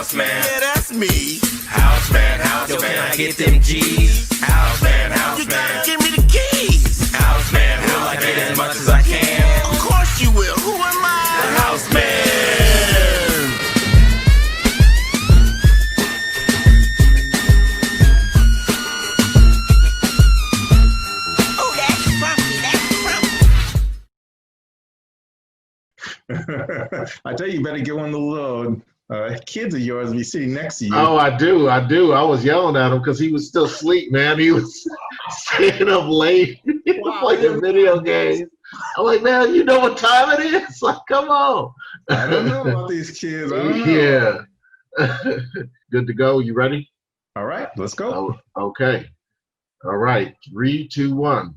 Houseman. Yeah, that's me. Houseman, Houseman. Yo, can I get them G's? Houseman, Houseman. You gotta give me the keys. Houseman, will I get as much as I can? Of course you will. Who am I? The Houseman. Oh, that's funky. I tell you, you better get one of the little kids of yours be sitting next to you. Oh, I do. I was yelling at him because he was still asleep, man. He was staying up late playing video games. I'm like, man, you know what time it is? Like, come on. I don't know about these kids. I don't know. Yeah. Good to go. You ready? All right, let's go. Oh, okay. All right. 3, 2, 1.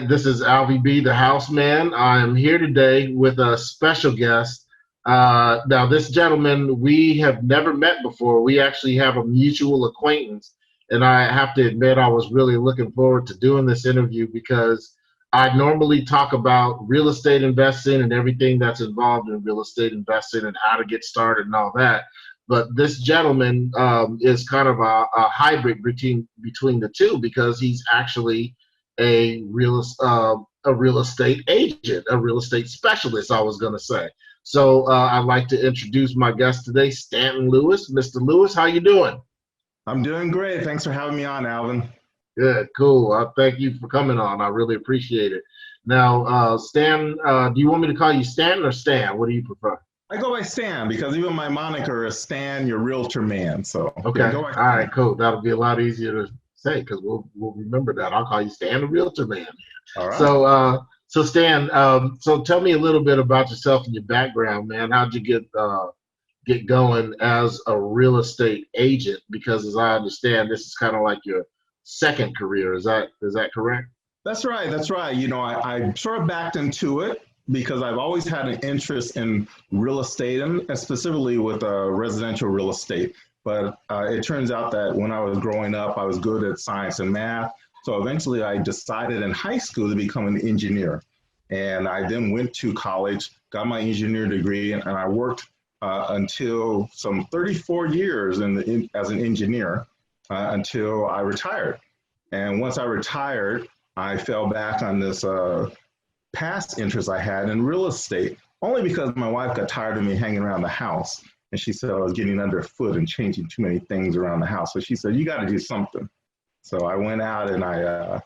This is Alvin B, the Houseman. I am here today with a special guest. Now, this gentleman, we have never met before. We actually have a mutual acquaintance. And I have to admit, I was really looking forward to doing this interview because I normally talk about real estate investing and everything that's involved in real estate investing and how to get started and all that. But this gentleman is kind of a hybrid between the two because he's actually a real estate agent, a real estate specialist, I was going to say. So I'd like to introduce my guest today, Stanton Lewis. Mr. Lewis, how you doing? I'm doing great. Thanks for having me on, Alvin. Good, cool. Thank you for coming on. I really appreciate it. Now, Stan, do you want me to call you Stanton or Stan? What do you prefer? I go by Stan because even my moniker is Stan, your realtor man. So okay, yeah, all right, cool. That'll be a lot easier to say because we'll remember that. I'll call you Stan, the realtor man. All right. So Stan, so tell me a little bit about yourself and your background, man. How'd you get going as a real estate agent? Because as I understand, this is kind of like your second career. Is that correct? That's right. That's right. You know, I sort of backed into it because I've always had an interest in real estate and specifically with residential real estate. But it turns out that when I was growing up, I was good at science and math. So eventually I decided in high school to become an engineer. And I then went to college, got my engineer degree, and I worked until some 34 years as an engineer until I retired. And once I retired, I fell back on this past interest I had in real estate, only because my wife got tired of me hanging around the house. And she said I was getting underfoot and changing too many things around the house. So she said, you got to do something. So I went out and I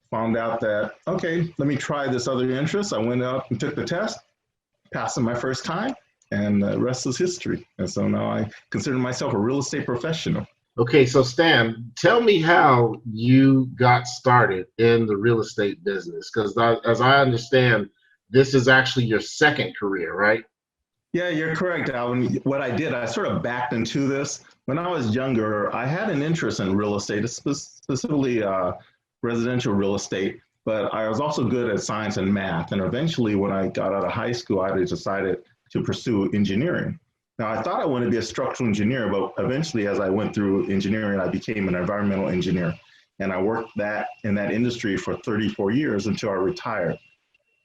found out that, okay, let me try this other interest. I went out and took the test, passed it my first time, and the rest is history. And so now I consider myself a real estate professional. Okay, so Stan, tell me how you got started in the real estate business, because as I understand, this is actually your second career, right? Yeah, you're correct, Alvin. What I did, I sort of backed into this. When I was younger, I had an interest in real estate, specifically residential real estate, but I was also good at science and math. And eventually, when I got out of high school, I decided to pursue engineering. Now, I thought I wanted to be a structural engineer, but eventually, as I went through engineering, I became an environmental engineer. And I worked in that industry for 34 years until I retired.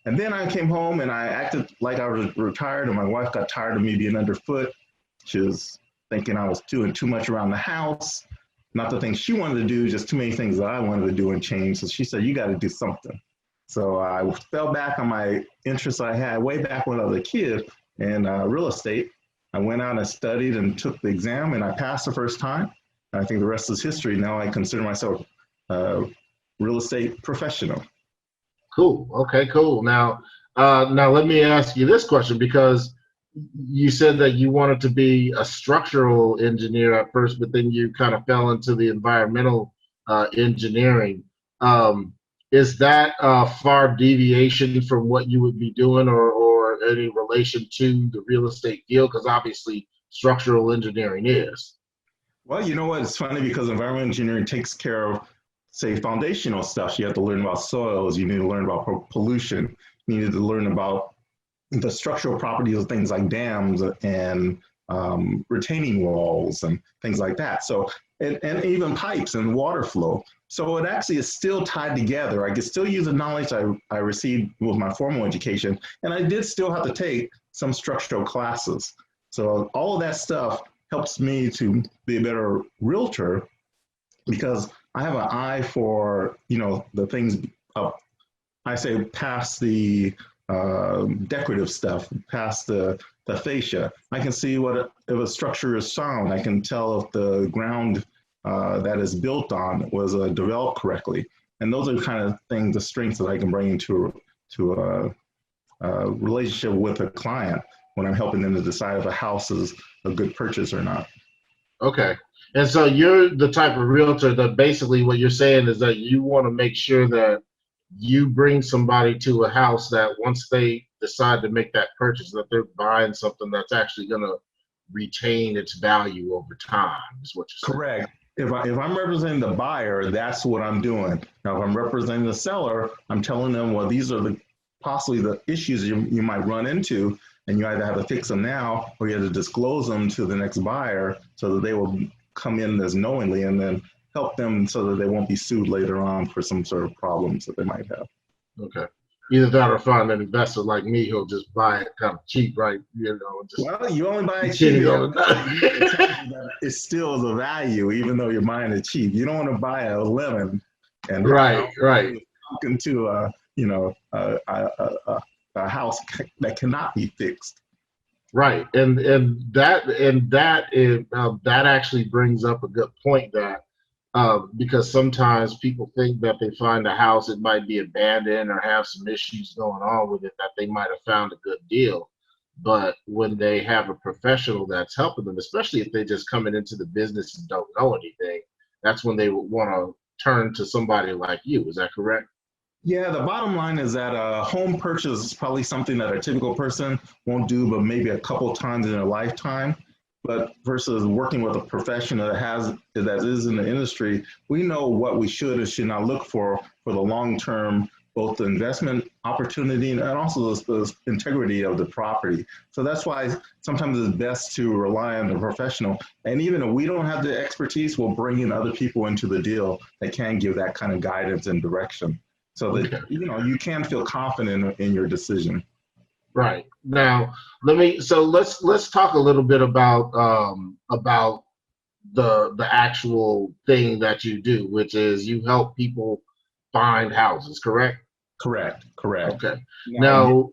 And then I came home and I acted like I was retired, and my wife got tired of me being underfoot. She was thinking I was doing too much around the house, not the things she wanted to do, just too many things that I wanted to do and change. So she said, you got to do something. So I fell back on my interests I had way back when I was a kid in real estate. I went out and studied and took the exam, and I passed the first time. I think the rest is history. Now I consider myself a real estate professional. Cool. Okay, cool. Now let me ask you this question, because you said that you wanted to be a structural engineer at first, but then you kind of fell into the environmental engineering. Is that a far deviation from what you would be doing, or any relation to the real estate field? Because obviously structural engineering is. Well, you know what? It's funny because environmental engineering takes care of, say, foundational stuff. You have to learn about soils. You need to learn about pollution. You need to learn about the structural properties of things like dams and retaining walls and things like that. So, and even pipes and water flow. So it actually is still tied together. I could still use the knowledge I received with my formal education, and I did still have to take some structural classes. So all of that stuff helps me to be a better realtor because I have an eye for, the things up, I say past the decorative stuff, past the fascia. I can see if a structure is sound. I can tell if the ground that is built on was developed correctly. And those are the kind of things, the strengths that I can bring into a relationship with a client when I'm helping them to decide if a house is a good purchase or not. Okay. And so you're the type of realtor that basically what you're saying is that you want to make sure that you bring somebody to a house that once they decide to make that purchase, that they're buying something that's actually going to retain its value over time, is what you're saying. Correct. If I'm representing the buyer, that's what I'm doing. Now, if I'm representing the seller, I'm telling them, well, these are possibly the issues you might run into, and you either have to fix them now or you have to disclose them to the next buyer so that they will come in as knowingly and then help them so that they won't be sued later on for some sort of problems that they might have. Okay. Either that or find an investor like me who'll just buy it kind of cheap, right? Well, you only buy it cheap. It still is a value, even though you're buying it cheap. You don't want to buy a lemon and right. into a house that cannot be fixed. Right, and that actually brings up a good point that because sometimes people think that they find a house, it might be abandoned or have some issues going on with it, that they might have found a good deal. But when they have a professional that's helping them, especially if they're just coming into the business and don't know anything, that's when they would want to turn to somebody like you. Is that correct? Yeah, the bottom line is that a home purchase is probably something that a typical person won't do, but maybe a couple times in their lifetime. But versus working with a professional that is in the industry, we know what we should and should not look for the long term, both the investment opportunity and also the integrity of the property. So that's why sometimes it's best to rely on the professional. And even if we don't have the expertise, we'll bring in other people into the deal that can give that kind of guidance and direction, so that you can feel confident in your decision. Right. Now, let's talk a little bit about the actual thing that you do, which is you help people find houses, correct? Correct. Okay. Now,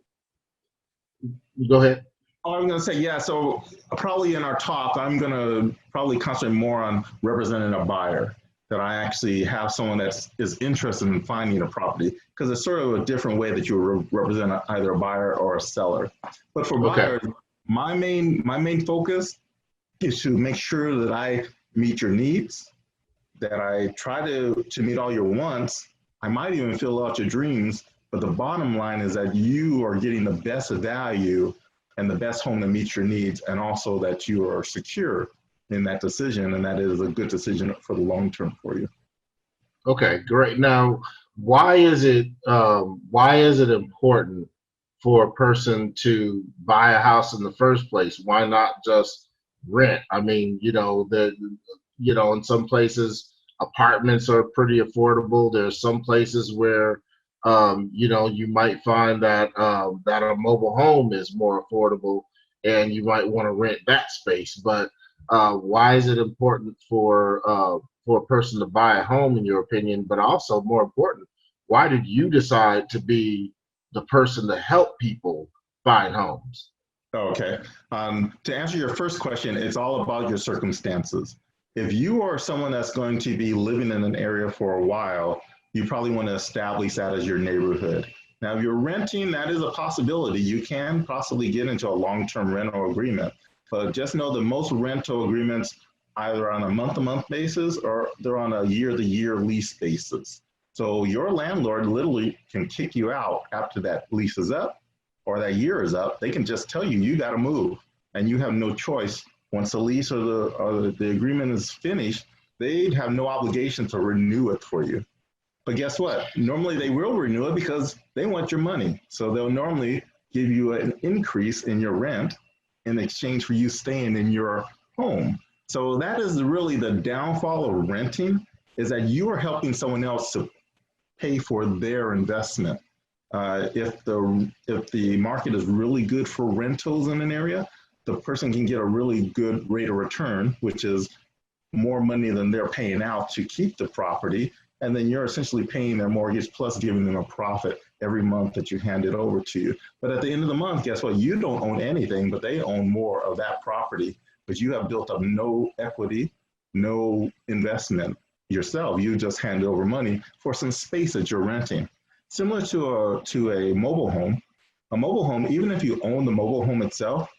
go ahead. Oh, I'm going to say, yeah, so probably in our talk, I'm going to probably concentrate more on representing a buyer, that I actually have someone that is interested in finding a property, because it's sort of a different way that you represent either a buyer or a seller. But for buyers, my main focus is to make sure that I meet your needs, that I try to meet all your wants. I might even fill out your dreams, but the bottom line is that you are getting the best value and the best home that meets your needs, and also that you are secure in that decision, and that is a good decision for the long term for you. Okay, great. Now, why is it important for a person to buy a house in the first place? Why not just rent? I mean, in some places apartments are pretty affordable. There's some places where you might find that that a mobile home is more affordable, and you might want to rent that space. But why is it important for a person to buy a home, in your opinion? But also, more important, why did you decide to be the person to help people find homes? Okay. To answer your first question, it's all about your circumstances. If you are someone that's going to be living in an area for a while, you probably want to establish that as your neighborhood. Now, if you're renting, that is a possibility. You can possibly get into a long-term rental agreement, but just know that most rental agreements either on a month-to-month basis or they're on a year-to-year lease basis. So your landlord literally can kick you out after that lease is up or that year is up. They can just tell you, you got to move, and you have no choice. Once the lease or the agreement is finished, they have no obligation to renew it for you. But guess what? Normally they will renew it because they want your money. So they'll normally give you an increase in your rent in exchange for you staying in your home. So that is really the downfall of renting, is that you are helping someone else to pay for their investment. If the market is really good for rentals in an area, the person can get a really good rate of return, which is more money than they're paying out to keep the property. And then you're essentially paying their mortgage plus giving them a profit every month that you hand it over to you. But at the end of the month, guess what? You don't own anything, but they own more of that property. But you have built up no equity, no investment yourself. You just hand over money for some space that you're renting. Similar to a mobile home. A mobile home, even if you own the mobile home itself,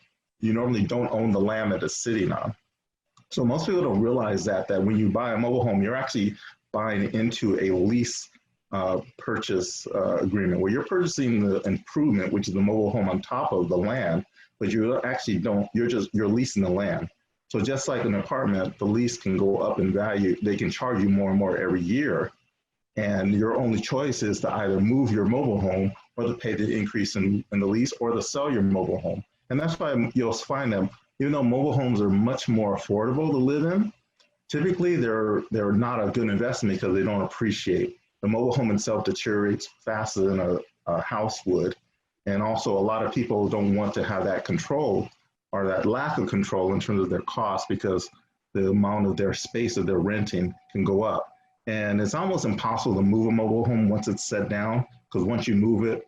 you normally don't own the land that it's sitting on. So most people don't realize that when you buy a mobile home, you're actually buying into a lease purchase agreement where you're purchasing the improvement, which is the mobile home on top of the land, but you actually don't, you're leasing the land. So just like an apartment, the lease can go up in value. They can charge you more and more every year. And your only choice is to either move your mobile home or to pay the increase in the lease or to sell your mobile home. And that's why you'll find that even though mobile homes are much more affordable to live in, typically they're not a good investment because they don't appreciate. The mobile home itself deteriorates faster than a house would. And also a lot of people don't want to have that control or that lack of control in terms of their cost because the amount of their space that they're renting can go up. And it's almost impossible to move a mobile home once it's set down, because once you move it,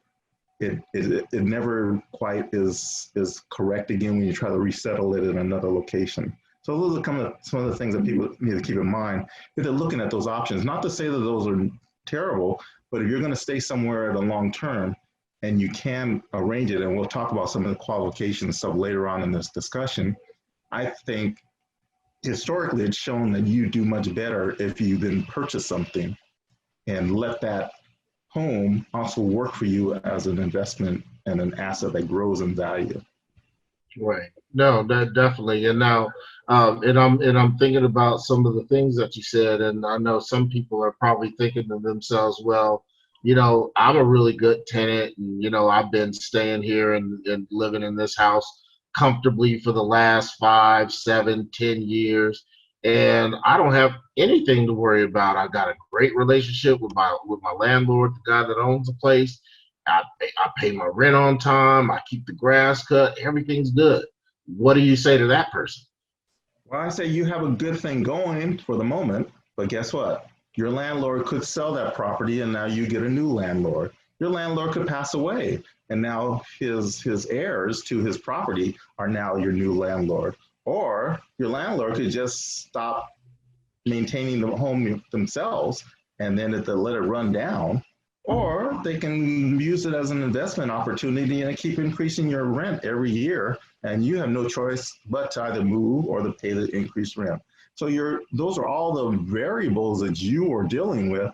it never quite is correct again when you try to resettle it in another location. So those are some of the things that people need to keep in mind if they're looking at those options. Not to say that those are terrible, but if you're going to stay somewhere at a long term and you can arrange it, and we'll talk about some of the qualifications stuff later on in this discussion, I think historically it's shown that you do much better if you then purchase something and let that home also work for you as an investment and an asset that grows in value. Right. No, that definitely. And now, and I'm thinking about some of the things that you said, and I know some people are probably thinking to themselves, well, you know, I'm a really good tenant, and you know, I've been staying here and living in this house comfortably for the last 5, 7, 10 years, and I don't have anything to worry about. I got a great relationship with my landlord, the guy that owns the place. I pay my rent on time. I keep the grass cut. Everything's good. What do you say to that person? Well, I say you have a good thing going for the moment, but guess what? Your landlord could sell that property and now you get a new landlord. Your landlord could pass away and now his heirs to his property are now your new landlord. Or your landlord could just stop maintaining the home themselves and then let it run down. Or they can use it as an investment opportunity and keep increasing your rent every year. And you have no choice but to either move or to pay the increased rent. So those are all the variables that you are dealing with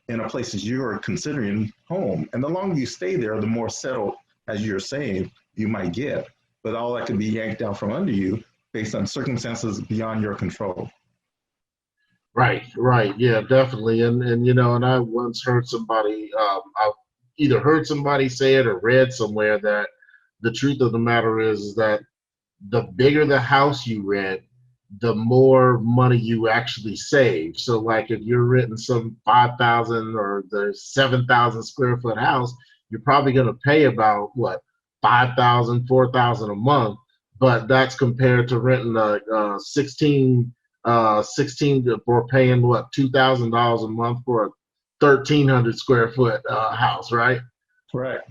in a place that you are considering home. And the longer you stay there, the more settled, as you're saying, you might get. But all that can be yanked out from under you based on circumstances beyond your control. Right, yeah, definitely. And you know, and I once heard somebody, I either heard somebody say it or read somewhere that the truth of the matter is that the bigger the house you rent, the more money you actually save. So like if you're renting some 5,000 or the 7,000 square foot house, you're probably going to pay about what, 5,000, 4,000 a month, but that's compared to renting a 16 for paying what, $2,000 a month for a 1,300 square foot house, right? Correct.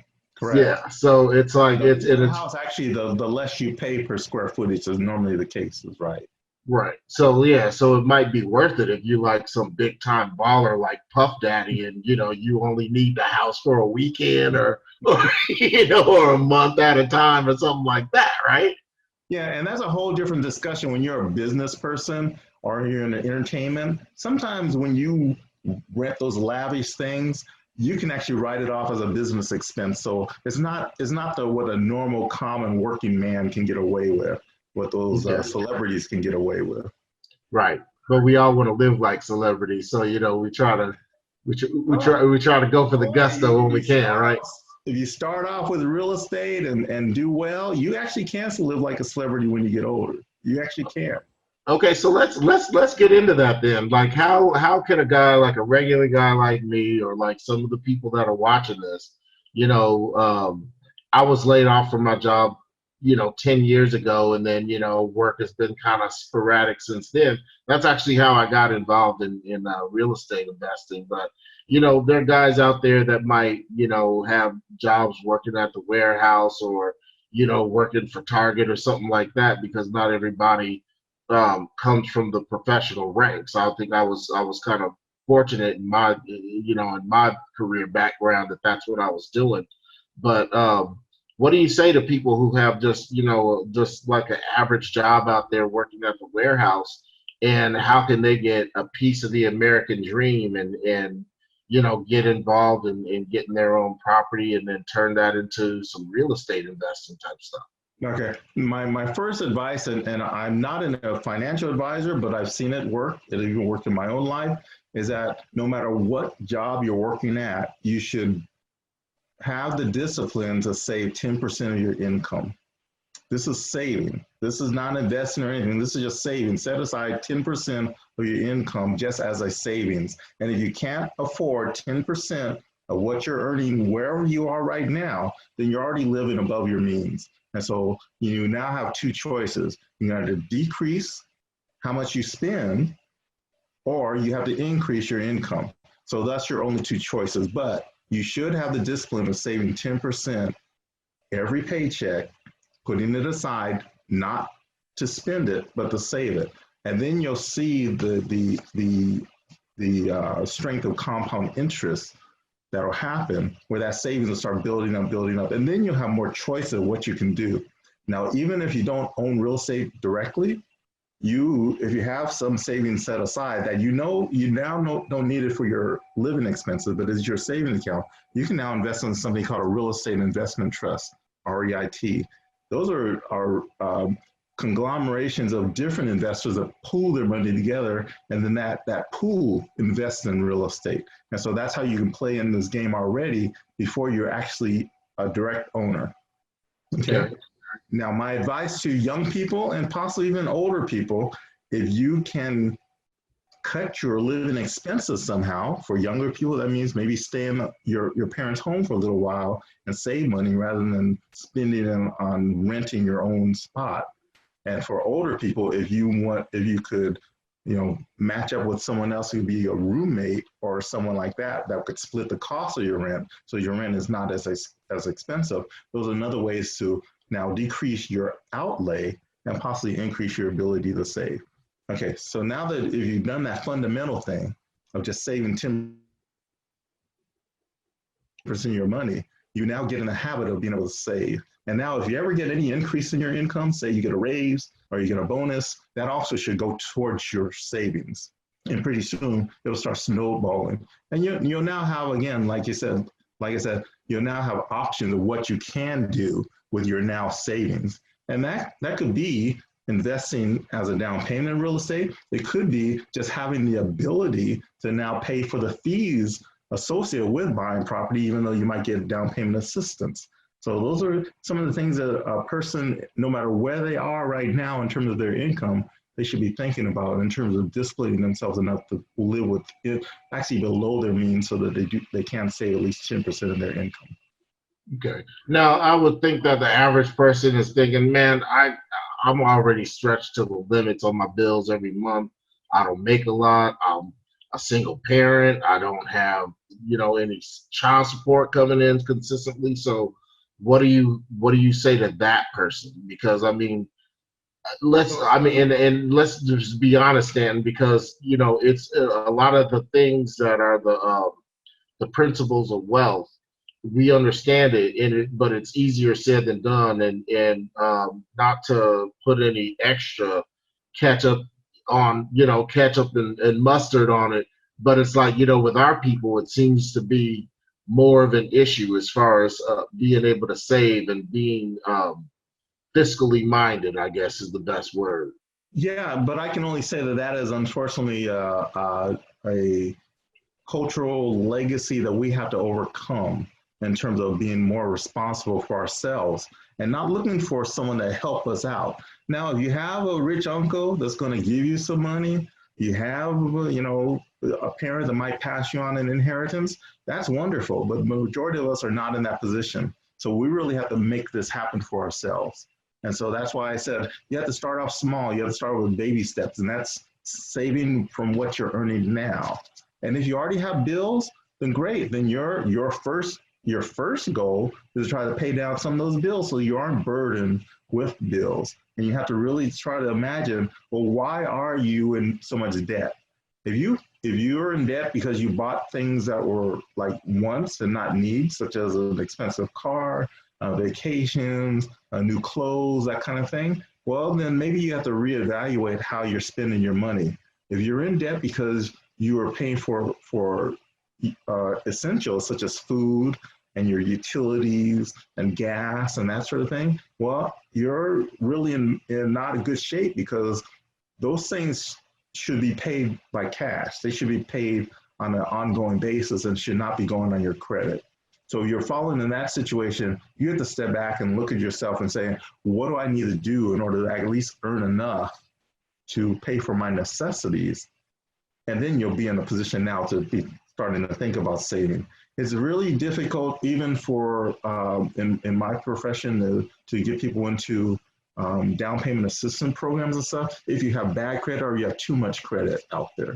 Yeah, so it's like it's house actually the less you pay per square footage is normally the case, is right. Right. So yeah, so it might be worth it if you like some big time baller like Puff Daddy, and you know you only need the house for a weekend or you know, or a month at a time or something like that, right? Yeah, and that's a whole different discussion when you're a business person or you're in entertainment. Sometimes when you rent those lavish things, you can actually write it off as a business expense. So it's not what a normal common working man can get away with, what those celebrities can get away with. Right, but we all want to live like celebrities, so you know we try to go for the gusto when we can, right? If you start off with real estate and do well, you actually can still live like a celebrity when you get older. You actually can. Okay, so let's get into that then. Like how can a guy, like a regular guy like me, or like some of the people that are watching this, you know, I was laid off from my job 10 years ago, and then, work has been kind of sporadic since then. That's actually how I got involved in real estate investing. But, there are guys out there that might, have jobs working at the warehouse or, working for Target or something like that, because not everybody comes from the professional ranks. I think I was kind of fortunate in my career background that's what I was doing. But what do you say to people who have just like an average job out there working at the warehouse, and how can they get a piece of the American dream and get involved in getting their own property and then turn that into some real estate investing type stuff? Okay. My first advice, and I'm not a financial advisor, but I've seen it work. It even worked in my own life, is that no matter what job you're working at, you should have the discipline to save 10% of your income. This is saving. This is not investing or anything. This is just saving. Set aside 10% of your income just as a savings. And if you can't afford 10% of what you're earning wherever you are right now, then you're already living above your means. And so you now have two choices. You have to decrease how much you spend, or you have to increase your income. So that's your only two choices. But you should have the discipline of saving 10% every paycheck, putting it aside, not to spend it, but to save it. And then you'll see the strength of compound interest that'll happen, where that savings will start building up. And then you'll have more choice of what you can do. Now, even if you don't own real estate directly, if you have some savings set aside that you now don't need it for your living expenses, but it's your saving account, you can now invest in something called a real estate investment trust, REIT. Those are conglomerations of different investors that pool their money together, and then that pool invests in real estate. And so that's how you can play in this game already before you're actually a direct owner. Okay. Now, my advice to young people and possibly even older people, if you can cut your living expenses somehow, for younger people, that means maybe stay in your parents' home for a little while and save money rather than spending it on renting your own spot. And for older people, if you could, match up with someone else who'd be a roommate or someone like that could split the cost of your rent, so your rent is not as expensive. Those are another ways to now decrease your outlay and possibly increase your ability to save. Okay, so now that if you've done that fundamental thing of just saving 10% of your money, you now get in the habit of being able to save. And now if you ever get any increase in your income, say you get a raise or you get a bonus, that also should go towards your savings. And pretty soon it'll start snowballing. And you'll now have, again, like I said, you'll now have options of what you can do with your now savings. And that could be investing as a down payment in real estate. It could be just having the ability to now pay for the fees associated with buying property, even though you might get down payment assistance. So those are some of the things that a person, no matter where they are right now in terms of their income, they should be thinking about in terms of disciplining themselves enough to live with it actually below their means, so that they can save at least 10% of their income. Okay. Now, I would think that the average person is thinking, man, I'm already stretched to the limits on my bills every month. I don't make a lot. I'm a single parent. I don't have, any child support coming in consistently. So what do you say to that person? Because let's just be honest, Stanton, because it's a lot of the things that are the principles of wealth. We understand it, but it's easier said than done, and not to put any extra ketchup and mustard on it. But it's like, with our people, it seems to be more of an issue as far as being able to save and being fiscally minded, I guess is the best word. Yeah, but I can only say that is unfortunately a cultural legacy that we have to overcome in terms of being more responsible for ourselves and not looking for someone to help us out. Now, if you have a rich uncle that's going to give you some money, you have, a parent that might pass you on an inheritance, that's wonderful. But the majority of us are not in that position. So we really have to make this happen for ourselves. And so that's why I said you have to start off small. You have to start with baby steps, and that's saving from what you're earning now. And if you already have bills, then great. Then your first goal is to try to pay down some of those bills so you aren't burdened with bills. And you have to really try to imagine, well, why are you in so much debt? If you're in debt because you bought things that were like wants and not needs, such as an expensive car, vacations, new clothes, that kind of thing, well, then maybe you have to reevaluate how you're spending your money. If you're in debt because you are paying for essentials such as food and your utilities and gas and that sort of thing, well, you're really in not a good shape, because those things should be paid by cash. They should be paid on an ongoing basis and should not be going on your credit. So if you're falling in that situation, you have to step back and look at yourself and say, what do I need to do in order to at least earn enough to pay for my necessities? And then you'll be in a position now to be starting to think about saving. It's really difficult, even for, in my profession, to get people into down payment assistance programs and stuff, if you have bad credit or you have too much credit out there.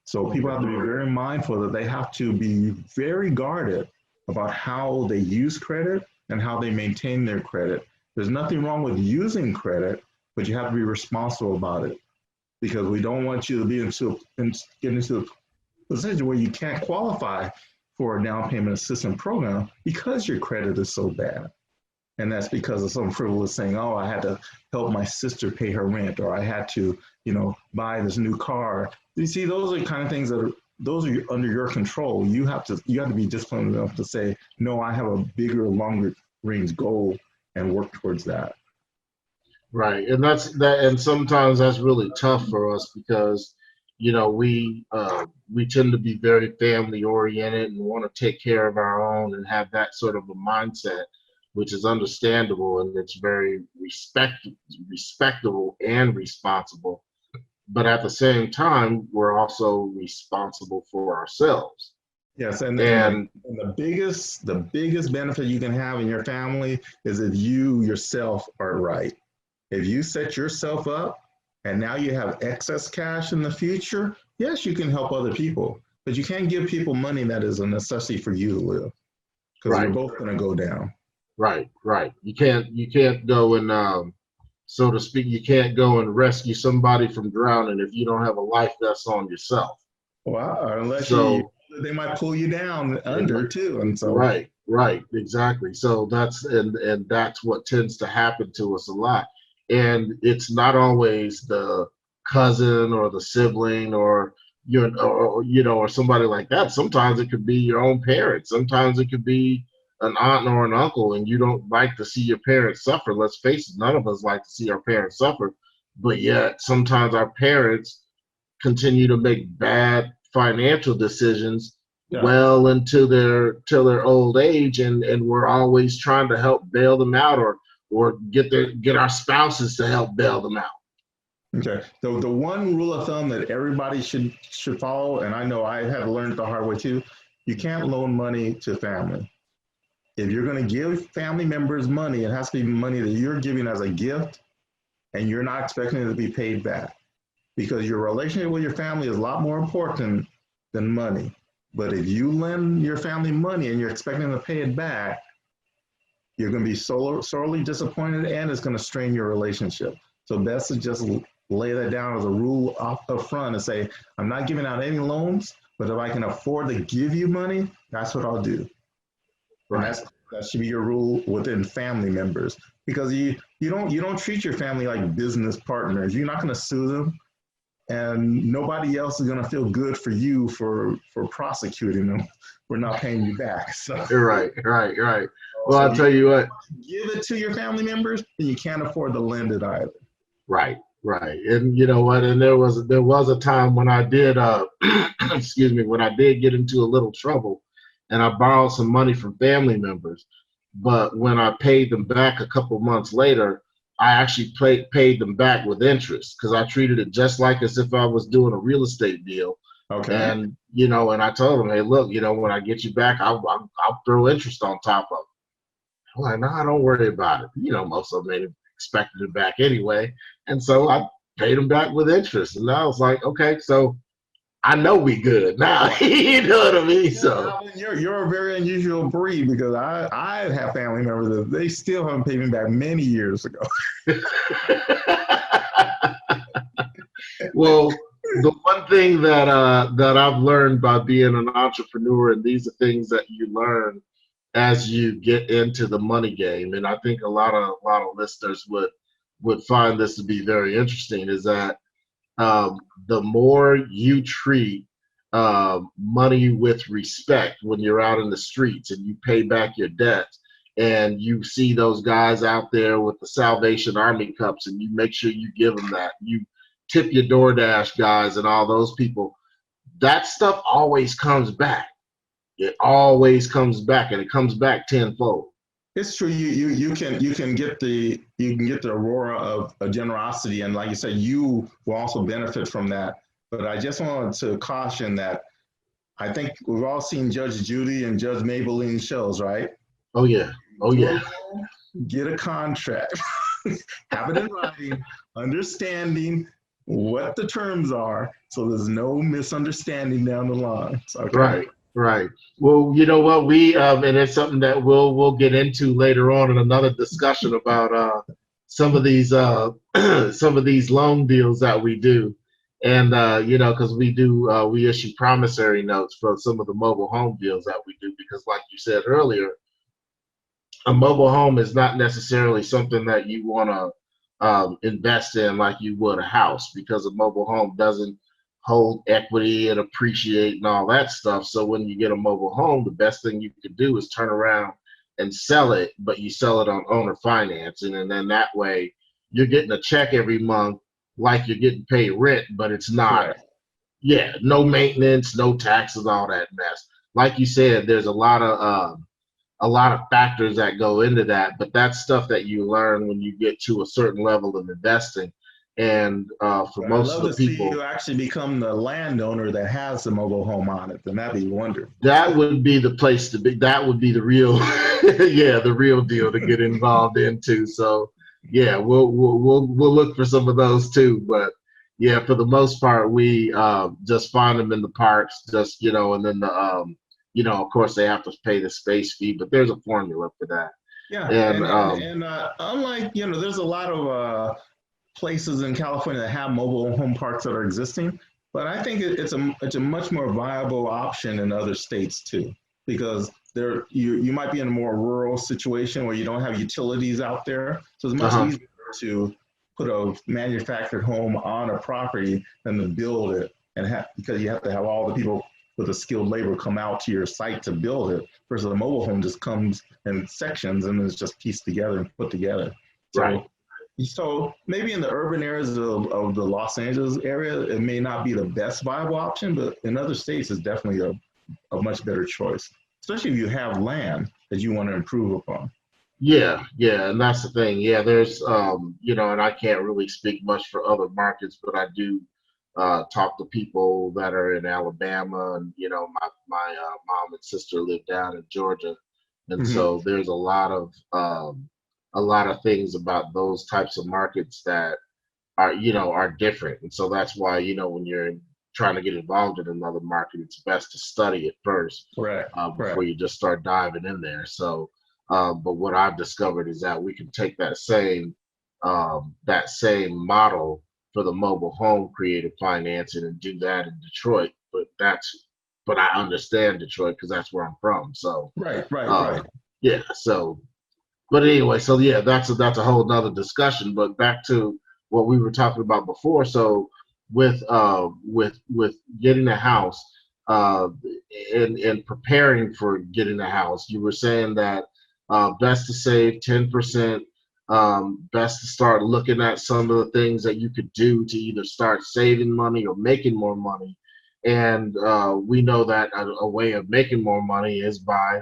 So people have to be very mindful that they have to be very guarded about how they use credit and how they maintain their credit. There's nothing wrong with using credit, but you have to be responsible about it, because we don't want you to be get into a position where you can't qualify for a down payment assistance program because your credit is so bad. And that's because of some frivolous saying, oh, I had to help my sister pay her rent, or I had to, buy this new car. You see, those are the kind of things that those are under your control. You have to be disciplined enough to say, no, I have a bigger, longer range goal and work towards that. Right, and and sometimes that's really tough for us, because we tend to be very family oriented and want to take care of our own and have that sort of a mindset, which is understandable, and it's very respectable and responsible. But at the same time, we're also responsible for ourselves. Yes, and the biggest benefit you can have in your family is if you yourself are right. If you set yourself up and now you have excess cash in the future, yes, you can help other people, but you can't give people money that is a necessity for you to live, because Right. we're both going to go down. Right. You can't go and so to speak, you can't go and rescue somebody from drowning if you don't have a life vest on yourself. Wow, unless they might pull you down under too, and so right, exactly. So that's what tends to happen to us a lot, and it's not always the cousin or the sibling or or somebody like that. Sometimes it could be your own parents. Sometimes it could be an aunt or an uncle, and you don't like to see your parents suffer. Let's face it, none of us like to see our parents suffer, but yet sometimes our parents continue to make bad financial decisions well into their old age, and we're always trying to help bail them out, or get our spouses to help bail them out. Okay. So the one rule of thumb that everybody should follow, and I know I had to learn it the hard way too, you can't loan money to family. If you're going to give family members money, it has to be money that you're giving as a gift, and you're not expecting it to be paid back, because your relationship with your family is a lot more important than money. But if you lend your family money and you're expecting to pay it back, you're going to be sorely disappointed, and it's going to strain your relationship. So best to just lay that down as a rule up front and say, I'm not giving out any loans, but if I can afford to give you money, that's what I'll do. Right. That should be your rule within family members, because you don't treat your family like business partners. You're not going to sue them, and nobody else is going to feel good for you for prosecuting them for not paying you back. So Right. Well, I'll tell you what. Give it to your family members, and you can't afford to lend it either. Right. And you know what? And there was a time when I did when I did get into a little trouble, and I borrowed some money from family members. But when I paid them back a couple months later, I actually paid them back with interest, because I treated it just like as if I was doing a real estate deal. Okay. And and I told them, hey, look, when I get you back, I'll throw interest on top of it. I'm like, no, don't worry about it. Most of them ain't expected it back anyway. And so I paid them back with interest. And I was like, okay, so I know we good now. You know what I mean? So Alvin, you're a very unusual breed, because I have family members that they still haven't paid me back many years ago. well, the one thing that that I've learned by being an entrepreneur, and these are things that you learn as you get into the money game, and I think a lot of listeners would find this to be very interesting, is that the more you treat money with respect when you're out in the streets and you pay back your debt, and you see those guys out there with the Salvation Army cups, and you make sure you give them that, you tip your DoorDash guys and all those people, that stuff always comes back. It always comes back, and it comes back tenfold. It's true. You can get the aurora of generosity, and like you said, you will also benefit from that. But I just wanted to caution that I think we've all seen Judge Judy and Judge Maybelline shows, right? Oh yeah. Oh yeah. Get a contract, have it in writing, understanding what the terms are, so there's no misunderstanding down the line. Okay. Right. Well, you know what, we and it's something that we'll get into later on in another discussion about some of these loan deals that we do, and you know, because we issue promissory notes for some of the mobile home deals that we do, because like you said earlier, a mobile home is not necessarily something that you want to invest in like you would a house, because a mobile home doesn't hold equity and appreciate and all that stuff. So when you get a mobile home, the best thing you can do is turn around and sell it, but you sell it on owner financing, and then that way you're getting a check every month like you're getting paid rent, but it's not. Right. Yeah, no maintenance, no taxes, all that mess. Like you said, there's a lot of factors that go into that, but that's stuff that you learn when you get to a certain level of investing. And for most of the people, see you actually become the landowner that has the mobile home on it, then that'd be wonderful. That would be the place to be. That would be the real, yeah, the real deal to get involved into. So yeah, we'll look for some of those too. But yeah, for the most part, we just find them in the parks, just, you know, and then the you know, of course they have to pay the space fee, but there's a formula for that. Yeah, and unlike, you know, there's a lot of places in California that have mobile home parks that are existing, but I think it's a much more viable option in other states too, because you might be in a more rural situation where you don't have utilities out there, so it's much easier to put a manufactured home on a property than to build it, and because you have to have all the people with the skilled labor come out to your site to build it, versus a mobile home just comes in sections and it's just pieced together and put together. So, right. So maybe in the urban areas of the Los Angeles area, it may not be the best viable option, but in other states, it's definitely a much better choice, especially if you have land that you want to improve upon. Yeah, and that's the thing. Yeah, there's, you know, and I can't really speak much for other markets, but I do talk to people that are in Alabama, and, you know, my mom and sister live down in Georgia, and so there's a lot of things about those types of markets that are, you know, are different. And so that's why, you know, when you're trying to get involved in another market, it's best to study it first, before you just start diving in there. So, but what I've discovered is that we can take that same model for the mobile home creative financing and do that in Detroit. But I understand Detroit because that's where I'm from. So right. Yeah. So. But anyway, so yeah, that's a whole nother discussion. But back to what we were talking about before. So with getting a house and preparing for getting a house, you were saying that best to save 10%, best to start looking at some of the things that you could do to either start saving money or making more money. And we know that a way of making more money is by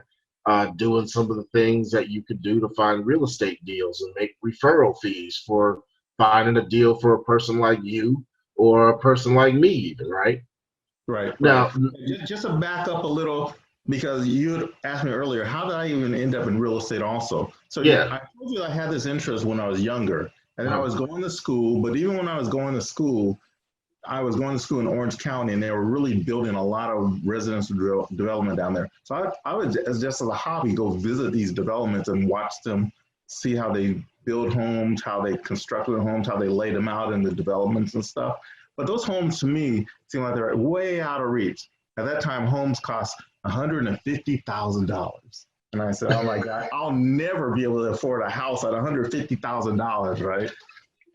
doing some of the things that you could do to find real estate deals and make referral fees for finding a deal for a person like you or a person like me even, right? Right. Now, just to back up a little, because you had asked me earlier, how did I even end up in real estate also? So Yeah. I told you I had this interest when I was younger, and then I Uh-huh. was going to school. But even when I was going to school, I was going to school in Orange County, and they were really building a lot of residential development down there. So I would, just as a hobby, go visit these developments and watch them, see how they build homes, how they construct the homes, how they lay them out in the developments and stuff. But those homes, to me, seem like they're way out of reach. At that time, homes cost $150,000. And I said, oh my God, I'll never be able to afford a house at $150,000, right?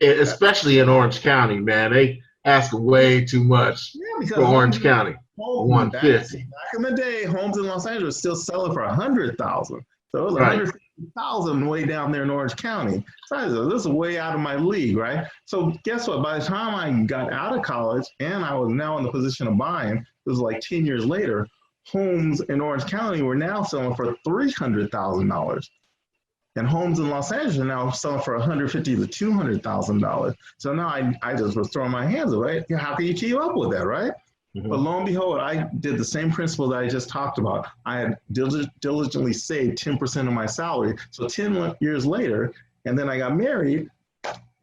Especially in Orange County, man. They ask way too much for Orange County. 150. Back in the day, homes in Los Angeles still selling for $100,000. So it was Right. 150,000 way down there in Orange County. So I said, this is way out of my league, right? So guess what? By the time I got out of college and I was now in the position of buying, it was like 10 years later, homes in Orange County were now selling for $300,000. And homes in Los Angeles are now selling for $150,000 to $200,000. So now I just was throwing my hands away. How can you keep up with that, right? Mm-hmm. But lo and behold, I did the same principle that I just talked about. I had diligently saved 10% of my salary. So 10 years later, and then I got married.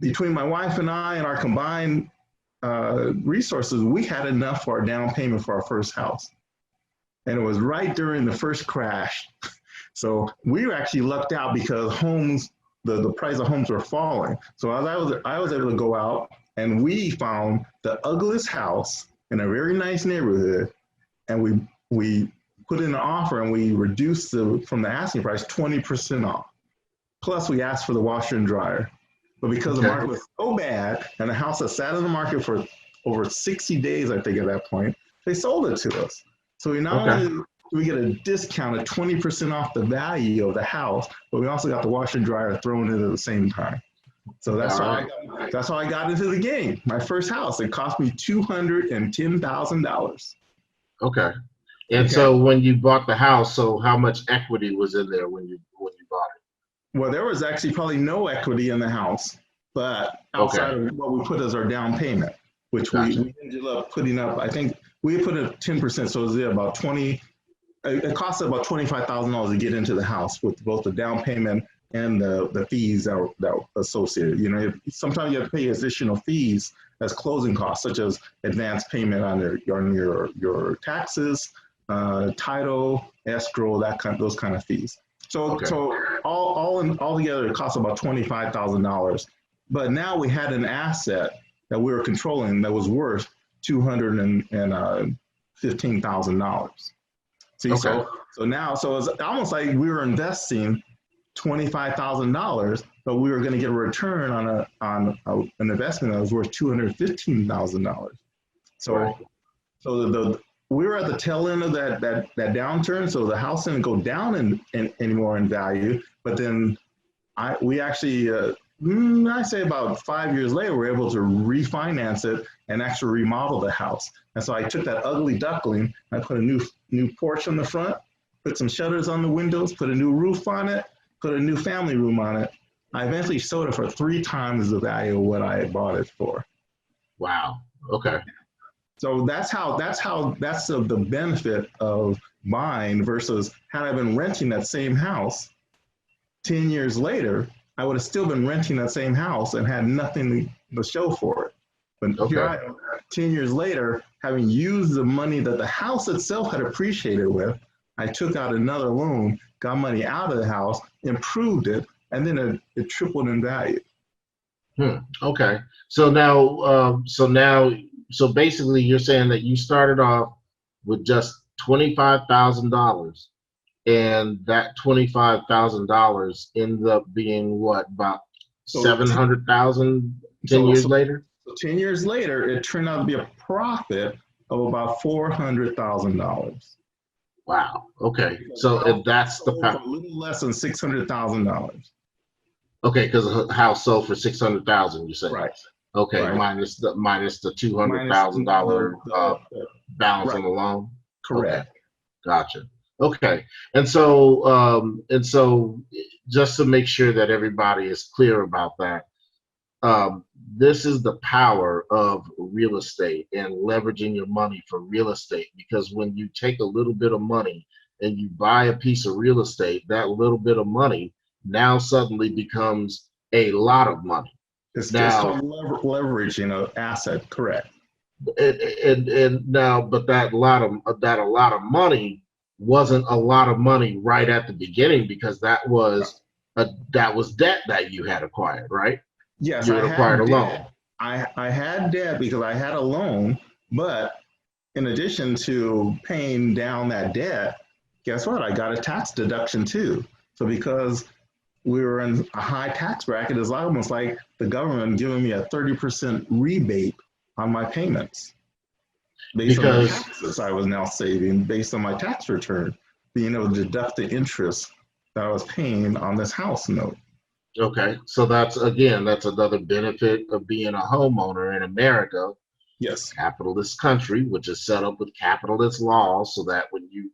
Between my wife and I and our combined resources, we had enough for our down payment for our first house. And it was right during the first crash. So we were actually lucked out because homes, the price of homes were falling. So I was able to go out and we found the ugliest house in a very nice neighborhood, and we put in an offer and we reduced from the asking price 20% off. Plus we asked for the washer and dryer. But because the market was so bad and the house had sat in the market for over 60 days, I think at that point, they sold it to us. So we not only do we get a discount of 20% off the value of the house, but we also got the washer and dryer thrown in at the same time. So that's how I got into the game. My first house, it cost me $210,000. Okay. And so when you bought the house, so how much equity was in there when you bought it? Well, there was actually probably no equity in the house, but outside of what we put as our down payment, which we ended up putting up, I think we put up 10%, so it was about it cost about $25,000 to get into the house with both the down payment and the fees that were associated. You know, sometimes you have to pay additional fees as closing costs, such as advance payment on your taxes, title, escrow, those kind of fees. So all together, it costs about $25,000. But now we had an asset that we were controlling that was worth $215,000. See, so it's almost like we were investing $25,000, but we were going to get a return on an investment that was worth $215,000. So we were at the tail end of that downturn. So the house didn't go down anymore in value, but then we actually, I say about 5 years later, we were able to refinance it and actually remodel the house. And so I took that ugly duckling, I put a new porch on the front, put some shutters on the windows, put a new roof on it, put a new family room on it. I eventually sold it for 3 times the value of what I had bought it for. Wow. Okay. So that's the benefit of buying versus had I been renting that same house 10 years later, I would have still been renting that same house and had nothing to show for it. But here I am, 10 years later, having used the money that the house itself had appreciated with, I took out another loan, got money out of the house, improved it, and then it tripled in value. Okay. So basically you're saying that you started off with just $25,000, and that $25,000 ended up being what, about 700,000 10 years later? So 10 years later, it turned out to be a profit of about $400,000. Wow. Okay. So that's the a little less than $600,000. Okay, because a house sold for $600,000, you say. Right. Okay, right. minus the $200,000 balance on the loan. Correct. Okay. Gotcha. Okay, and so just to make sure that everybody is clear about that, this is the power of real estate and leveraging your money for real estate, because when you take a little bit of money and you buy a piece of real estate, that little bit of money now suddenly becomes a lot of money. It's Now, called leveraging an asset, correct? and now, but that a lot of money wasn't a lot of money right at the beginning, because that was debt that you had acquired, right? Yes, You I had acquired had a loan. debt. I had debt because I had a loan, but in addition to paying down that debt, guess what? I got a tax deduction too. So because we were in a high tax bracket, it's almost like the government giving me a 30% rebate on my payments based on the taxes I was now saving based on my tax return, being able to deduct the interest that I was paying on this house note. Okay, so that's another benefit of being a homeowner in America, Yes. capitalist country, which is set up with capitalist laws, so that when you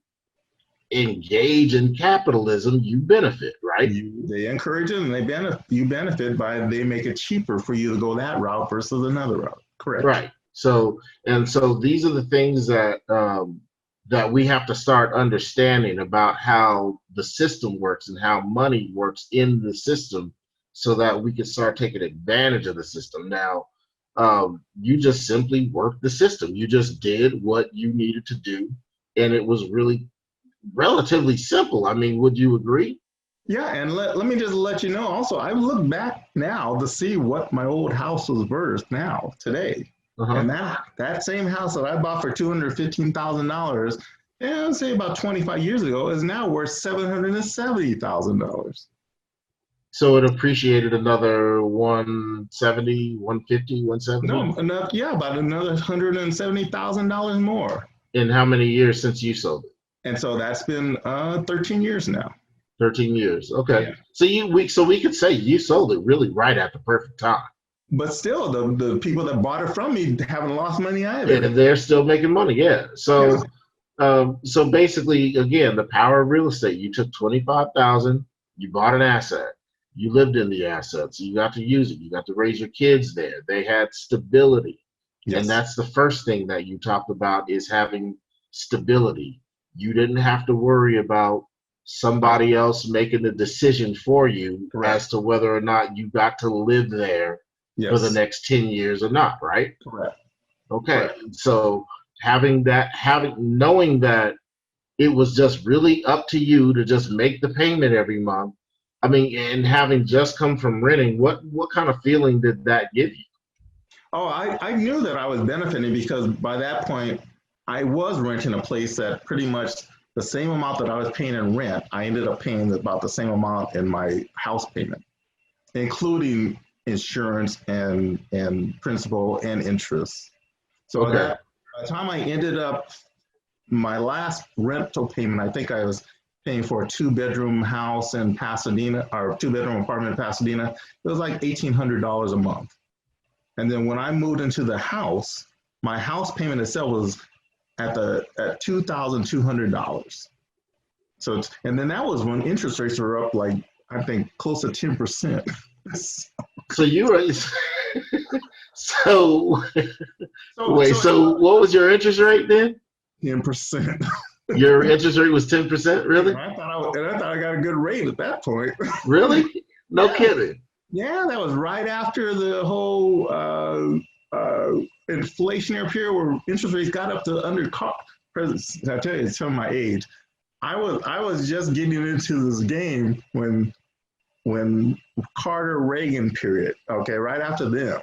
engage in capitalism, you benefit, right? They encourage it, and you benefit by they make it cheaper for you to go that route versus another route. Correct. Right. So these are the things that that we have to start understanding about how the system works and how money works in the system, so that we can start taking advantage of the system. Now, you just simply worked the system. You just did what you needed to do, and it was really relatively simple. I mean, would you agree? Yeah, and let me just let you know also, I look back now to see what my old house was worth now, today. And that same house that I bought for $215,000, and say about 25 years ago, is now worth $770,000. So it appreciated another 170, 150, 170? No, enough, yeah, about another $170,000 more. In how many years since you sold it? And so that's been 13 years now. 13 years. Okay. Yeah. So we could say you sold it really right at the perfect time. But still, the people that bought it from me haven't lost money either. And they're still making money. Yeah. So so basically, again, the power of real estate. You took 25,000, you bought an asset, you lived in the asset, so you got to use it. You got to raise your kids there. They had stability. Yes. And that's the first thing that you talked about, is having stability. You didn't have to worry about somebody else making the decision for you as to whether or not you got to live there for the next 10 years or not, right? Correct. Okay. Correct. So knowing that it was just really up to you to just make the payment every month. I mean, and having just come from renting, what kind of feeling did that give you? Oh, I knew that I was benefiting, because by that point, I was renting a place that pretty much the same amount that I was paying in rent, I ended up paying about the same amount in my house payment, including insurance and principal and interest. So by the time I ended up, my last rental payment, I think I was paying for a 2-bedroom house in Pasadena, or 2-bedroom apartment in Pasadena. It was like $1,800 a month. And then when I moved into the house, my house payment itself was at $2,200. So and then that was when interest rates were up, like, I think close to 10%. So you were so what was your interest rate then? 10%. Your interest rate was 10%, really? I thought I got a good rate at that point. Really? No kidding. Yeah, that was right after the whole inflationary period where interest rates got up to under cost. I tell you, it's from my age. I was just getting into this game when Carter Reagan period. Okay, right after them.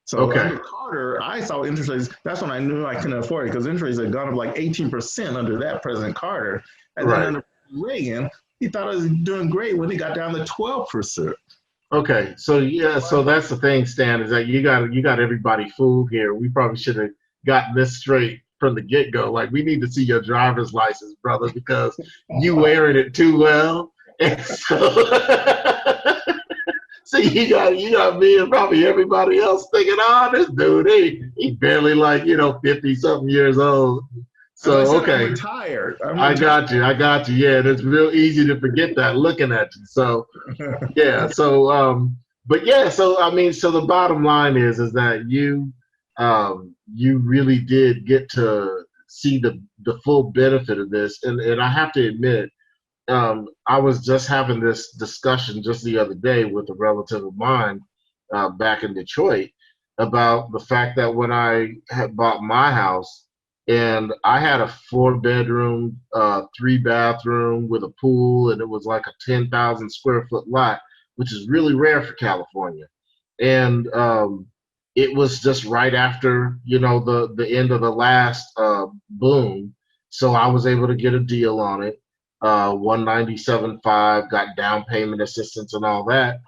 So under Carter, I saw interest rates. That's when I knew I couldn't afford it, because interest rates had gone up like 18% under that President Carter, and then under Reagan, he thought it was doing great when he got down to 12%. Okay, so so that's the thing, Stan, is that you got everybody fooled here. We probably should have gotten this straight from the get-go. Like, we need to see your driver's license, brother, because you wearing it too well. And so you got me and probably everybody else thinking, oh, this dude, he barely, like, 50-something years old. So I'm retired. I got you. Yeah, it's real easy to forget that looking at you. So yeah. So but yeah. So I mean, so the bottom line is that you really did get to see the full benefit of this. And I have to admit, I was just having this discussion just the other day with a relative of mine back in Detroit about the fact that when I had bought my house and I had a 4-bedroom, 3-bathroom with a pool, and it was like a 10,000 square foot lot, which is really rare for California. And it was just right after, the end of the last boom. So I was able to get a deal on it. 197.5, got down payment assistance and all that.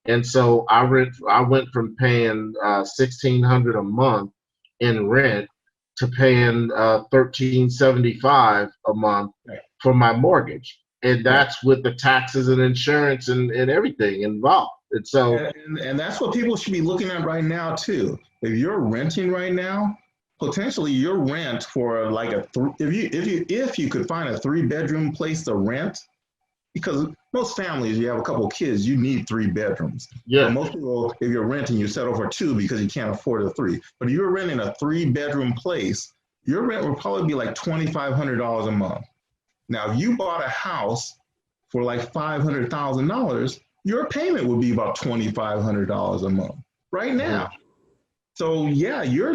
And so I went from paying $1,600 a month in rent to paying $1,375 a month for my mortgage. And that's with the taxes and insurance and everything involved. And so, and that's what people should be looking at right now too. If you're renting right now, potentially your rent for like if you could find a 3-bedroom place to rent, because most families, you have a couple of kids, you need 3 bedrooms. Yeah. But most people, if you're renting, you settle for 2 because you can't afford a 3. But if you're renting a 3-bedroom place, your rent would probably be like $2,500 a month. Now, if you bought a house for like $500,000, your payment would be about $2,500 a month right now. So yeah, you're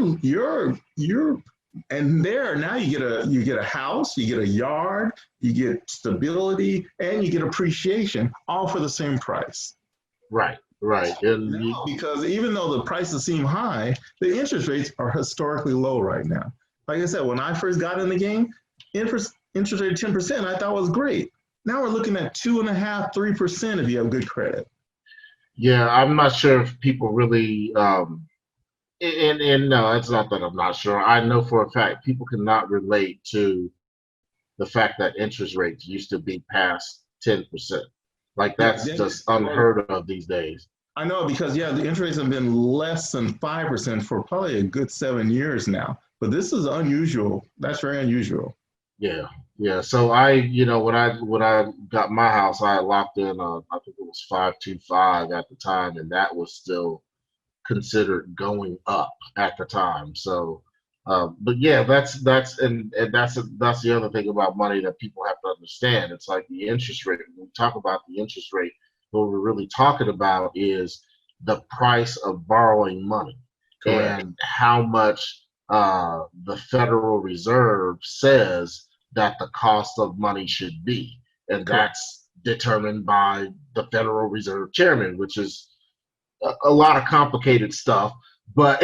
and there now you get a house, you get a yard, you get stability, and you get appreciation, all for the same price. Right. And because even though the prices seem high, the interest rates are historically low right now. Like I said, when I first got in the game, interest rate 10% I thought was great. Now we're looking at 2.5%, 3% if you have good credit. Yeah, I'm not sure if people really, and no, it's not that I'm not sure. I know for a fact people cannot relate to the fact that interest rates used to be past 10%. Like that's just unheard of these days. I know, because the interest rates have been less than 5% for probably a good 7 years now. But this is unusual. That's very unusual. Yeah. So when I got my house, I locked in, I think it was 525 at the time, and that was still considered going up at the time. So, but yeah, that's the other thing about money that people have to understand. It's like the interest rate. When we talk about the interest rate, what we're really talking about is the price of borrowing money. Correct. And how much the Federal Reserve says that the cost of money should be. And that's determined by the Federal Reserve Chairman, which is a lot of complicated stuff. But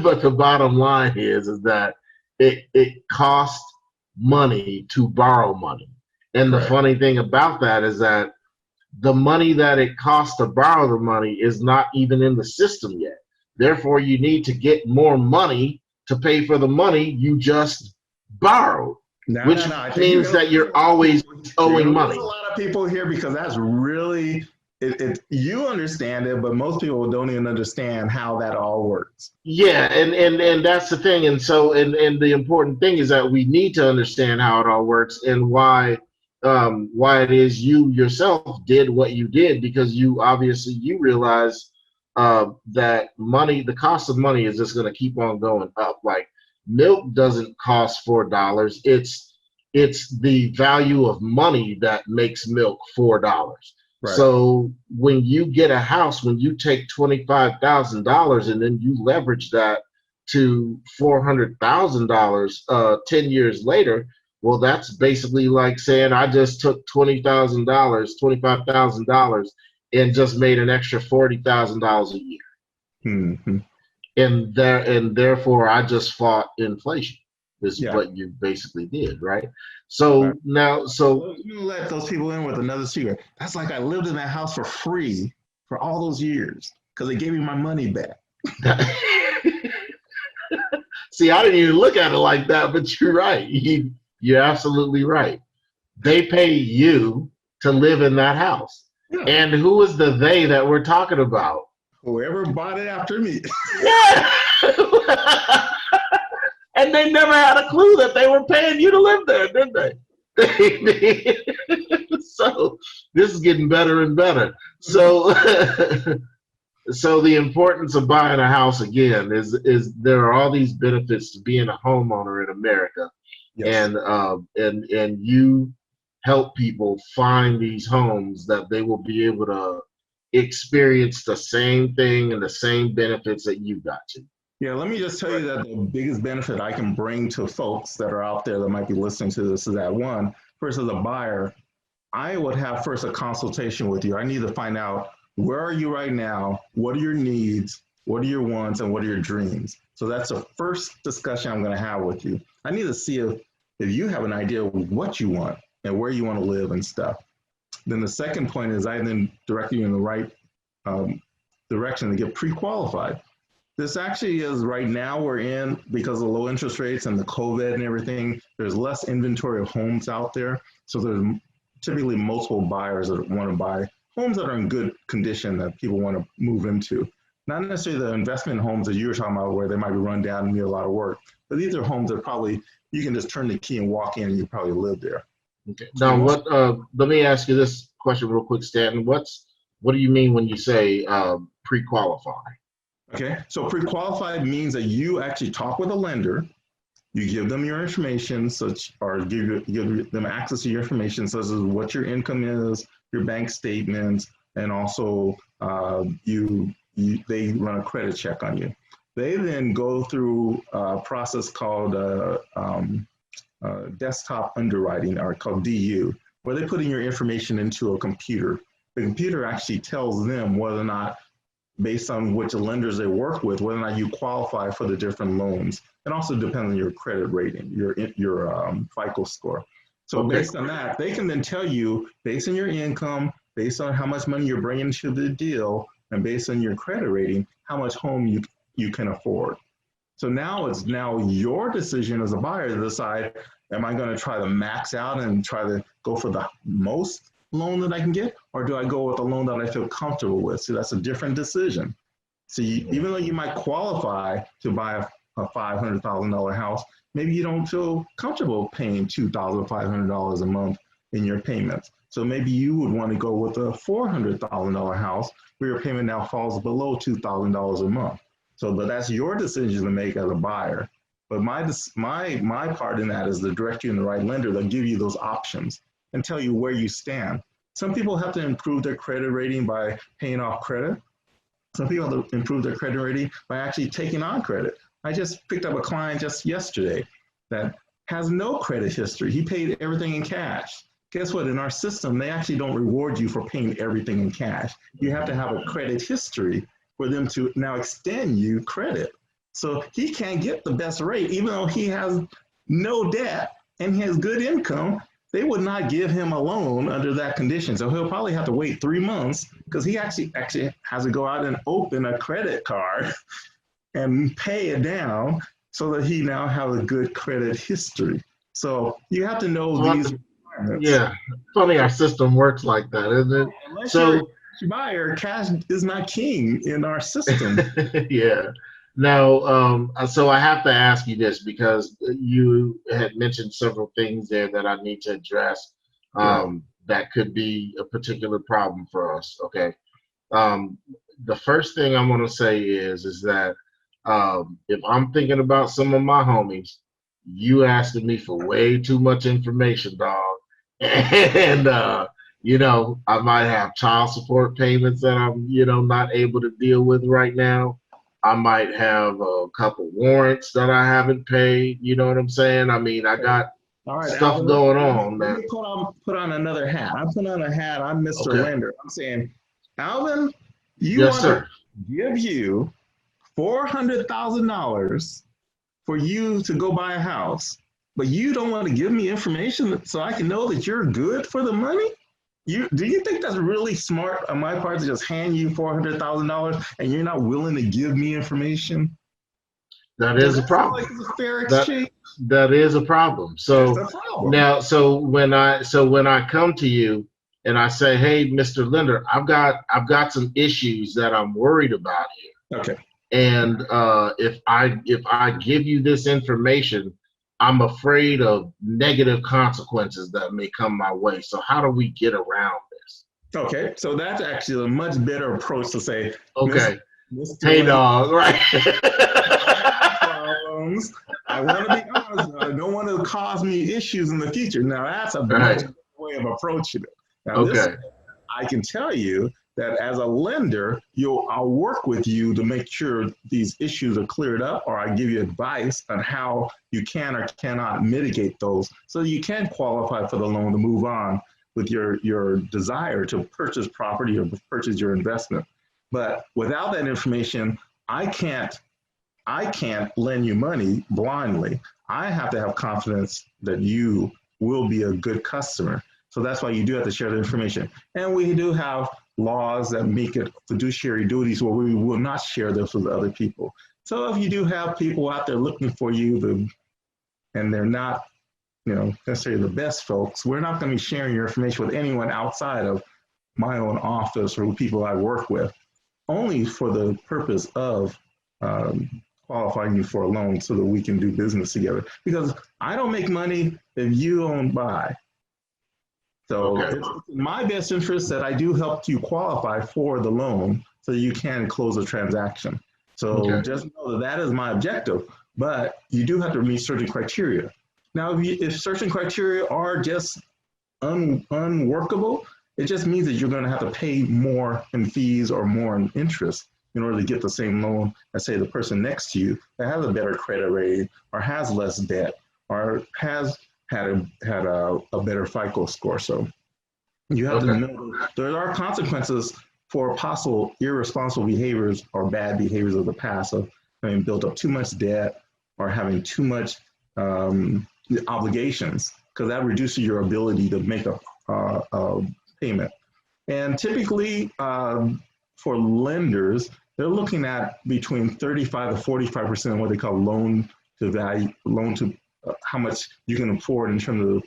but the bottom line is that it costs money to borrow money. And the funny thing about that is that the money that it costs to borrow the money is not even in the system yet. Therefore, you need to get more money to pay for the money you just borrowed, which means that you're always owing money. There's a lot of people here because that's really, you understand it, but most people don't even understand how that all works. Yeah, and that's the thing. And so, and the important thing is that we need to understand how it all works and why it is you yourself did what you did, because you realize that money, the cost of money is just going to keep on going up. Like milk doesn't cost $4. It's the value of money that makes milk $4. Right. So when you get a house, when you take $25,000 and then you leverage that to $400,000 10 years later, well, that's basically like saying I just took $20,000, $25,000, and just made an extra $40,000 a year. Mm-hmm. And therefore I just fought inflation. Is what you basically did, right? So now, you let those people in with another secret. That's like I lived in that house for free for all those years because they gave me my money back. See, I didn't even look at it like that, but you're right. You're absolutely right. They pay you to live in that house. Yeah. And who is the they that we're talking about? Whoever bought it after me. Yeah. And they never had a clue that they were paying you to live there, did they? So this is getting better and better. So so the importance of buying a house again is there are all these benefits to being a homeowner in America. Yes. And you help people find these homes that they will be able to experience the same thing and the same benefits that you got to. Yeah, let me just tell you that the biggest benefit I can bring to folks that are out there that might be listening to this is that one, first as a buyer, I would have first a consultation with you. I need to find out where are you right now, what are your needs, what are your wants, and what are your dreams. So that's the first discussion I'm going to have with you. I need to see if you have an idea of what you want and where you want to live and stuff. Then the second point is I then direct you in the right direction to get pre-qualified. This actually is right now we're in, because of low interest rates and the COVID and everything, there's less inventory of homes out there. So there's typically multiple buyers that want to buy homes that are in good condition that people want to move into. Not necessarily the investment homes that you were talking about where they might be run down and need a lot of work, but these are homes that probably you can just turn the key and walk in and you probably live there. Okay. Now, let me ask you this question real quick, Stanton. What do you mean when you say pre-qualify? Okay, so pre-qualified means that you actually talk with a lender, you give them your information, or give them access to your information, such as what your income is, your bank statements, and also they run a credit check on you. They then go through a process called desktop underwriting, or called DU, where they put in your information into a computer. The computer actually tells them whether or not, based on which lenders they work with, whether or not you qualify for the different loans. It also depends on your credit rating, your FICO score. So based on that, they can then tell you, based on your income, based on how much money you're bringing to the deal, and based on your credit rating, how much home you can afford. So now it's your decision as a buyer to decide, am I going to try to max out and try to go for the most loan that I can get, or do I go with a loan that I feel comfortable with? So that's a different decision. So even though you might qualify to buy a $500,000 house, maybe you don't feel comfortable paying $2,500 a month in your payments. So maybe you would want to go with a $400,000 house where your payment now falls below $2,000 a month. But that's your decision to make as a buyer. But my part in that is to direct you in the right lender. They'll give you those options and tell you where you stand. Some people have to improve their credit rating by paying off credit. Some people have to improve their credit rating by actually taking on credit. I just picked up a client just yesterday that has no credit history. He paid everything in cash. Guess what? In our system, they actually don't reward you for paying everything in cash. You have to have a credit history for them to now extend you credit. So he can't get the best rate, even though he has no debt and he has good income. They would not give him a loan under that condition. So he'll probably have to wait 3 months because he actually has to go out and open a credit card and pay it down so that he now has a good credit history. So you have to know these requirements. Yeah, funny our system works like that, isn't it? Unless you're a buyer, cash is not king in our system. Yeah. Now, so I have to ask you this because you had mentioned several things there that I need to address that could be a particular problem for us. Okay. The first thing I'm going to say is that if I'm thinking about some of my homies, you asking me for way too much information, dog. And, I might have child support payments that I'm, not able to deal with right now. I might have a couple warrants that I haven't paid. You know what I'm saying? I mean, I got stuff Alvin, going on. Let me put on another hat. I'm putting on a hat. I'm Mr. Lender. I'm saying, Alvin, you want to give you $400,000 for you to go buy a house, but you don't want to give me information so I can know that you're good for the money? Do you think that's really smart on my part to just hand you $400,000 and you're not willing to give me information? That is a problem. Like it's a fair exchange? That is a problem. So now, so when I come to you and I say, hey, Mr. Lender, I've got some issues that I'm worried about here. Okay. And if I give you this information, I'm afraid of negative consequences that may come my way. So how do we get around this? Okay, so that's actually a much better approach to say, okay, hey dog, right? problems. I want to be honest. I don't want to cause me issues in the future. Now, that's a much Right. better way of approaching it. Now, this, Okay. I can tell you that as a lender, I'll work with you to make sure these issues are cleared up, or I give you advice on how you can or cannot mitigate those so you can qualify for the loan to move on with your desire to purchase property or purchase your investment. But without that information, I can't lend you money blindly. I have to have confidence that you will be a good customer. So that's why you do have to share the information. And we do have laws that make it fiduciary duties where we will not share this with other people. So if you do have people out there looking for you and they're not, necessarily the best folks, we're not going to be sharing your information with anyone outside of my own office or people I work with, only for the purpose of qualifying you for a loan so that we can do business together. Because I don't make money if you don't buy. So Okay. it's in my best interest that I do help you qualify for the loan so you can close a transaction. So just know that is my objective, but you do have to meet certain criteria. Now, if certain criteria are just unworkable, it just means that you're going to have to pay more in fees or more in interest in order to get the same loan as, say, the person next to you that has a better credit rating or has less debt or has had a better FICO score. So you have to know there are consequences for possible irresponsible behaviors or bad behaviors of the past, of having built up too much debt or having too much obligations, because that reduces your ability to make a payment. And typically for lenders, they're looking at between 35 to 45% what they call loan to value, how much you can afford in terms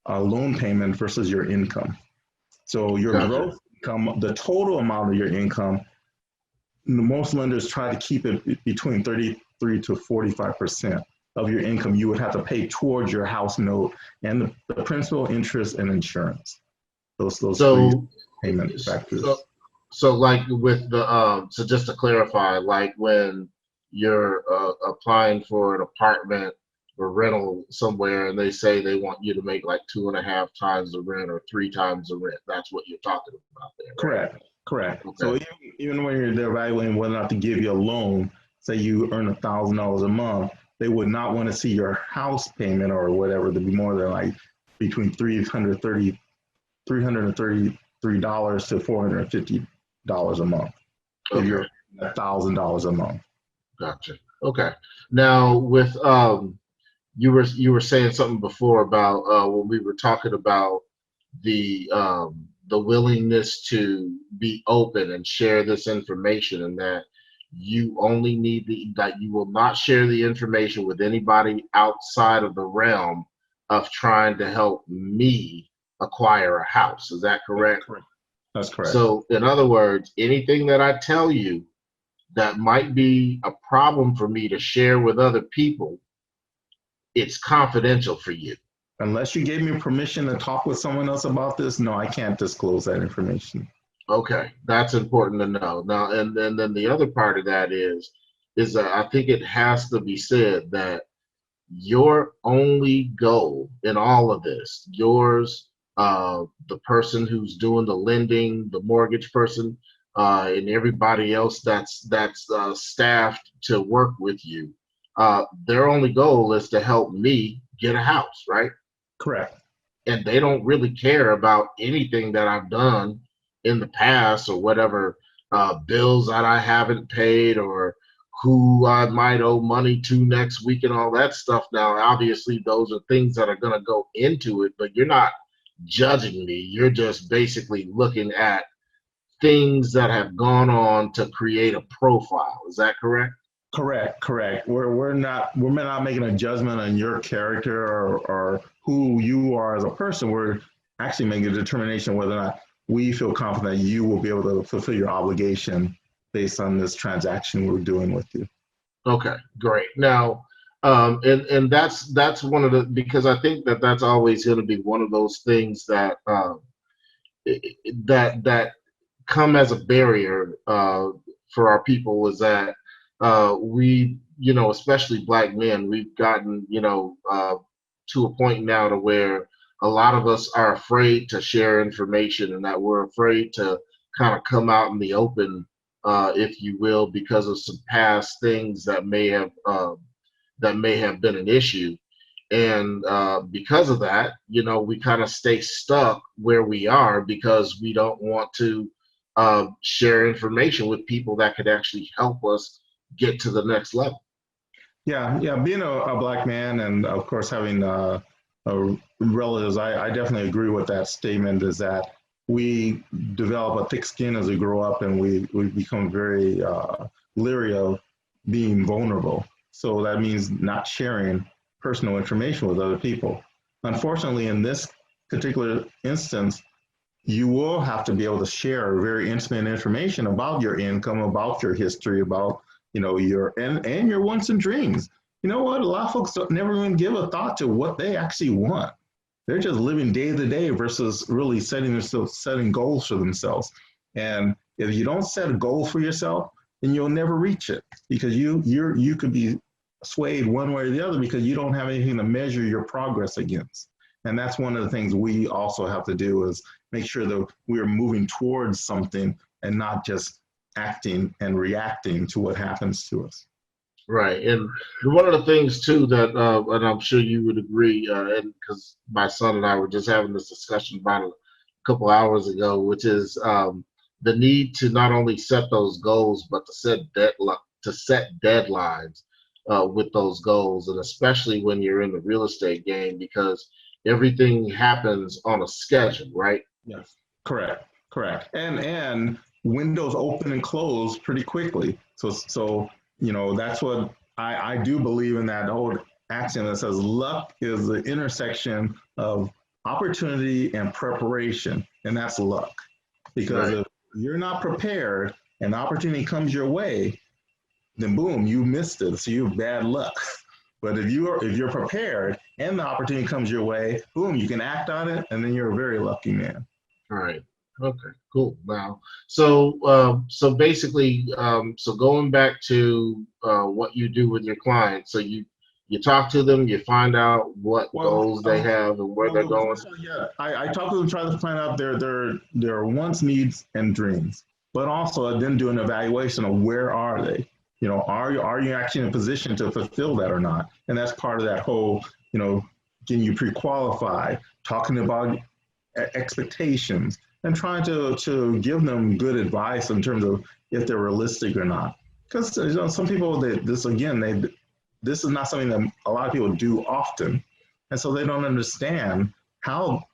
of loan payment versus your income. So your gross income, the total amount of your income, most lenders try to keep it between 33 to 45% of your income you would have to pay towards your house note and the principal, interest, and insurance. Those three payment factors. So like with the so just to clarify, like when you're applying for an apartment or rental somewhere and they say they want you to make like 2.5 times the rent or 3 times the rent, that's what you're talking about there, right? Correct. Okay. So even when you're evaluating whether or not to give you a loan, say you earn $1,000 a month, they would not want to see your house payment or whatever to be more than like between $333 to $450 a month. If you're $1,000 a month. Gotcha. Okay. Now with you were saying something before about when we were talking about the willingness to be open and share this information, and that you only need that you will not share the information with anybody outside of the realm of trying to help me acquire a house. Is that correct? That's correct. So in other words, anything that I tell you that might be a problem for me to share with other people, it's confidential for you. Unless you gave me permission to talk with someone else about this, no, I can't disclose that information. Okay, that's important to know. Now, and then the other part of that is that I think it has to be said that your only goal in all of this, yours, the person who's doing the lending, the mortgage person, and everybody else that's staffed to work with you, their only goal is to help me get a house, right? Correct. And they don't really care about anything that I've done in the past or whatever bills that I haven't paid or who I might owe money to next week and all that stuff. Now, obviously, those are things that are going to go into it, but you're not judging me. You're just basically looking at things that have gone on to create a profile. Is that correct? Correct. We're not making a judgment on your character or who you are as a person. We're actually making a determination whether or not we feel confident you will be able to fulfill your obligation based on this transaction we're doing with you. Okay, great. Now, and that's one of the, because I think that's always going to be one of those things that that come as a barrier for our people, is that we especially black men, we've gotten, to a point now to where a lot of us are afraid to share information, and that we're afraid to kind of come out in the open, if you will, because of some past things that may have been an issue. And because of that, we kind of stay stuck where we are because we don't want to share information with people that could actually help us get to the next level. Yeah, yeah. Being a black man, and of course having relatives, I definitely agree with that statement. Is that we develop a thick skin as we grow up, and we become very leery of being vulnerable. So that means not sharing personal information with other people. Unfortunately, in this particular instance, you will have to be able to share very intimate information about your income, about your history, about your and your wants and dreams. You know what? A lot of folks never even give a thought to what they actually want. They're just living day to day versus really setting goals for themselves. And if you don't set a goal for yourself, then you'll never reach it because you could be swayed one way or the other because you don't have anything to measure your progress against. And that's one of the things we also have to do is make sure that we're moving towards something and not just acting and reacting to what happens to us. Right. And one of the things too that, and I'm sure you would agree, and because my son and I were just having this discussion about it a couple hours ago, which is the need to not only set those goals, but to set deadlines with those goals, and especially when you're in the real estate game, because everything happens on a schedule, right? Yes, correct. And windows open and close pretty quickly. So that's what I do believe in, that old axiom that says luck is the intersection of opportunity and preparation, and that's luck. Because Right. if you're not prepared and the opportunity comes your way, then boom, you missed it. So you have bad luck. But if you're prepared and the opportunity comes your way, boom, you can act on it, and then you're a very lucky man. All right. Okay. Cool. Now, so basically, so going back to what you do with your clients, so you talk to them, you find out what goals they have and where they're going. Yeah, I talk to them, try to find out their wants, needs, and dreams, but also then do an evaluation of where are they. Are you actually in a position to fulfill that or not? And that's part of that whole, getting you pre-qualified, talking about expectations, and trying to give them good advice in terms of if they're realistic or not. Because some people, this is not something that a lot of people do often, and so they don't understand how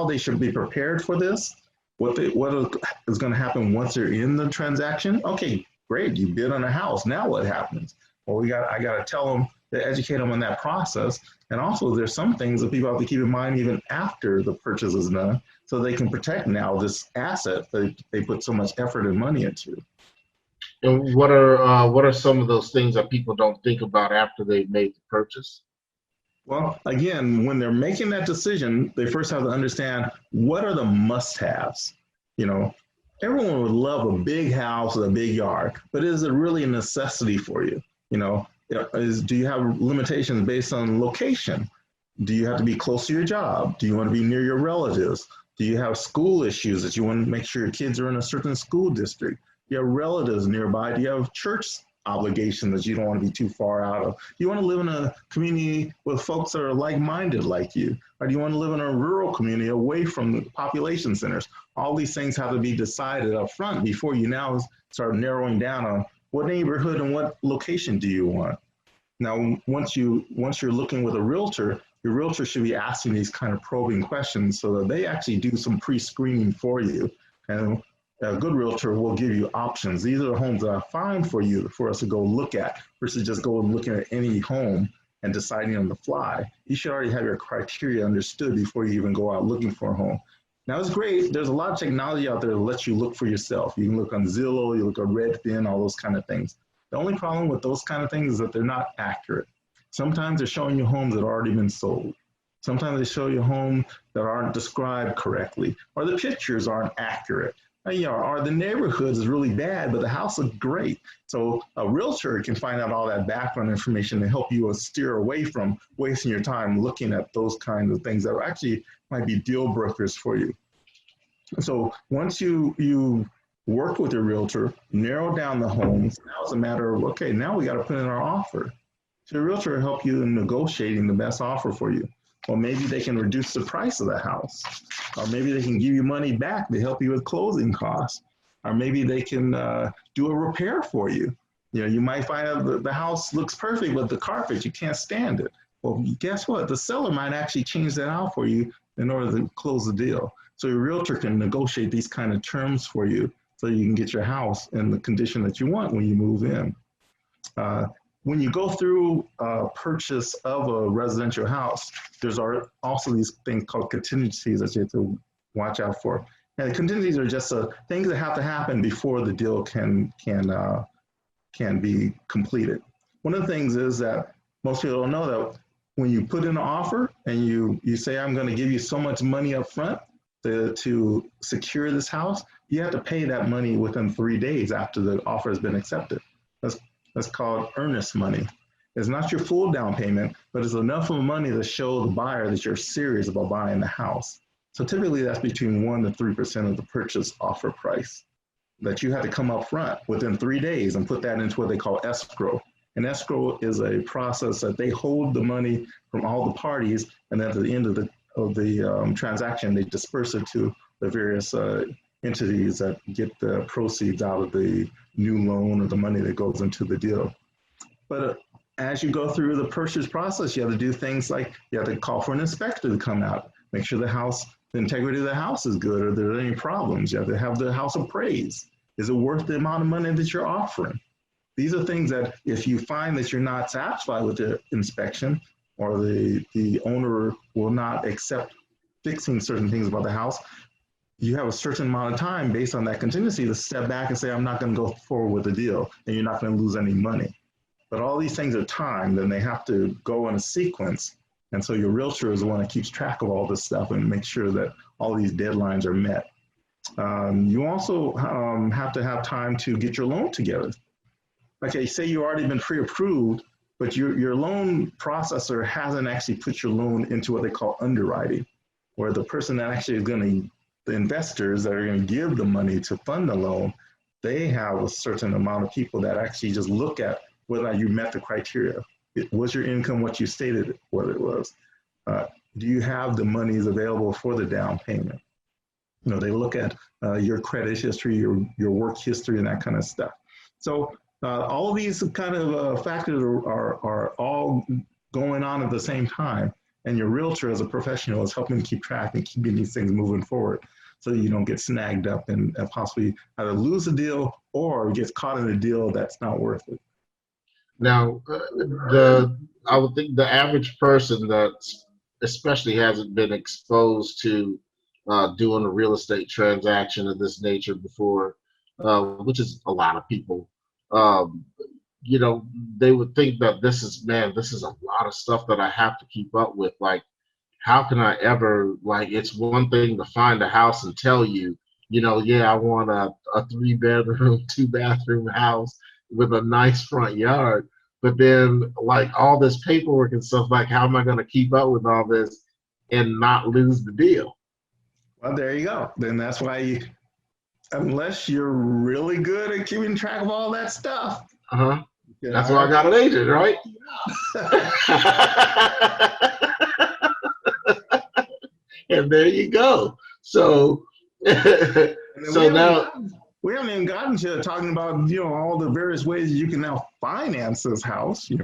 they should be prepared for this. What is going to happen once they're in the transaction? Okay, great, you bid on a house. Now what happens? Well, I got to tell them, to educate them on that process. And also, there's some things that people have to keep in mind even after the purchase is done, so they can protect now this asset that they put so much effort and money into. And what are some of those things that people don't think about after they've made the purchase? Well, again, when they're making that decision, they first have to understand what are the must-haves. Everyone would love a big house with a big yard, but is it really a necessity for you? Do you have limitations based on location? Do you have to be close to your job? Do you want to be near your relatives? Do you have school issues that you want to make sure your kids are in a certain school district? Do you have relatives nearby? Do you have church obligations that you don't want to be too far out of? Do you want to live in a community with folks that are like-minded like you? Or do you want to live in a rural community away from the population centers? All these things have to be decided up front before you now start narrowing down on what neighborhood and what location do you want. Now, once you're looking with a realtor, your realtor should be asking these kind of probing questions so that they actually do some pre-screening for you. And a good realtor will give you options. These are the homes that I find for us to go look at versus just go and looking at any home and deciding on the fly. You should already have your criteria understood before you even go out looking for a home. Now, it's great. There's a lot of technology out there that lets you look for yourself. You can look on Zillow, you look at Redfin, all those kind of things. The only problem with those kind of things is that they're not accurate. Sometimes they're showing you homes that have already been sold. Sometimes they show you homes that aren't described correctly, or the pictures aren't accurate. or the neighborhood is really bad, but the house looks great. So a realtor can find out all that background information and help you steer away from wasting your time looking at those kinds of things that actually might be deal breakers for you. So once you work with your realtor, narrow down the homes, now it's a matter of, okay, now we got to put in our offer. So your realtor will help you in negotiating the best offer for you. Or maybe they can reduce the price of the house. Or maybe they can give you money back to help you with closing costs. Or maybe they can do a repair for you. You might find out the house looks perfect, but the carpet, you can't stand it. Well, guess what? The seller might actually change that out for you in order to close the deal. So your realtor can negotiate these kind of terms for you so you can get your house in the condition that you want when you move in. When you go through purchase of a residential house, there's also these things called contingencies that you have to watch out for. And the contingencies are just things that have to happen before the deal can be completed. One of the things is that most people don't know that when you put in an offer and you say, I'm going to give you so much money up front to secure this house, you have to pay that money within 3 days after the offer has been accepted. That's called earnest money. It's not your full down payment, but it's enough of money to show the buyer that you're serious about buying the house. So typically that's between 1% to 3% of the purchase offer price that you have to come up front within 3 days and put that into what they call escrow. And escrow is a process that they hold the money from all the parties, and then at the end of the transaction, they disperse it to the various entities that get the proceeds out of the new loan or the money that goes into the deal. But as you go through the purchase process, you have to do things like you have to call for an inspector to come out, make sure the integrity of the house is good, or there are any problems. You have to have the house appraised. Is it worth the amount of money that you're offering? These are things that if you find that you're not satisfied with the inspection, or the owner will not accept fixing certain things about the house, you have a certain amount of time based on that contingency to step back and say, I'm not going to go forward with the deal, and you're not going to lose any money. But all these things are timed, and they have to go in a sequence. And so your realtor is the one that keeps track of all this stuff and make sure that all these deadlines are met. You also have to have time to get your loan together. Okay, say you've already been pre-approved, but your loan processor hasn't actually put your loan into what they call underwriting, where the person that actually is going to, the investors that are going to give the money to fund the loan, they have a certain amount of people that actually just look at whether or not you met the criteria. Was your income what you stated what it was? Do you have the monies available for the down payment? They look at your credit history, your work history, and that kind of stuff. So all of these kind of factors are all going on at the same time. And your realtor as a professional is helping keep track and keeping these things moving forward so you don't get snagged up and possibly either lose a deal or get caught in a deal that's not worth it. Now, I would think the average person that especially hasn't been exposed to doing a real estate transaction of this nature before, which is a lot of people, they would think that this is a lot of stuff that I have to keep up with. Like, how can I ever, it's one thing to find a house and tell you, I want a 3-bedroom, 2-bathroom house with a nice front yard. But then all this paperwork and stuff, how am I going to keep up with all this and not lose the deal? Well, there you go. Then that's why, unless you're really good at keeping track of all that stuff. Uh-huh. That's why I got an agent, right? And there you go. So, now we haven't even gotten to talking about all the various ways you can now finance this house. You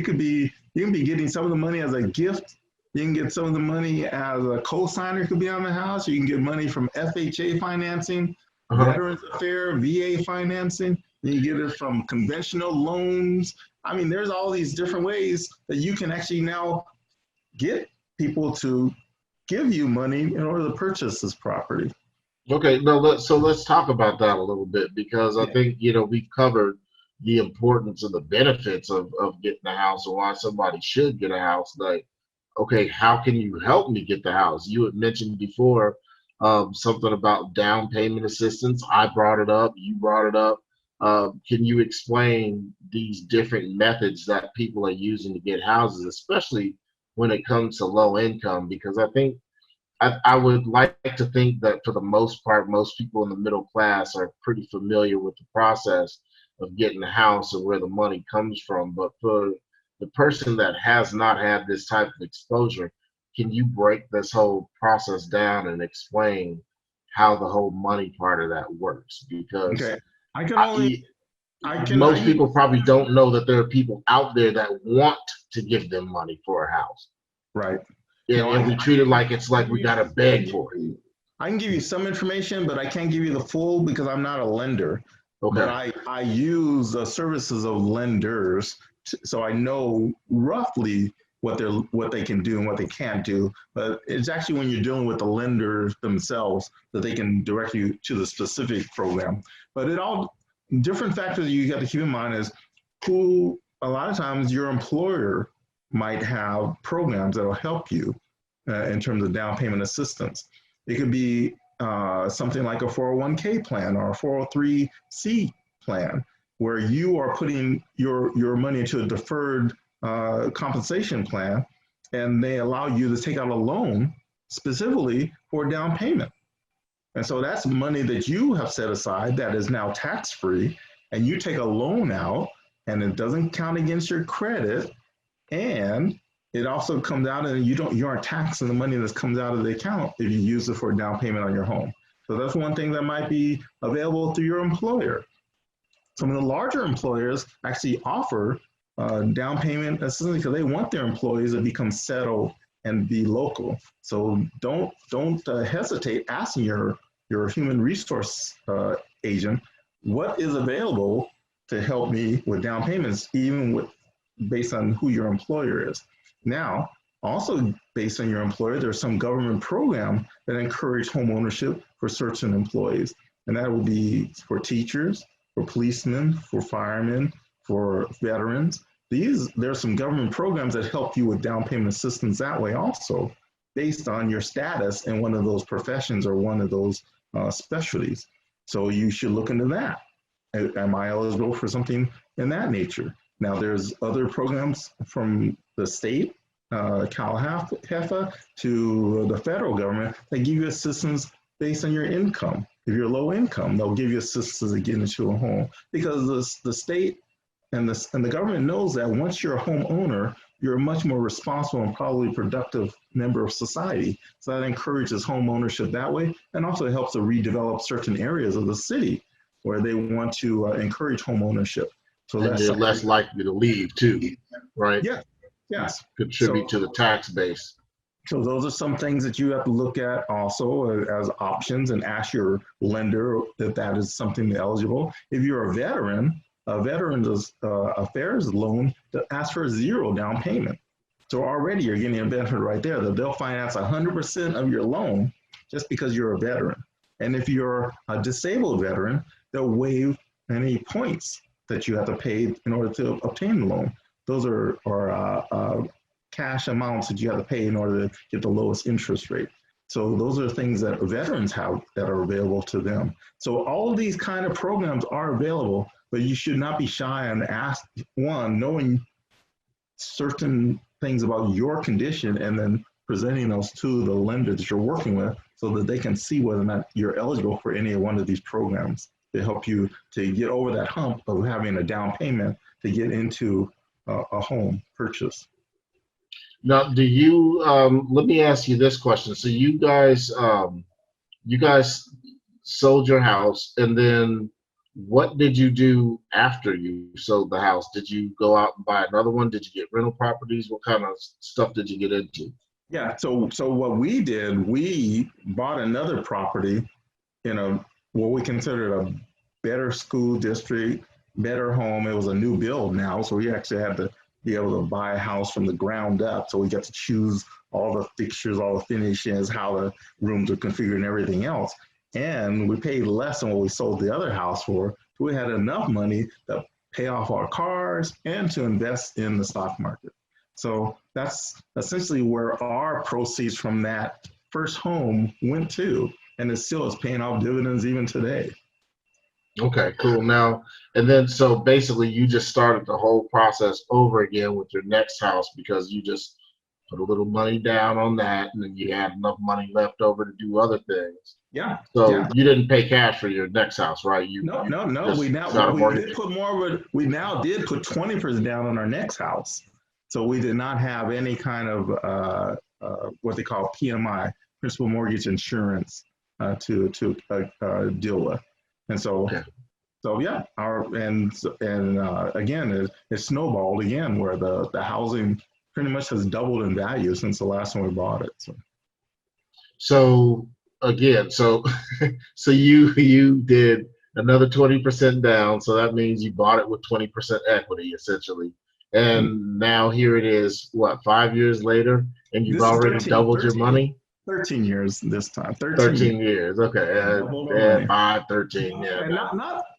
can be getting some of the money as a gift. You can get some of the money as a co-signer could be on the house. You can get money from FHA financing, Veterans Affairs, VA financing. You get it from conventional loans. I mean, there's all these different ways that you can actually now get people to give you money in order to purchase this property. Okay, let's talk about that a little bit, because I think we covered the importance of the benefits of getting a house or why somebody should get a house. Okay, how can you help me get the house? You had mentioned before something about down payment assistance. I brought it up. You brought it up. Can you explain these different methods that people are using to get houses, especially when it comes to low income? Because I think I would like to think that for the most part, most people in the middle class are pretty familiar with the process of getting a house and where the money comes from. But for the person that has not had this type of exposure, can you break this whole process down and explain how the whole money part of that works? Because Okay. I can only, most people probably don't know that there are people out there that want to give them money for a house. right. And we treat it like it's like we got to beg for it. I can give you some information, but I can't give you the full because I'm not a lender. Okay. But I use the services of lenders, so I know roughly what they can do and what they can't do. But it's actually when you're dealing with the lenders themselves that they can direct you to the specific program. But different factors you have to keep in mind is who a lot of times your employer might have programs that will help you in terms of down payment assistance. It could be something like a 401k plan or a 403c plan, where you are putting your money into a deferred compensation plan, and they allow you to take out a loan specifically for down payment. And so that's money that you have set aside that is now tax-free, and you take a loan out, and it doesn't count against your credit, and it also comes out and you aren't taxing the money that comes out of the account if you use it for a down payment on your home. So that's one thing that might be available through your employer. Some of the larger employers actually offer down payment assistance because they want their employees to become settled and be local. So don't hesitate asking your human resource agent what is available to help me with down payments, even based on who your employer is. Now, also based on your employer, there's some government program that encourage home ownership for certain employees. And that will be for teachers, for policemen, for firemen, for veterans. There are some government programs that help you with down payment assistance that way also, based on your status in one of those professions or one of those specialties. So you should look into that. Am I eligible for something in that nature? Now, there's other programs from the state, CalHFA, to the federal government that give you assistance based on your income. If you're low income, they'll give you assistance to get into a home, because the state and the government knows that once you're a homeowner, you're a much more responsible and probably productive member of society. So that encourages home ownership that way, and also helps to redevelop certain areas of the city where they want to encourage home ownership. So and they're less likely to leave too, right? Yeah, yes. Contribute to the tax base. So those are some things that you have to look at also as options, and ask your lender if that is something eligible. If you're a veteran's affairs loan to ask for a 0 down payment. So already you're getting a benefit right there, that they'll finance 100% of your loan just because you're a veteran. And if you're a disabled veteran, they'll waive any points that you have to pay in order to obtain the loan. Those are cash amounts that you have to pay in order to get the lowest interest rate. So those are things that veterans have that are available to them. So all of these kind of programs are available, but you should not be shy and knowing certain things about your condition, and then presenting those to the lender that you're working with so that they can see whether or not you're eligible for any one of these programs to help you to get over that hump of having a down payment to get into a home purchase. Now, do you? Let me ask you this question. So you guys sold your house, and then what did you do after you sold the house? Did you go out and buy another one? Did you get rental properties? What kind of stuff did you get into? Yeah. So what we did, we bought another property in what we considered a better school district, better home. It was a new build now, so we actually had to be able to buy a house from the ground up. So we got to choose all the fixtures, all the finishes, how the rooms are configured and everything else. And we paid less than what we sold the other house for. So we had enough money to pay off our cars and to invest in the stock market. So that's essentially where our proceeds from that first home went to. and it still is paying off dividends even today. Okay, cool. Now, and then so basically you just started the whole process over again with your next house because you just put a little money down on that, and then you had enough money left over to do other things. Yeah. So yeah. you didn't pay cash for your next house, right? No. just We got a we mortgage? did put more, but we now did put 20% down on our next house. So we did not have any kind of what they call PMI, principal mortgage insurance, to deal with. And so, Okay. so yeah, again, it snowballed again where the housing pretty much has doubled in value since the last time we bought it. So again, so you did another 20% down, so that means you bought it with 20% equity essentially. And now here it is, what, 5 years later, and you've This is already doubled your money? 13 years this time. 13 years, okay. Money. 5, 13, yeah. And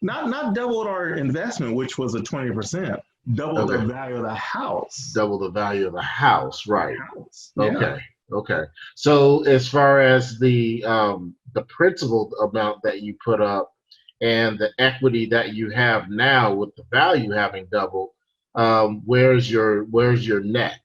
not doubled our investment, which was a 20%. Doubled the value of the house. Double the value of the house, right? Yeah. Okay. So as far as the principal amount that you put up and the equity that you have now with the value having doubled, where's your net?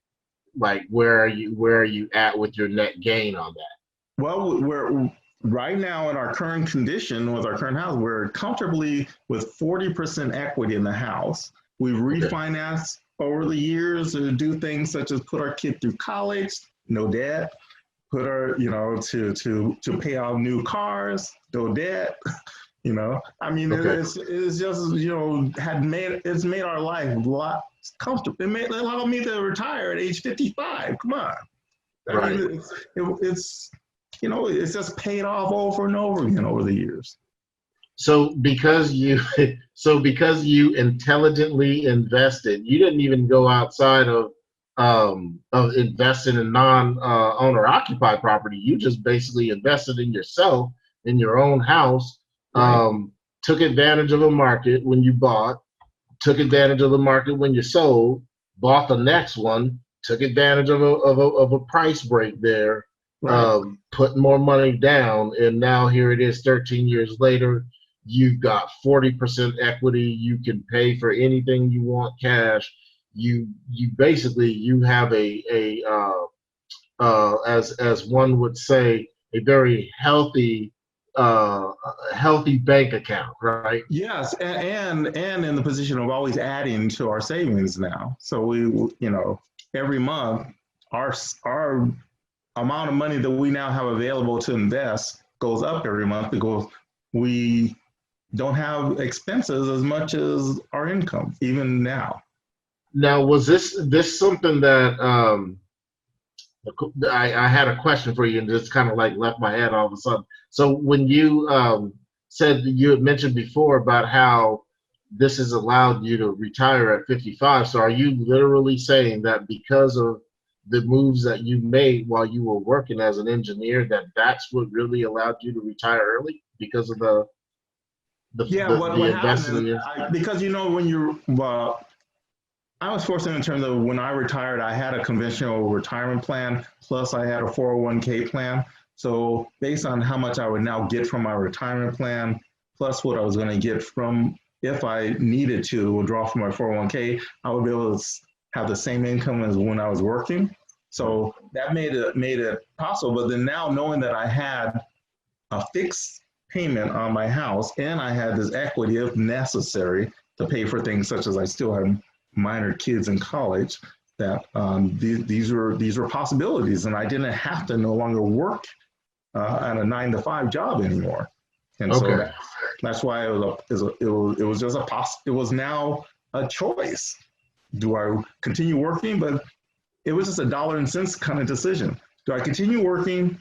Like where are you at with your net gain on that? Well, we're right now in our current condition with our current house, we're comfortably with 40% equity in the house. We've refinanced over the years to do things such as put our kid through college, no debt, put our, to pay off new cars, no debt. I mean, it's just, it's made our life a lot comfortable. It allowed me to retire at age 55. Come on. Right. I mean, it's just paid off over and over again over the years. So because you intelligently invested, you didn't even go outside of investing in non-owner occupied property. You just basically invested in yourself, in your own house. Took advantage of a market when you bought, took advantage of the market when you sold, bought the next one, took advantage of a price break there, put more money down, and now here it is 13 years later. You've got 40% equity. You can pay for anything you want cash. You basically have as one would say, a very healthy bank account, right? Yes, and in the position of always adding to our savings now. So we, every month, our amount of money that we now have available to invest goes up every month because we don't have expenses as much as our income, even now. Now, was this something that I had a question for you and just kind of like left my head all of a sudden. So when you said you had mentioned before about how this has allowed you to retire at 55, so are you literally saying that because of the moves that you made while you were working as an engineer, that's what really allowed you to retire early because of the investment? Because when you're I was fortunate in terms of when I retired, I had a conventional retirement plan, plus I had a 401k plan. So based on how much I would now get from my retirement plan, plus what I was going to get from, if I needed to withdraw from my 401k, I would be able to have the same income as when I was working. So that made it possible. But then now knowing that I had a fixed payment on my house and I had this equity if necessary to pay for things such as I still have minor kids in college, that these were possibilities, and I didn't have to no longer work at a 9-to-5 job anymore. And so that's why it was just it was now a choice. Do I continue working? But it was just a dollar and cents kind of decision. Do I continue working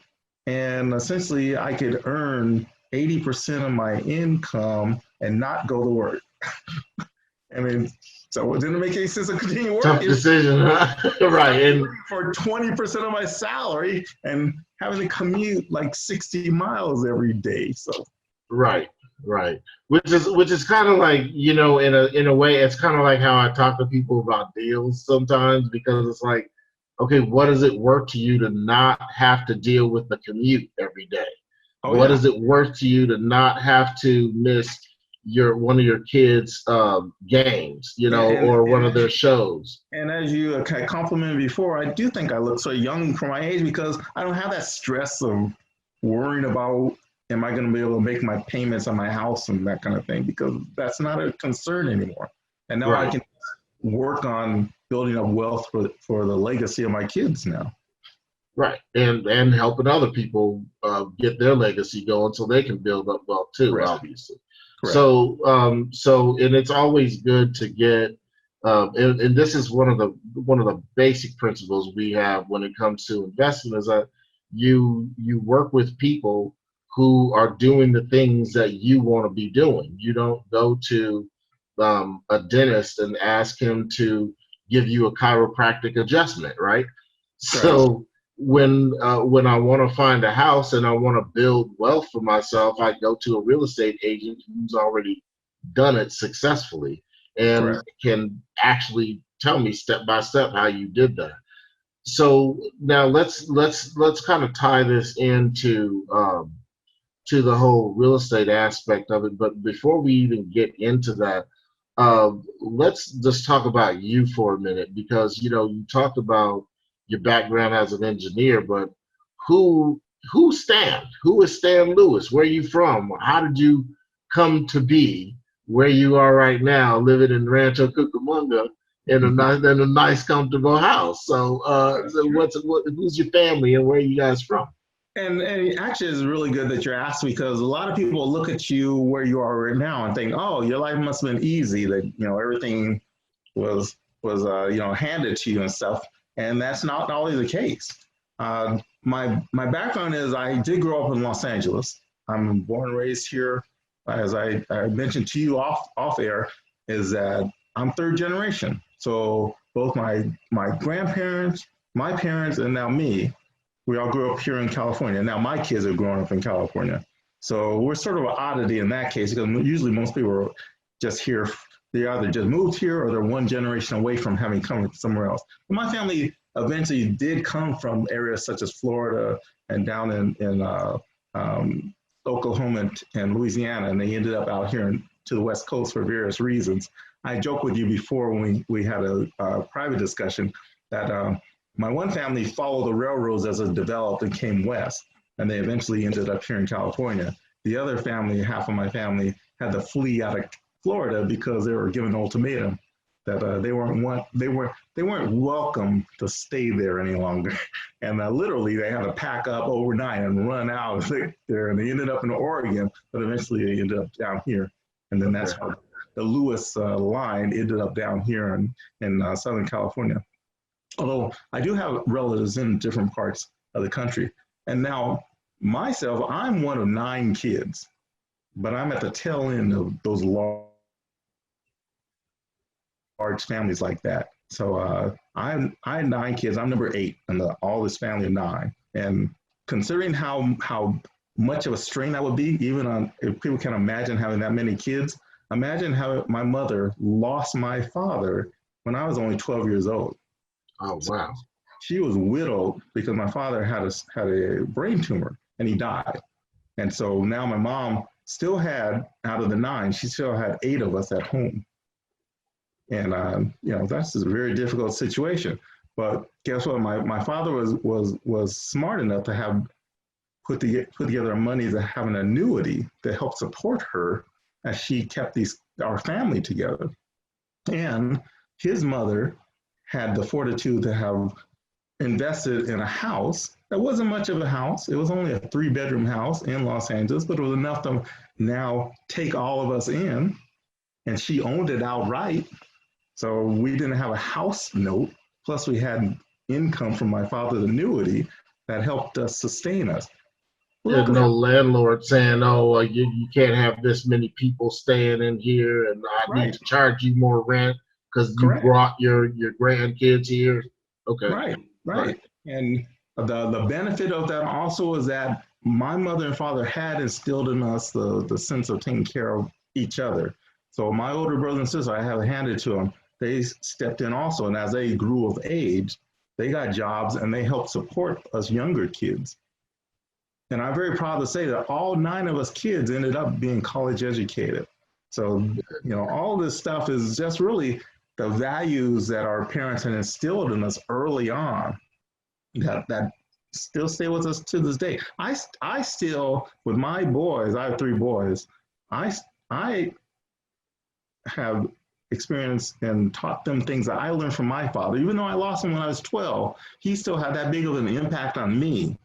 and essentially I could earn 80% of my income and not go to work? I mean, so it didn't make any sense to continue working. Tough decision, right? And for 20% of my salary and having to commute like 60 miles every day. So right, which is kind of like, in a way, it's kind of like how I talk to people about deals sometimes, because it's like, okay, what is it worth to you to not have to deal with the commute every day? Oh, What yeah. is it worth to you to not have to miss one of your kids' games, or one of their shows? And as you kind of complimented before, I do think I look so young for my age because I don't have that stress of worrying about am I going to be able to make my payments on my house and that kind of thing, because that's not a concern anymore. And now I Right. can work on building up wealth for the legacy of my kids now. Right, and helping other people get their legacy going so they can build up wealth too, Correct. obviously. Correct. And it's always good to get, and this is one of the basic principles we have when it comes to investing, is that you work with people who are doing the things that you want to be doing. You don't go to a dentist and ask him to give you a chiropractic adjustment, right? So when I want to find a house and I want to build wealth for myself, I go to a real estate agent who's already done it successfully and Correct. can actually tell me step by step how you did that. So now let's kind of tie this into to the whole real estate aspect of it. But before we even get into that, let's just talk about you for a minute, because you talked about your background as an engineer, but who's Stan? Who is Stan Lewis? Where are you from? How did you come to be where you are right now, living in Rancho Cucamonga in a nice, comfortable house? So, who's your family and where are you guys from? And actually, it's really good that you're asking, because a lot of people look at you where you are right now and think, "Oh, your life must have been easy. That everything was handed to you and stuff." And that's not always the case. My background is I did grow up in Los Angeles. I'm born and raised here. As I mentioned to you off air, is that I'm third generation. So both my grandparents, my parents, and now me, we all grew up here in California. Now my kids are growing up in California. So we're sort of an oddity in that case, because usually most people are just here. They either just moved here or they're one generation away from having come from somewhere else. But my family eventually did come from areas such as Florida and down in Oklahoma and Louisiana, and they ended up out here to the West Coast for various reasons. I joked with you before when we had a private discussion that my one family followed the railroads as it developed and came west, and they eventually ended up here in California. The other family, half of my family, had to flee out of Florida because they were given an ultimatum that they weren't welcome to stay there any longer, and literally they had to pack up overnight and run out of there, and they ended up in Oregon, but eventually they ended up down here, and then that's how the Lewis line ended up down here in Southern California. Although I do have relatives in different parts of the country, and now myself, I'm one of 9 kids, but I'm at the tail end of those large families like that. So I had 9 kids. I'm number 8 in all this family of 9. And considering how much of a strain that would be, even on if people can imagine having that many kids, imagine how my mother lost my father when I was only 12 years old. Oh, wow. She was widowed because my father had a brain tumor and he died. And so now my mom still had, out of the 9, she still had 8 of us at home. And, that's a very difficult situation. But guess what? My father was smart enough to have put together money to have an annuity to help support her as she kept our family together. And his mother had the fortitude to have invested in a house that wasn't much of a house. It was only a 3-bedroom house in Los Angeles, but it was enough to now take all of us in. And she owned it outright. So we didn't have a house note. Plus we had income from my father's annuity that helped us sustain us. There's no landlord saying, "Oh, you can't have this many people staying in here, and I need to charge you more rent because you brought your grandkids here." Okay. Right. And the benefit of that also is that my mother and father had instilled in us the sense of taking care of each other. So my older brother and sister, I have handed to them. They stepped in also, and as they grew of age, they got jobs and they helped support us younger kids. And I'm very proud to say that all 9 of us kids ended up being college educated. So, all this stuff is just really the values that our parents had instilled in us early on that still stay with us to this day. I still, with my boys, I have 3 boys, I have experienced and taught them things that I learned from my father. Even though I lost him when I was 12, he still had that big of an impact on me.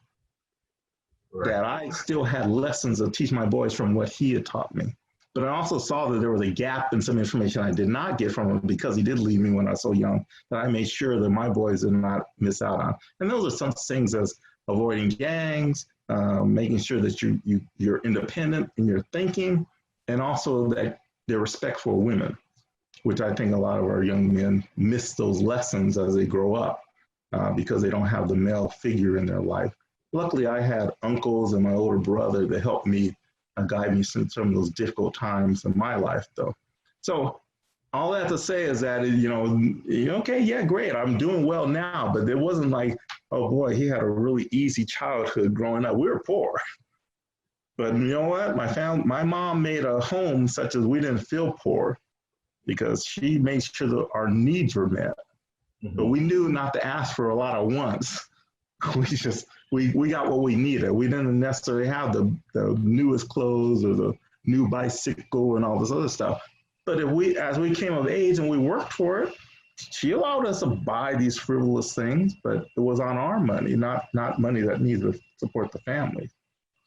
Right. That I still had lessons to teach my boys from what he had taught me. But I also saw that there was a gap in some information I did not get from him because he did leave me when I was so young, that I made sure that my boys did not miss out on. And those are some things as avoiding gangs, making sure that you're independent in your thinking, and also that they're respectful women, which I think a lot of our young men miss those lessons as they grow up because they don't have the male figure in their life. Luckily, I had uncles and my older brother that helped me guide me through some of those difficult times in my life, though. So all that to say is that, okay, yeah, great, I'm doing well now, but it wasn't like, oh boy, he had a really easy childhood growing up. We were poor. But you know what? My mom made a home such as we didn't feel poor because she made sure that our needs were met. Mm-hmm. But we knew not to ask for a lot of wants. We got what we needed. We didn't necessarily have the newest clothes or the new bicycle and all this other stuff. But as we came of age and we worked for it, she allowed us to buy these frivolous things, but it was on our money, not money that needed to support the family.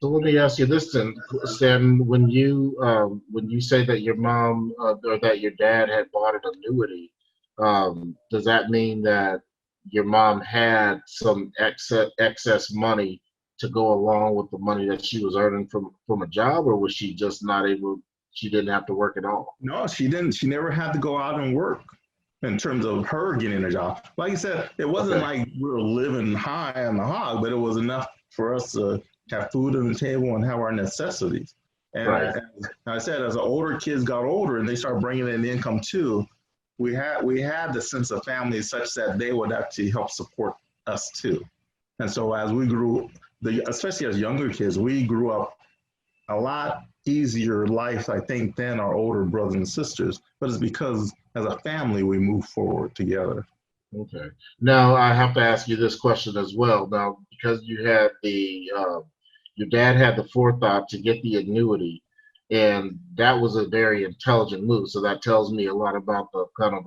So let me ask you this then, Stanton, when you say that your mom or that your dad had bought an annuity, does that mean that your mom had some excess money to go along with the money that she was earning from a job, or was she just not able? She didn't have to work at all? No, she didn't. She never had to go out and work in terms of her getting a job. Like you said, it wasn't like we were living high on the hog, but it was enough for us to have food on the table and have our necessities. And right. I said, as the older kids got older and they started bringing in income too, we had the sense of family such that they would actually help support us too. And so as we grew, especially as younger kids, we grew up a lot easier life, I think, than our older brothers and sisters. But it's because as a family, we move forward together. Okay. Now I have to ask you this question as well. Now, because you had your dad had the forethought to get the annuity, and that was a very intelligent move. So that tells me a lot about the kind of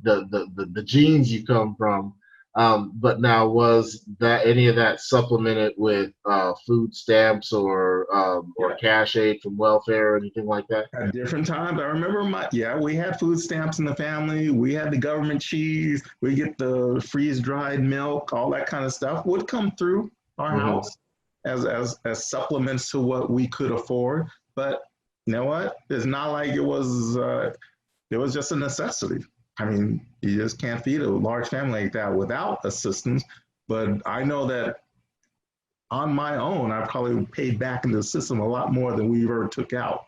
the genes you come from. But now, was that any of that supplemented with food stamps or cash aid from welfare or anything like that? At different times, I remember we had food stamps in the family. We had the government cheese. We get the freeze-dried milk. All that kind of stuff would come through our house as supplements to what we could afford. But you know what? It's not like it was just a necessity. I mean, you just can't feed a large family like that without assistance. But I know that on my own, I probably paid back into the system a lot more than we ever took out.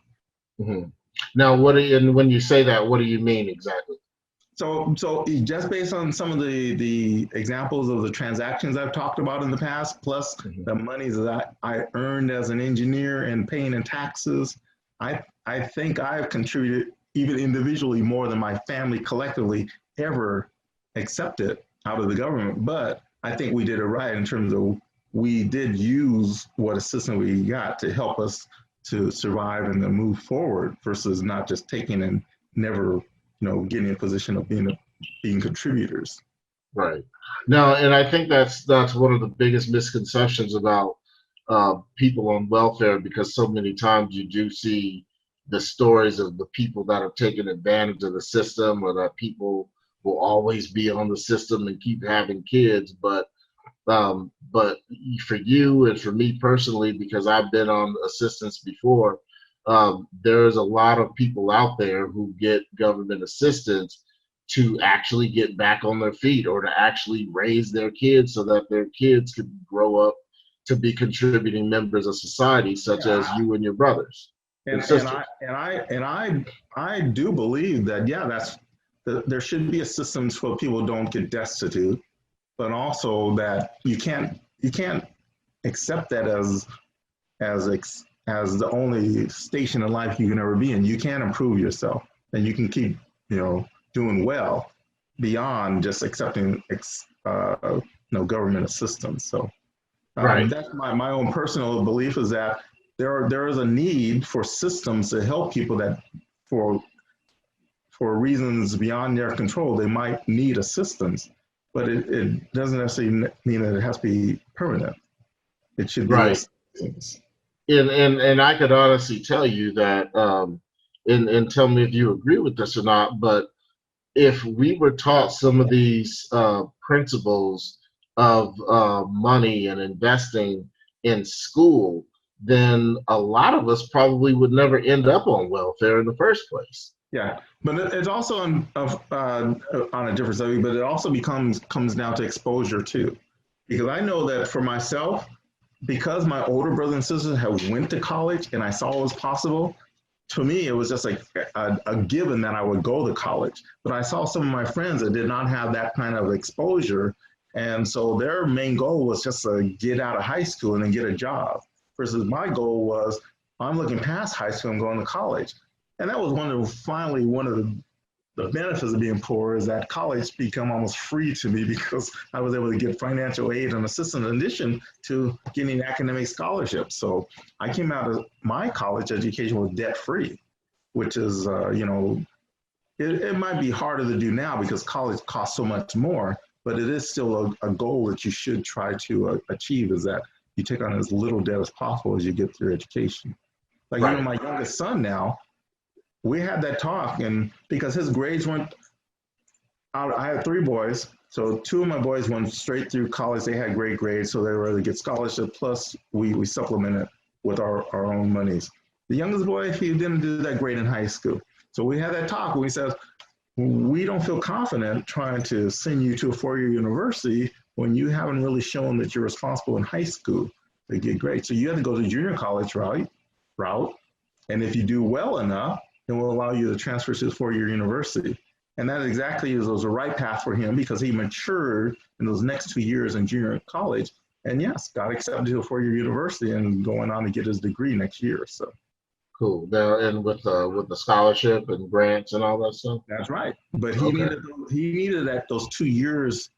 Mm-hmm. Now, when you say that, what do you mean exactly? So just based on some of the examples of the transactions I've talked about in the past, plus the monies that I earned as an engineer and paying in taxes, I think I've contributed even individually more than my family collectively ever accepted out of the government. But I think we did it right in terms of we did use what assistance we got to help us to survive and to move forward versus not just taking and never, getting in a position of being contributors. Right. Now, and I think that's one of the biggest misconceptions about people on welfare, because so many times you do see the stories of the people that are taking advantage of the system, or that people will always be on the system and keep having kids. But for you and for me personally, because I've been on assistance before, there's a lot of people out there who get government assistance to actually get back on their feet, or to actually raise their kids so that their kids could grow up to be contributing members of society, such as you and your brothers. And I do believe that there should be a system so people don't get destitute, but also that you can't accept that as as the only station in life you can ever be in. You can improve yourself, and you can keep, doing well beyond just accepting, government assistance. So Right. that's my own personal belief, is that there is a need for systems to help people that for reasons beyond their control, they might need assistance, but it doesn't necessarily mean that it has to be permanent. It should be Right. things. And I could honestly tell you that, and tell me if you agree with this or not, but if we were taught some of these principles of money and investing in school, then a lot of us probably would never end up on welfare in the first place. Yeah, but it's also on a different subject, but it also comes down to exposure too, because I know that for myself, because my older brothers and sisters have went to college and I saw it was possible. To me, it was just like a given that I would go to college. But I saw some of my friends that did not have that kind of exposure, and so their main goal was just to get out of high school and then get a job. Versus my goal was, I'm looking past high school and going to college. And that was one of the benefits of being poor, is that college became almost free to me because I was able to get financial aid and assistance in addition to getting academic scholarships. So I came out of my college education with debt free, which is, it might be harder to do now because college costs so much more, but it is still a goal that you should try to achieve, is that you take on as little debt as possible as you get through education. Like Right. even my youngest son now, we had that talk, and because his grades weren't, I had 3 boys, so 2 of my boys went straight through college. They had great grades, so they were able to get scholarships, plus we supplemented with our own monies. The youngest boy, he didn't do that great in high school. So we had that talk, we said, we don't feel confident trying to send you to a 4-year university when you haven't really shown that you're responsible in high school to get grades. So you have to go to junior college route, and if you do well enough, it will allow you to transfer to the 4-year university. And that exactly was the right path for him, because he matured in those next 2 years in junior college. And yes, got accepted to a 4-year university and going on to get his degree next year. So Cool. Now, and with the scholarship and grants and all that stuff. that's right. But he Okay. needed that those 2 years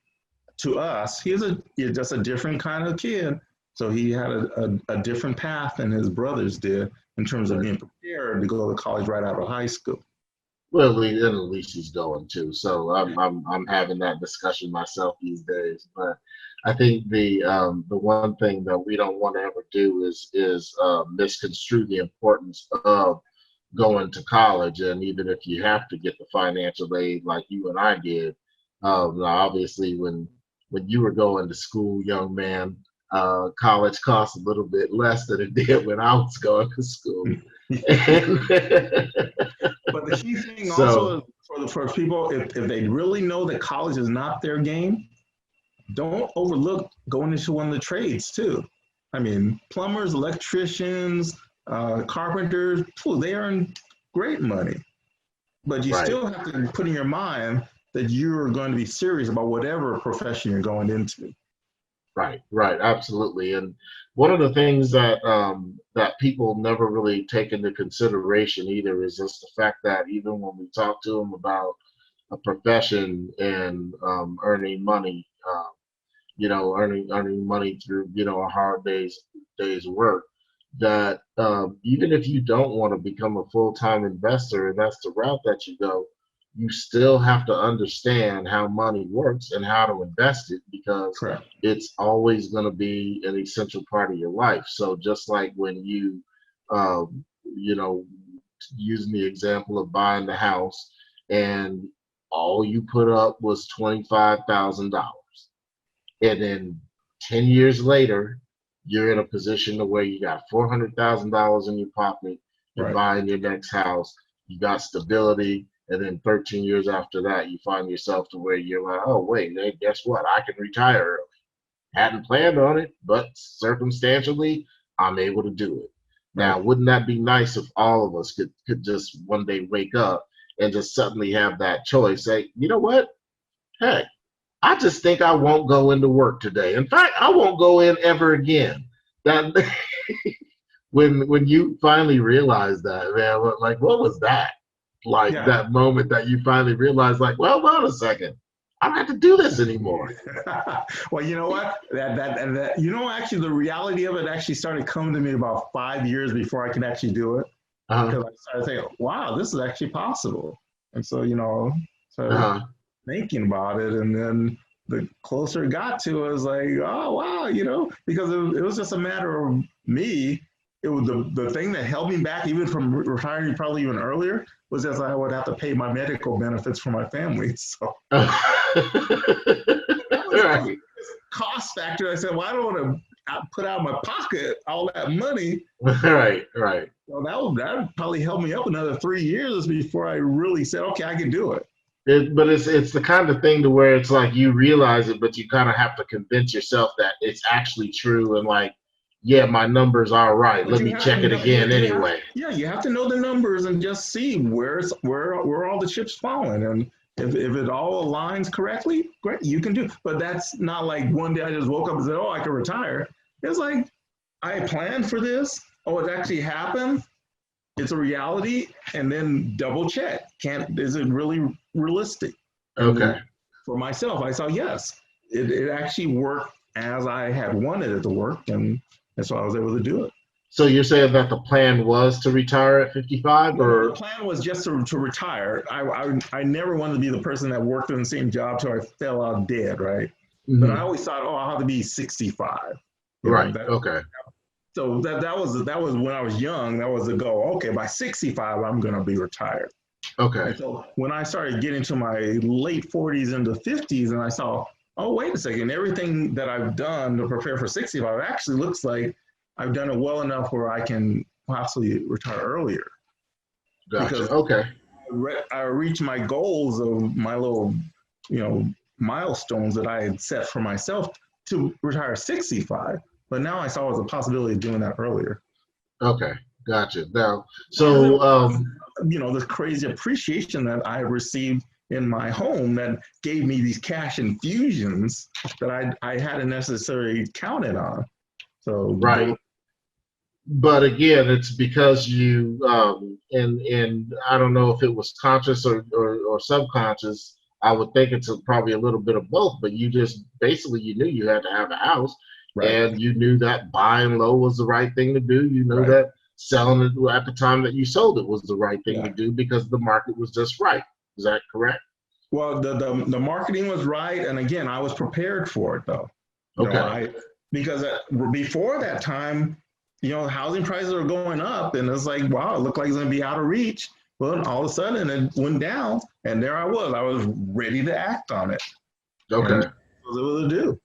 to us. He's just a different kind of kid. So he had a different path than his brothers did in terms of being prepared to go to college right out of high school. Well, at least he's going to. So I'm having that discussion myself these days. But I think the one thing that we don't want to ever do is misconstrue the importance of going to college. And even if you have to get the financial aid like you and I did, obviously when you were going to school, young man, college cost a little bit less than it did when I was going to school. But the key thing also for people, if they really know that college is not their game, don't overlook going into one of the trades too. I mean, plumbers, electricians, carpenters, they earn great money. But you Right. still have to put in your mind that you're going to be serious about whatever profession you're going into. Right, absolutely. And one of the things that people never really take into consideration either is just the fact that even when we talk to them about a profession and earning money, earning money through a hard day's work, that even if you don't want to become a full-time investor and that's the route that you go, you still have to understand how money works and how to invest it, because Correct. it's always going to be an essential part of your life. So just like when you, using the example of buying the house and all you put up was $25,000. And then 10 years later, you're in a position to where you got $400,000 in your pocket, you're Right. buying your next house, you got stability. And then 13 years after that, you find yourself to where you're like, oh, wait, hey, guess what? I can retire early. Hadn't planned on it, but circumstantially, I'm able to do it. Now, wouldn't that be nice if all of us could just one day wake up and just suddenly have that choice? Say, you know what? Heck, I just think I won't go into work today. In fact, I won't go in ever again. That when you finally realized that, man, like what was that? Like that moment that you finally realized, like, well, hold on a second, I don't have to do this anymore. Well, you know what? That actually, the reality of it actually started coming to me about 5 years before I could actually do it. Because I started saying, wow, this is actually possible. And so, started thinking about it. And then the closer it got to it, I was like, oh, wow, because it was just a matter of me. It was the thing that held me back even from retiring probably even earlier was that I would have to pay my medical benefits for my family. So that was the cost factor. I said, well, I don't want to put out of my pocket all that money. Right. So that probably held me up another 3 years before I really said, okay, I can do it. But it's the kind of thing to where it's like you realize it, but you kind of have to convince yourself that it's actually true and like, yeah, my numbers are right. Let me check it again anyway. You have to know the numbers and just see where all the chips falling. And if it all aligns correctly, great, you can do. But that's not like one day I just woke up and said, oh, I can retire. It's like I planned for this. Oh, it actually happened. It's a reality. And then double check. Is it really realistic? Okay. For myself, I saw, yes, it actually worked as I had wanted it to work. And so I was able to do it. So you're saying that the plan was to retire at 55, or the plan was just to retire. I never wanted to be the person that worked in the same job till I fell out dead, right? Mm-hmm. But I always thought, oh, I'll have to be 65. Right. Okay. So that was when I was young. That was the goal. Okay, by 65, I'm going to be retired. Okay. And so when I started getting to my late 40s into 50s, and I saw, oh, wait a second, everything that I've done to prepare for 65 actually looks like I've done it well enough where I can possibly retire earlier. Gotcha. Because okay. I reached my goals of my little, milestones that I had set for myself to retire 65. But now I saw the possibility of doing that earlier. Okay. Gotcha. Now, so, this crazy appreciation that I received in my home that gave me these cash infusions that I hadn't necessarily counted on. So right. But again, it's because you and I don't know if it was conscious or subconscious. I would think it's probably a little bit of both. But you just basically you knew you had to have a house, right. And you knew that buying low was the right thing to do. You knew right. that selling it at the time that you sold it was the right thing to do because the market was just right. Is that correct? Well, the marketing was right, and again, I was prepared for it though. Okay. Because before that time, housing prices were going up, and it's like, wow, it looked like it's going to be out of reach. Well, all of a sudden, it went down, and there I was. I was ready to act on it. Okay. And I was able to do.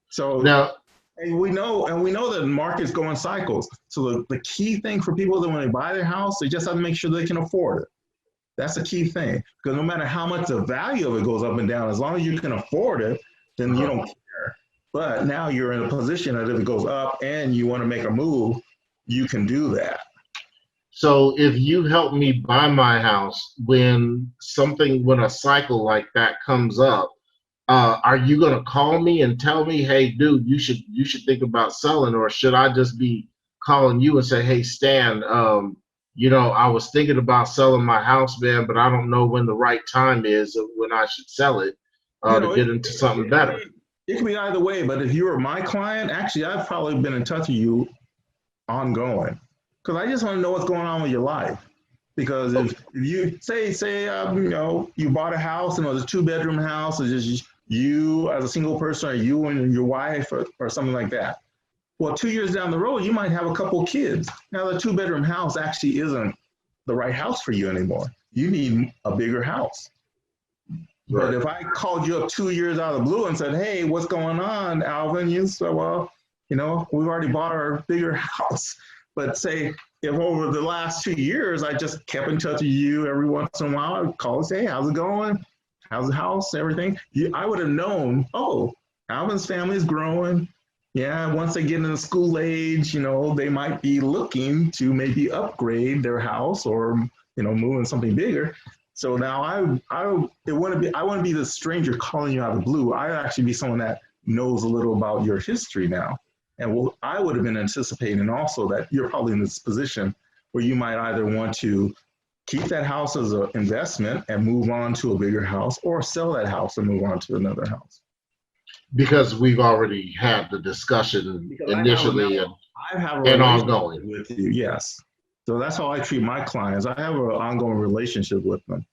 So now, and we know that the market's going cycles. So the key thing for people that when they buy their house, they just have to make sure they can afford it. That's the key thing, because no matter how much the value of it goes up and down, as long as you can afford it, then you don't care. But now you're in a position that if it goes up and you want to make a move, you can do that. So if you help me buy my house when a cycle like that comes up, are you going to call me and tell me, hey, dude, you should think about selling, or should I just be calling you and say, hey, Stan, I was thinking about selling my house, man, but I don't know when the right time is when I should sell it to get into something better. It can be either way, but if you were my client, actually, I've probably been in touch with you ongoing because I just want to know what's going on with your life. Because if you say you bought a house and it was a 2-bedroom house, it's just you as a single person, or you and your wife, or something like that. Well, 2 years down the road, you might have a couple of kids. Now, the 2-bedroom house actually isn't the right house for you anymore. You need a bigger house. Right. But if I called you up 2 years out of the blue and said, hey, what's going on, Alvin? You said, well, we've already bought our bigger house. But say, if over the last 2 years, I just kept in touch with you every once in a while, I'd call and say, hey, how's it going? How's the house? Everything. I would have known, oh, Alvin's family is growing. Yeah, once they get into school age, they might be looking to maybe upgrade their house or, move in something bigger. So now I wouldn't be the stranger calling you out of the blue. I'd actually be someone that knows a little about your history now. And I would have been anticipating also that you're probably in this position where you might either want to keep that house as an investment and move on to a bigger house, or sell that house and move on to another house. Because we've already had the discussion initially I have and a ongoing with you, yes. So that's how I treat my clients. I have an ongoing relationship with them.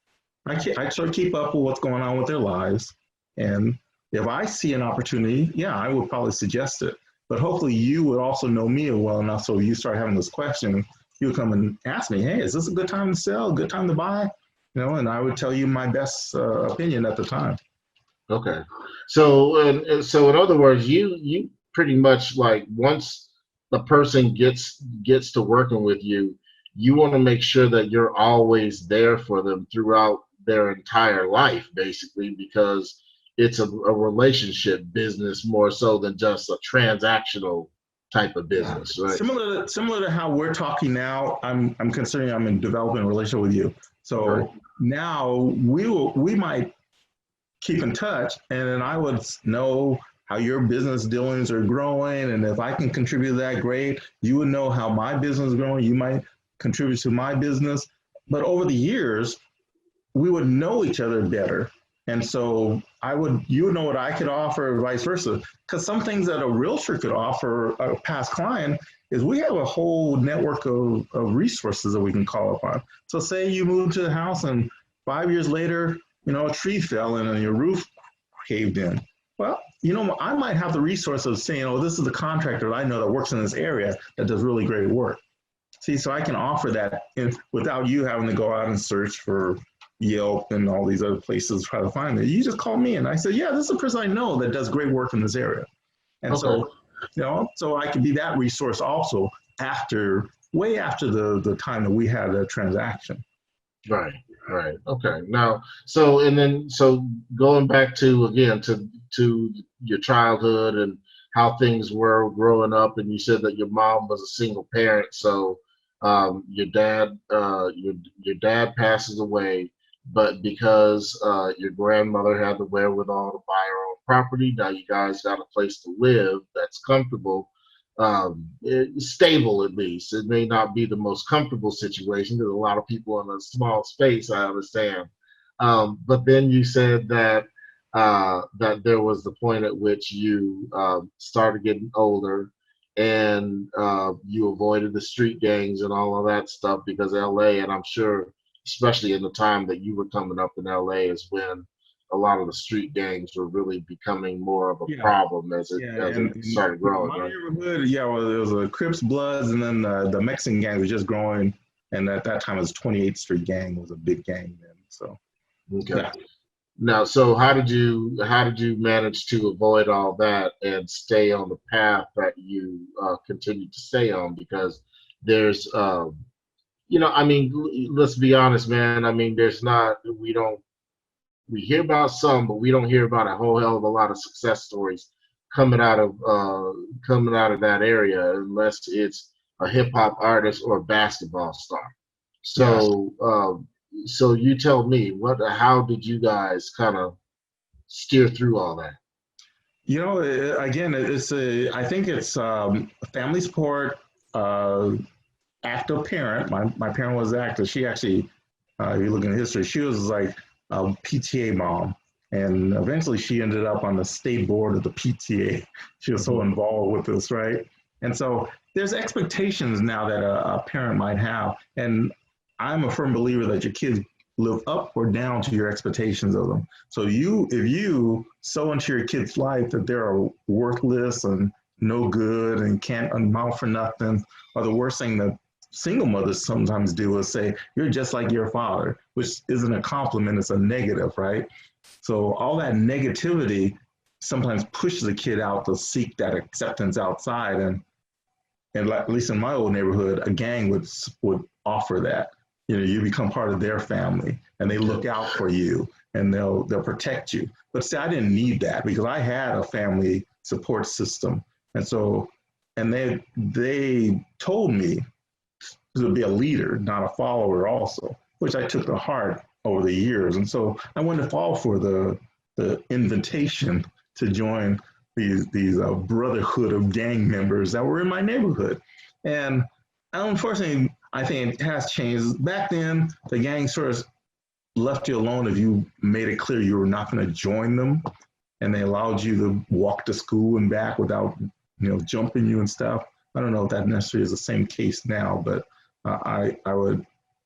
I try to keep up with what's going on with their lives. And if I see an opportunity, yeah, I would probably suggest it. But hopefully you would also know me well enough so you start having this question, you would come and ask me, hey, is this a good time to sell, good time to buy? And I would tell you my best opinion at the time. Okay. So in other words, you pretty much, like, once the person gets to working with you, you want to make sure that you're always there for them throughout their entire life, basically, because it's a relationship business more so than just a transactional type of business, right? Similar to how we're talking now. I'm considering I'm in developing a relationship with you. So Right. now we might keep in touch, and then I would know how your business dealings are growing, and if I can contribute to that, great. You would know how my business is growing. You might contribute to my business, but over the years, we would know each other better. And so you would know what I could offer, vice versa. Because some things that a realtor could offer a past client is we have a whole network of resources that we can call upon. So say you move to the house and 5 years later, a tree fell in and your roof caved in. Well, I might have the resource of saying, oh, this is the contractor I know that works in this area that does really great work. See, so I can offer that without you having to go out and search for Yelp and all these other places to try to find it. You just call me and I say, yeah, this is a person I know that does great work in this area. And Okay. so I can be that resource also way after the time that we had a transaction. Right. Okay. Now, so going back to your childhood and how things were growing up, and you said that your mom was a single parent, so your dad passes away, but because your grandmother had the wherewithal to buy her own property, now you guys got a place to live that's comfortable. Stable, at least. It may not be the most comfortable situation. There's a lot of people in a small space, I understand. But then you said that there was the point at which you started getting older, and you avoided the street gangs and all of that stuff because LA, and I'm sure, especially in the time that you were coming up in LA, is when a lot of the street gangs were really becoming more of a problem as it started growing. My right? neighborhood, well, there was a Crips, Bloods, and then the Mexican gang was just growing. And at that time, it was 28th Street gang was a big gang then. So, Okay. yeah. Now, so how did you manage to avoid all that and stay on the path that you continue to stay on? Because there's, let's be honest, man. I mean, we hear about some, but we don't hear about a whole hell of a lot of success stories coming out of that area, unless it's a hip hop artist or a basketball star. So, so you tell me, how did you guys kind of steer through all that? Again, I think it's family support, active parent. My parent was active. She actually, if you look in history, she was like a PTA mom. And eventually she ended up on the state board of the PTA. She was so involved with this, right? And so there's expectations now that a parent might have. And I'm a firm believer that your kids live up or down to your expectations of them. So if you sow into your kid's life that they're worthless and no good and can't amount for nothing, or the worst thing that single mothers sometimes do is say, you're just like your father, which isn't a compliment, it's a negative, right? So all that negativity sometimes pushes a kid out to seek that acceptance outside. And at least in my old neighborhood, a gang would offer that. You become part of their family and they look out for you and they'll protect you. But see, I didn't need that because I had a family support system. And they told me to be a leader, not a follower also, which I took to heart over the years. And so I wanted to fall for the invitation to join these brotherhood of gang members that were in my neighborhood. And unfortunately, I think it has changed. Back then, the gang sort of left you alone if you made it clear you were not going to join them, and they allowed you to walk to school and back without, jumping you and stuff. I don't know if that necessarily is the same case now, but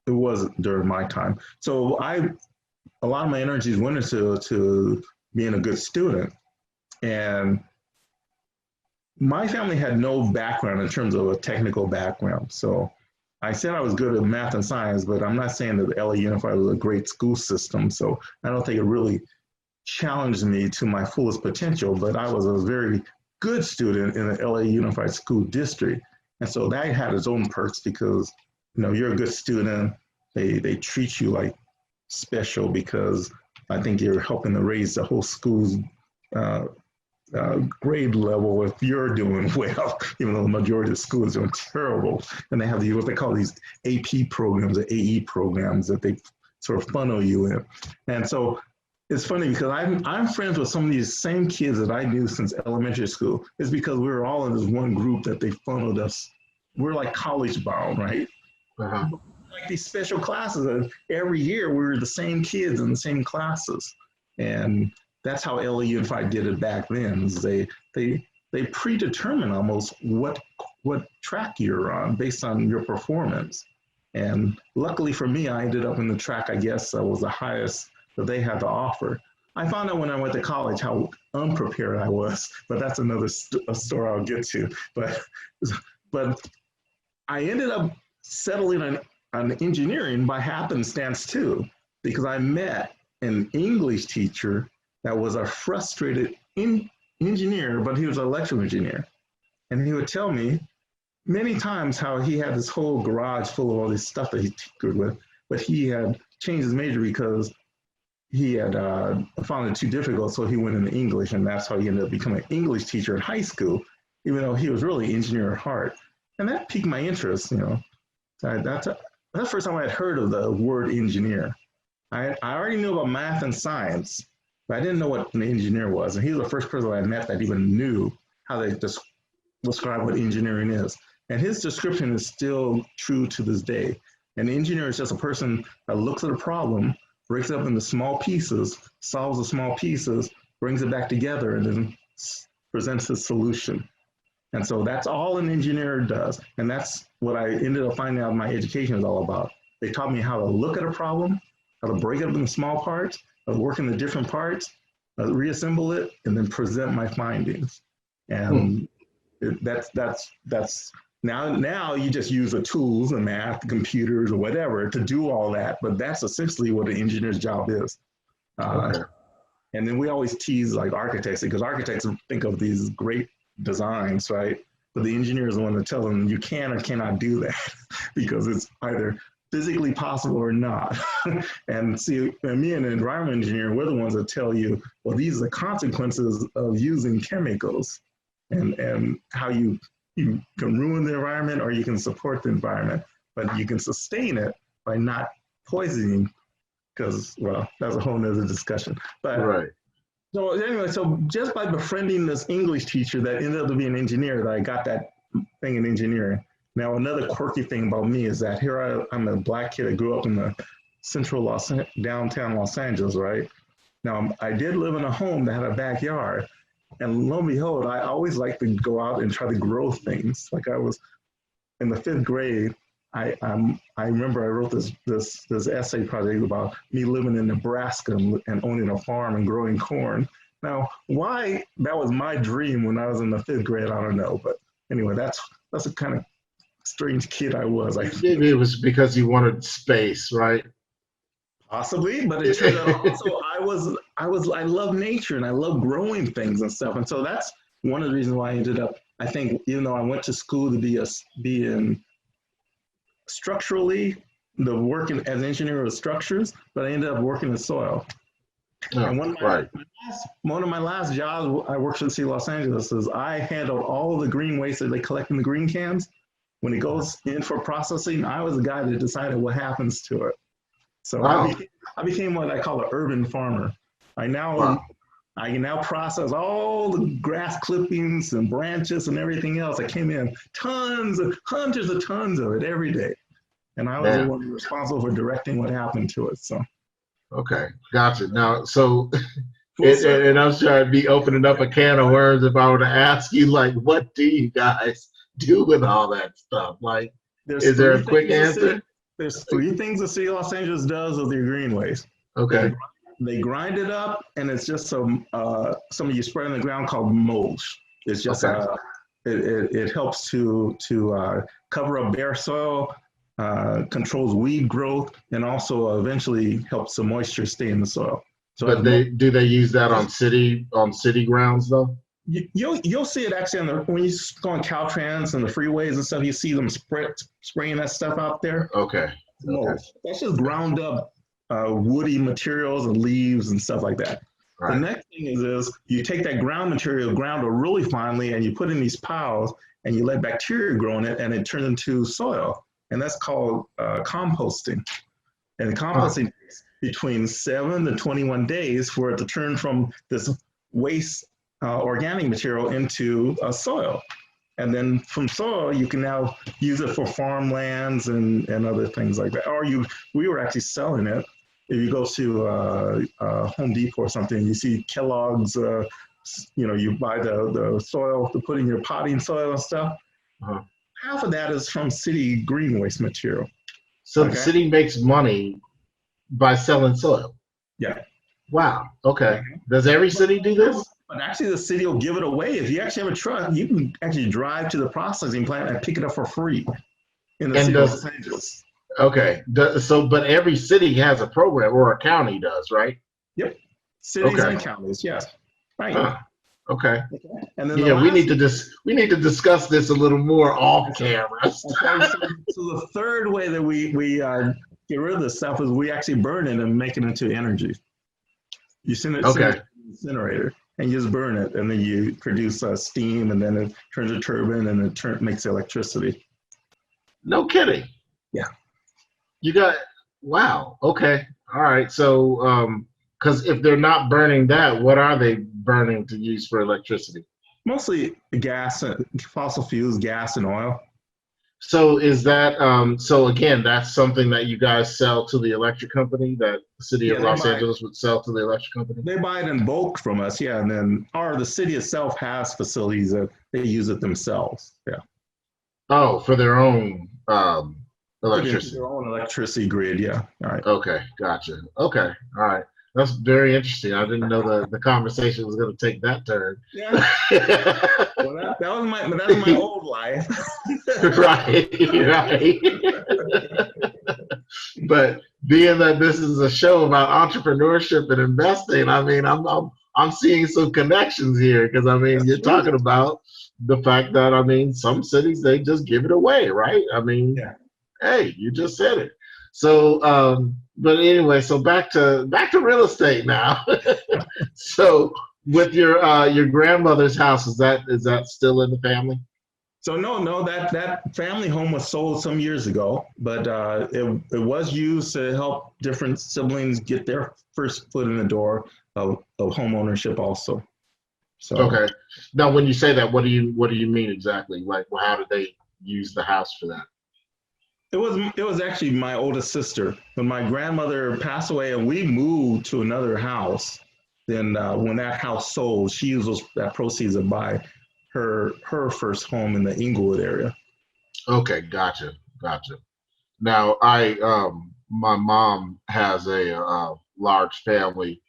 it was during my time. So a lot of my energies went into being a good student. And my family had no background in terms of a technical background. So I said I was good at math and science, but I'm not saying that the LA Unified was a great school system. So I don't think it really challenged me to my fullest potential, but I was a very good student in the LA Unified School District. And so that had its own perks because, you're a good student. They treat you like special because I think you're helping to raise the whole school's grade level if you're doing well, even though the majority of the schools are doing terrible. And they have what they call these AP programs or AE programs that they sort of funnel you in. And so it's funny because I'm friends with some of these same kids that I knew since elementary school. It's because we were all in this one group that they funneled us. We're like college bound, right? Uh-huh. Like these special classes, and every year we were the same kids in the same classes. And that's how LA Unified did it back then. Is they predetermine almost what track you're on based on your performance. And luckily for me, I ended up in the track, I guess, that was the highest that they had to offer. I found out when I went to college how unprepared I was, but that's another story I'll get to. But I ended up settling on engineering by happenstance too, because I met an English teacher that was a frustrated engineer, but he was an electrical engineer. And he would tell me many times how he had this whole garage full of all this stuff that he tinkered with, but he had changed his major because he had found it too difficult, so he went into English, and that's how he ended up becoming an English teacher in high school, even though he was really an engineer at heart. And that piqued my interest, That's the first time I had heard of the word engineer. I already knew about math and science, but I didn't know what an engineer was. And he was the first person I met that even knew how they describe what engineering is. And his description is still true to this day. An engineer is just a person that looks at a problem, breaks it up into small pieces, solves the small pieces, brings it back together, and then presents a solution. And so that's all an engineer does. And that's what I ended up finding out my education is all about. They taught me how to look at a problem, how to break it up into small parts, how to work in the different parts, reassemble it, and then present my findings. And that's now you just use the tools, the math, the computers, or whatever to do all that. But that's essentially what an engineer's job is. Okay. And then we always tease like architects, because architects think of these great designs, right? But the engineer is the one to tell them you can or cannot do that because it's either physically possible or not. And see, me and an environment engineer, we're the ones that tell you, well, these are the consequences of using chemicals and how you can ruin the environment or you can support the environment, but you can sustain it by not poisoning, because, well, that's a whole nother discussion. But Right. so anyway, so just by befriending this English teacher that ended up being an engineer, that I got that thing in engineering. Now, another quirky thing about me is that here I'm a Black kid that grew up in the downtown Los Angeles, right? Now, I did live in a home that had a backyard, and lo and behold, I always liked to go out and try to grow things. Like I was in the 5th grade, I remember I wrote this essay project about me living in Nebraska and owning a farm and growing corn. Now, why that was my dream when I was in the 5th grade, I don't know. But anyway, that's a kind of strange kid I was. Maybe it was because you wanted space, right? Possibly, but it turned out also I love nature and I love growing things and stuff. And so that's one of the reasons why I ended up, I think, even though I went to school to be in structurally, the working as an engineer with structures, but I ended up working in soil. Oh, and one of my last jobs I worked in Los Angeles is I handled all of the green waste that they collect in the green cans. When it goes in for processing, I was the guy that decided what happens to it. So wow. I became what I call an urban farmer. I now I can now process all the grass clippings and branches and everything else that came in. Hundreds of tons of it every day. And I was the one responsible for directing what happened to it. So. Okay, gotcha. Now, so, and I'm trying to be opening up a can of worms if I were to ask you, like, what do you guys do with all that stuff? Like, is there a quick answer? There's 3 things the city of Los Angeles does with their greenways. Okay. They grind it up, and it's just some you spread on the ground called mulch. It's just it helps to cover up bare soil, controls weed growth, and also eventually helps the moisture stay in the soil. So but do they use that on city grounds though? You'll see it actually when you go on Caltrans and the freeways and stuff. You see them spraying that stuff out there. Okay. That's just ground up woody materials and leaves and stuff like that. Right. The next thing is you take that ground material, ground it really finely, and you put in these piles, and you let bacteria grow in it, and it turns into soil. And that's called composting. And composting takes between 7 to 21 days for it to turn from this waste organic material into soil. And then from soil, you can now use it for farmlands and other things like that. Or we were actually selling it. If you go to Home Depot or something, you see Kellogg's, you buy the soil to put in your potting soil and stuff. Uh-huh. Half of that is from city green waste material. So the city makes money by selling soil? Yeah. Wow. Okay. Does every city do this? But actually, the city will give it away. If you actually have a truck, you can actually drive to the processing plant and pick it up for free in the city of Los Angeles. Okay. But every city has a program, or a county does, right? Yep. Cities and counties, yes. Right. Okay. And then we need to discuss this a little more off camera. So the third way that we get rid of this stuff is we actually burn it and make it into energy. You send it to the incinerator and you just burn it, and then you produce steam, and then it turns a turbine, and it makes electricity. No kidding. Yeah. You got, wow. Okay. All right. So, because if they're not burning that, what are they burning to use for electricity? Mostly gas, fossil fuels, gas and oil. So is that, so again, that's something that you guys sell to the electric company, that the city of Los Angeles would sell to the electric company? They buy it in bulk from us, yeah. And then the city itself has facilities that they use it themselves, yeah. Oh, for their own electricity. Their own electricity grid, yeah. All right. Okay, gotcha. Okay, all right. That's very interesting. I didn't know the conversation was going to take that turn. Yeah. Well, that was my old life. Right. But being that this is a show about entrepreneurship and investing, I mean, I'm seeing some connections here, because I mean, you're talking about the fact that, I mean, some cities, they just give it away, right? I mean, hey, you just said it. So, but anyway, so back to real estate now. So, with your grandmother's house, is that still in the family? So no, that family home was sold some years ago, but it was used to help different siblings get their first foot in the door of home ownership also. So okay. Now, when you say that, what do you mean exactly? Like, well, how did they use the house for that? It was actually my oldest sister. When my grandmother passed away and we moved to another house, then when that house sold, she used that proceeds to buy her first home in the Inglewood area. Okay, gotcha. Now, my mom has a large family,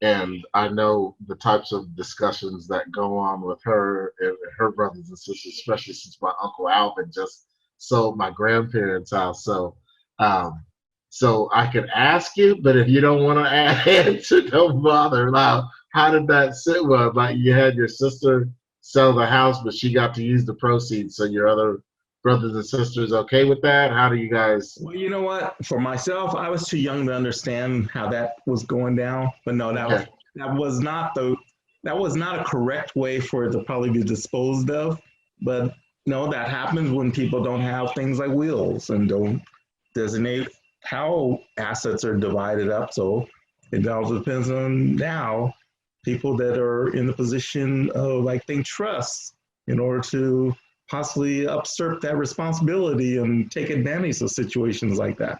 and I know the types of discussions that go on with her and her brothers and sisters, especially since my uncle Alvin just sold my grandparents' house. So I could ask you, but if you don't want to answer, don't bother. Now, how did that sit? Well, like, you had your sister sell the house, but she got to use the proceeds. So your other brothers and sisters okay with that? How do you guys? Well, you know what? For myself, I was too young to understand how that was going down. But no, that was not a correct way for it to probably be disposed of. But no, that happens when people don't have things like wills and don't designate how assets are divided up. So it all depends on now people that are in the position of like think trusts in order to possibly usurp that responsibility and take advantage of situations like that.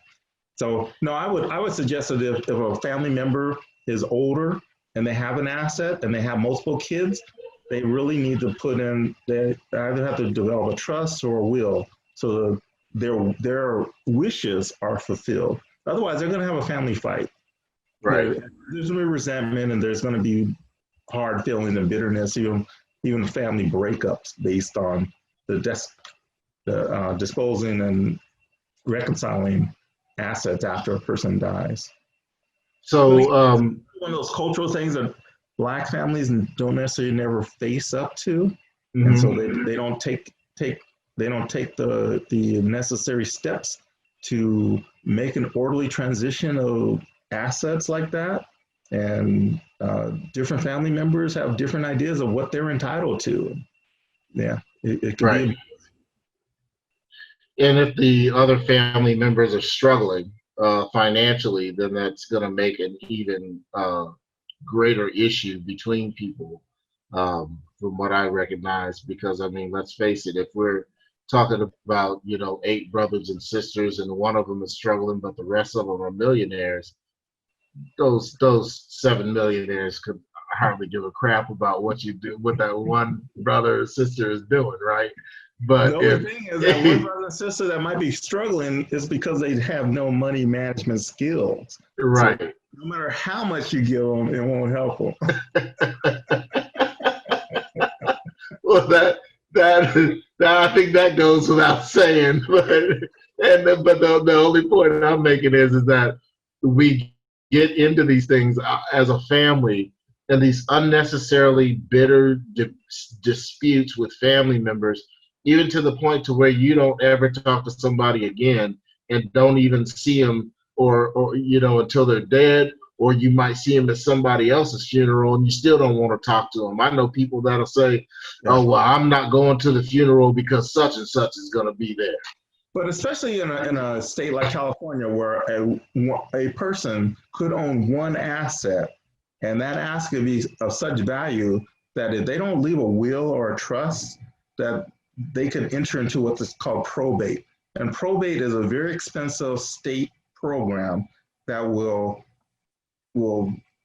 So no, I would suggest that if a family member is older and they have an asset and they have multiple kids, they really need to put in, they either have to develop a trust or a will so their wishes are fulfilled. Otherwise, they're going to have a family fight. Right. There's going to be resentment and there's going to be hard feelings and bitterness, even family breakups based on the disposing and reconciling assets after a person dies. So one of those cultural things that Black families don't necessarily never face up to, and so they don't take the necessary steps to make an orderly transition of assets like that. And different family members have different ideas of what they're entitled to. Yeah, it can be. And if the other family members are struggling financially, then that's going to make an even greater issue between people, from what I recognize. Because I mean, let's face it, if we're talking about 8 brothers and sisters, and one of them is struggling, but the rest of them are millionaires, those 7 millionaires could hardly give a crap about what you do, what that one brother or sister is doing, right? But the only thing is that one brother and sister that might be struggling is because they have no money management skills. Right. So no matter how much you give them, it won't help them. Well, that I think that goes without saying. But the only point I'm making is that we get into these things as a family, and these unnecessarily bitter disputes with family members, even to the point to where you don't ever talk to somebody again and don't even see them or until they're dead, or you might see them at somebody else's funeral and you still don't want to talk to them. I know people that'll say, oh, well, I'm not going to the funeral because such and such is going to be there. But especially in a state like California, where a person could own one asset, and that asset could be of such value that if they don't leave a will or a trust, that they can enter into what's called probate. And probate is a very expensive state program that will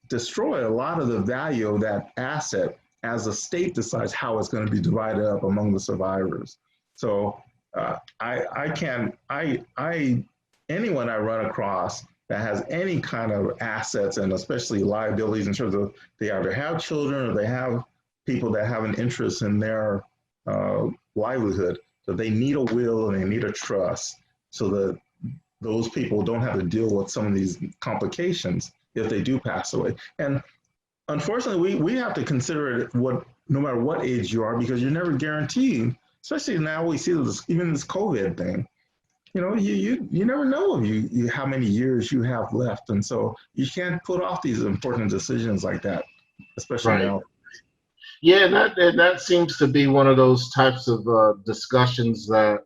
destroy a lot of the value of that asset as the state decides how it's going to be divided up among the survivors. So anyone I run across that has any kind of assets and especially liabilities in terms of they either have children or they have people that have an interest in their livelihood, so they need a will and they need a trust so that those people don't have to deal with some of these complications if they do pass away. And unfortunately, we have to consider it no matter what age you are, because you're never guaranteed, especially now we see this, even this COVID thing. You never know if how many years you have left. And so you can't put off these important decisions like that, especially now. Yeah, and that seems to be one of those types of discussions that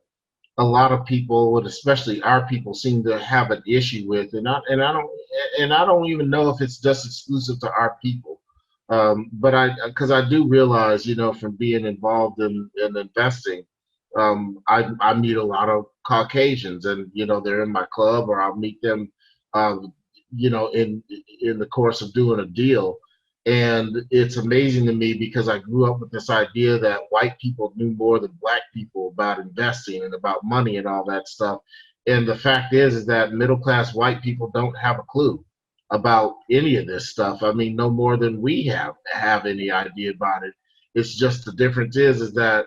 a lot of people, and especially our people, seem to have an issue with. And I don't even know if it's just exclusive to our people. But because I do realize, from being involved in investing, I meet a lot of Caucasians, and they're in my club, or I'll meet them, in the course of doing a deal. And it's amazing to me because I grew up with this idea that white people knew more than black people about investing and about money and all that stuff. And the fact is that middle-class white people don't have a clue about any of this stuff. I mean, no more than we have any idea about it. It's just the difference is that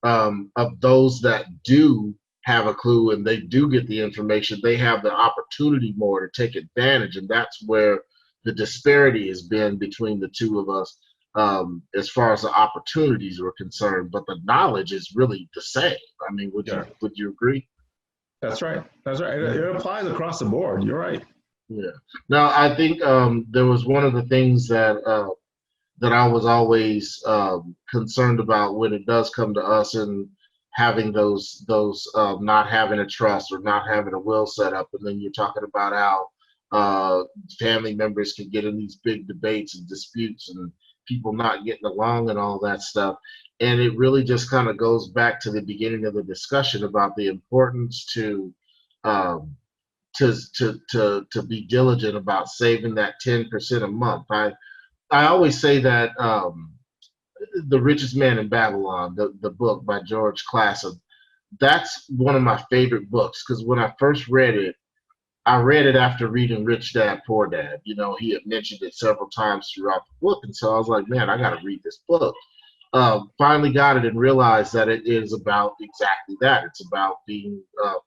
of those that do have a clue and they do get the information, they have the opportunity more to take advantage. And that's where the disparity has been between the two of us, as far as the opportunities are concerned. But the knowledge is really the same. I mean, would you agree? That's right. It applies across the board. You're right. Yeah. Now, I think there was one of the things that I was always concerned about when it does come to us and having those not having a trust or not having a will set up. And then you're talking about how family members can get in these big debates and disputes, people not getting along and all that stuff. And it really just kind of goes back to the beginning of the discussion about the importance to be diligent about saving that 10% a month. I always say that The Richest Man in Babylon, the book by George Clason, that's one of my favorite books, because when I first read it, I read it after reading Rich Dad Poor Dad. You know, he had mentioned it several times throughout the book, and so I was like, man, I got to read this book. Finally got it and realized that it is about exactly that. It's about being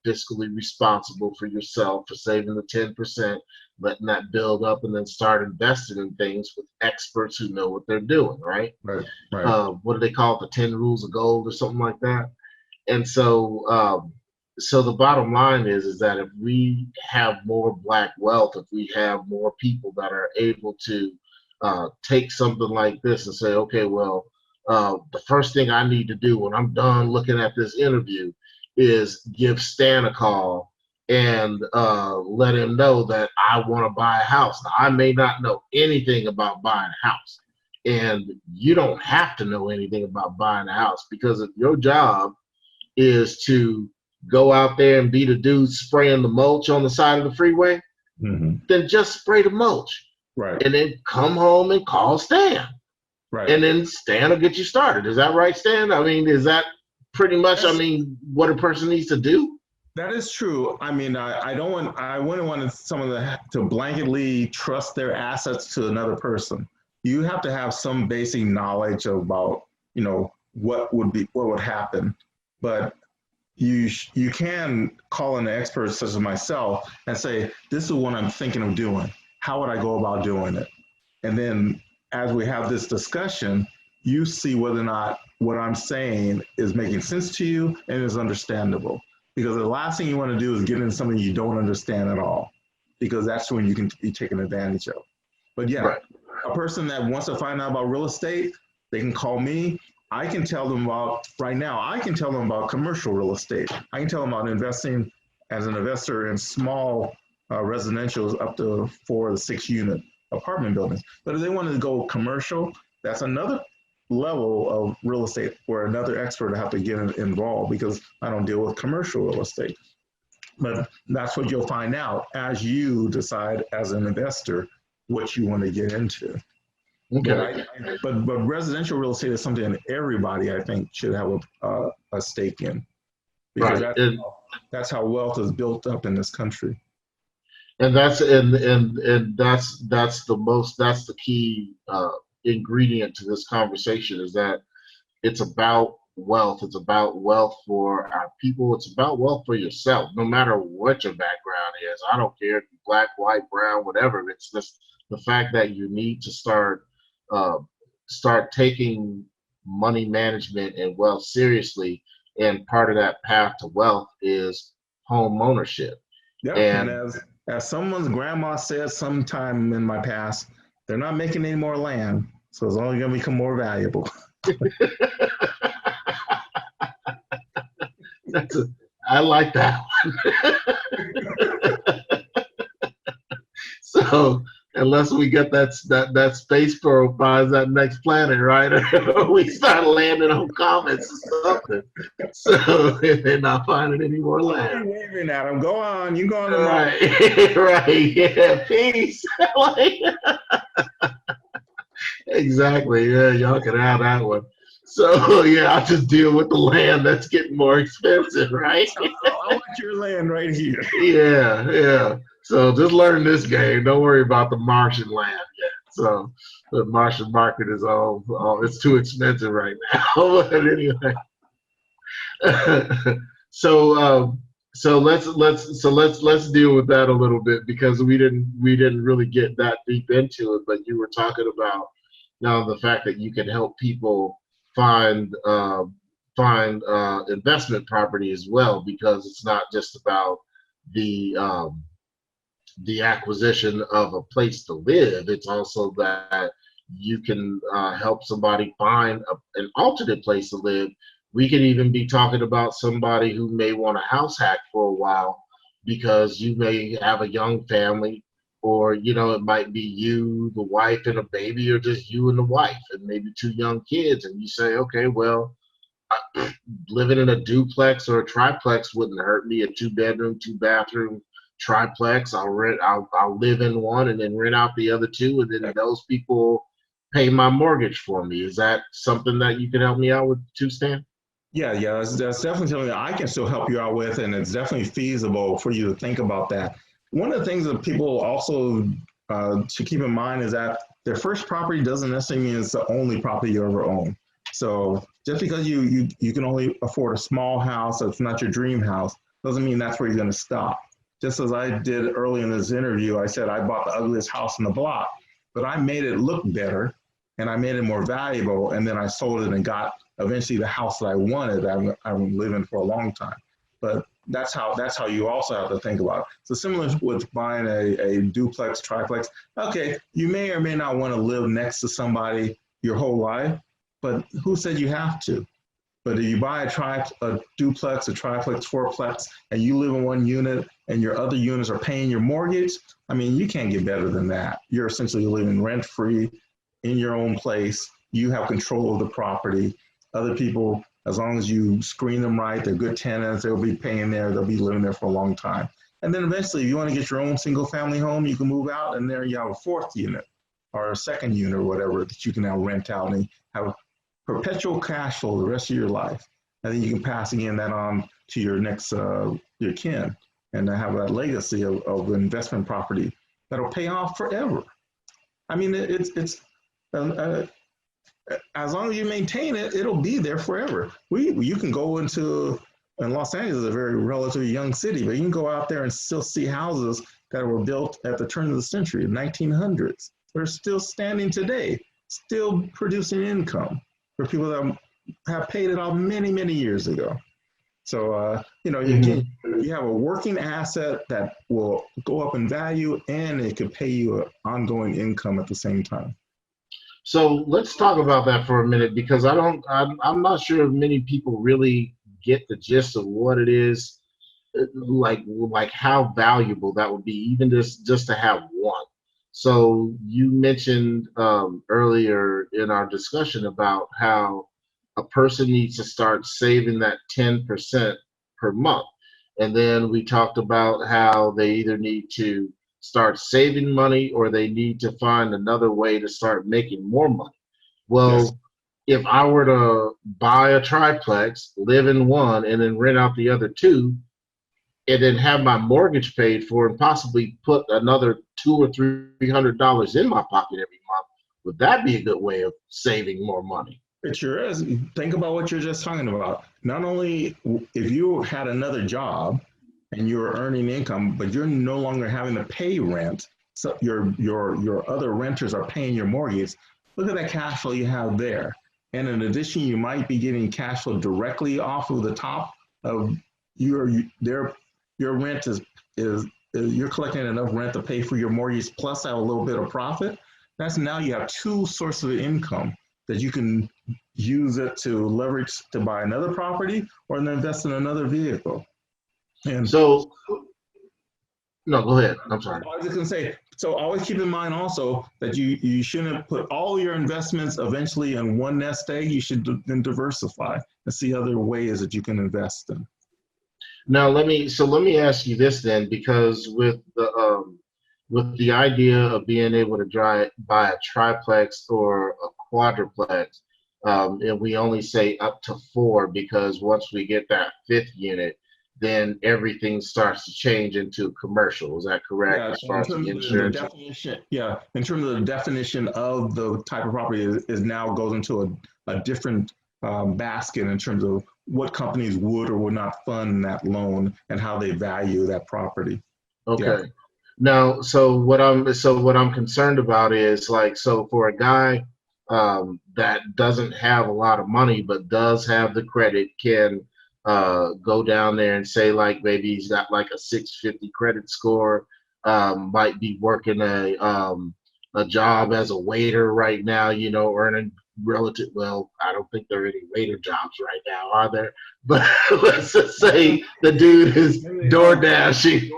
fiscally responsible for yourself, for saving the 10%, letting that build up, and then start investing in things with experts who know what they're doing, right? Right, right. What do they call it? The 10 rules of gold or something like that. And so, so the bottom line is that if we have more Black wealth, if we have more people that are able to take something like this and say, okay, well, the first thing I need to do when I'm done looking at this interview is give Stan a call and let him know that I want to buy a house. Now, I may not know anything about buying a house, and you don't have to know anything about buying a house, because if your job is to go out there and be the dude spraying the mulch on the side of the freeway, then just spray the mulch. Right. And then come home and call Stan. Right. And then Stan will get you started. Is that right, Stan? I mean, is that pretty much, what a person needs to do? That is true. I mean, I wouldn't want someone to blanketly trust their assets to another person. You have to have some basic knowledge about, you know, what would happen. But you can call in an expert such as myself and say, this is what I'm thinking of doing. How would I go about doing it? And then as we have this discussion, you see whether or not what I'm saying is making sense to you and is understandable. Because the last thing you want to do is get into something you don't understand at all, because that's when you can be taken advantage of. But yeah, right. A person that wants to find out about real estate, they can call me. I can tell them about, right now, I can tell them about commercial real estate. I can tell them about investing as an investor in small residentials up to 4 to 6 unit apartment buildings. But if they want to go commercial, that's another level of real estate where another expert will have to get involved, because I don't deal with commercial real estate. But that's what you'll find out as you decide as an investor what you want to get into. Okay. But residential real estate is something that everybody, I think, should have a stake in, because right. That's how wealth is built up in this country. And that's the key ingredient to this conversation, is that it's about wealth. It's about wealth for our people. It's about wealth for yourself, no matter what your background is. I don't care if you're black, white, brown, whatever. It's just the fact that you need to start taking money management and wealth seriously, and part of that path to wealth is home ownership. Yeah, and as someone's grandma said sometime in my past, they're not making any more land, so it's only going to become more valuable. I like that one. So unless we get that space probe finds that next planet, right? Or we start landing on comets or something. So they're not finding any more land. Wait a minute, Adam. Go on. You go on. Right. Right. Yeah. Peace. Exactly. Yeah. Y'all can have that one. So yeah, I'll just deal with the land that's getting more expensive, right? I want your land right here. Yeah. Yeah. So just learn this game. Don't worry about the Martian land yet. So the Martian market is all it's too expensive right now. But anyway, so let's deal with that a little bit, because we didn't really get that deep into it. But you were talking about now the fact that you can help people find investment property as well, because it's not just about the acquisition of a place to live. It's also that you can help somebody find an alternate place to live. We could even be talking about somebody who may want a house hack for a while, because you may have a young family, or it might be you, the wife, and a baby, or just you and the wife, and maybe 2 young kids, and you say, okay, well, living in a duplex or a triplex wouldn't hurt me. A 2-bedroom, 2-bathroom triplex. I'll live in one and then rent out the other 2, and then those people pay my mortgage for me. Is that something that you can help me out with too, Stan? Yeah, that's definitely something that I can still help you out with, and it's definitely feasible for you to think about that. One of the things that people also should keep in mind is that their first property doesn't necessarily mean it's the only property you ever own. So just because you can only afford a small house, that's not your dream house, doesn't mean that's where you're going to stop. Just as I did early in this interview, I said I bought the ugliest house in the block, but I made it look better and I made it more valuable, and then I sold it and got eventually the house that I wanted that I'm living for a long time. But that's how you also have to think about it. So similar with buying a duplex, triplex. Okay, you may or may not want to live next to somebody your whole life, but who said you have to? But if you buy a duplex, a triplex, fourplex, and you live in one unit and your other units are paying your mortgage, I mean, you can't get better than that. You're essentially living rent-free in your own place. You have control of the property. Other people, as long as you screen them right, they're good tenants, they'll be paying there, they'll be living there for a long time. And then eventually, if you want to get your own single-family home, you can move out, and there you have a 4th unit or a 2nd unit or whatever that you can now rent out and have perpetual cash flow the rest of your life. And then you can pass again that on to your next, your kin, and have that legacy of investment property that'll pay off forever. I mean, as long as you maintain it, it'll be there forever. You can go into, and Los Angeles is a very relatively young city, but you can go out there and still see houses that were built at the turn of the century, 1900s. They're still standing today, still producing income for people that have paid it off many, many years ago. So, again, you have a working asset that will go up in value, and it could pay you an ongoing income at the same time. So let's talk about that for a minute, because I'm not sure if many people really get the gist of what it is, like how valuable that would be, even just to have one. So you mentioned earlier in our discussion about how a person needs to start saving that 10% per month. And then we talked about how they either need to start saving money or they need to find another way to start making more money. Well, yes. If I were to buy a triplex, live in one, and then rent out the other 2, and then have my mortgage paid for and possibly put another $200 or $300 in my pocket every month, would that be a good way of saving more money? It sure is. Think about what you're just talking about. Not only if you had another job and you're earning income, but you're no longer having to pay rent, so your other renters are paying your mortgage. Look at that cash flow you have there. And in addition, you might be getting cash flow directly off of the top of your rent is you're collecting enough rent to pay for your mortgage plus have a little bit of profit. That's now you have 2 sources of income that you can use it to leverage to buy another property or invest in another vehicle. And so, no, go ahead. I'm sorry. I was just gonna say, so always keep in mind also that you shouldn't put all your investments eventually in one nest egg. You should then diversify and see other ways that you can invest in. Now let me ask you this then, because with the idea of being able to buy a triplex or a quadruplex, and we only say up to 4, because once we get that 5th unit, then everything starts to change into commercial. Is that correct? Yeah, as far as the insurance? In terms of the definition of the type of property is now goes into a different basket in terms of what companies would or would not fund that loan and how they value that property. Okay. Yeah. Now, so what I'm concerned about is so for a guy that doesn't have a lot of money but does have the credit, can go down there and say maybe he's got a 650 credit score, might be working a job as a waiter right now, earning I don't think there are any waiter jobs right now, are there? But let's just say the dude is door dashing.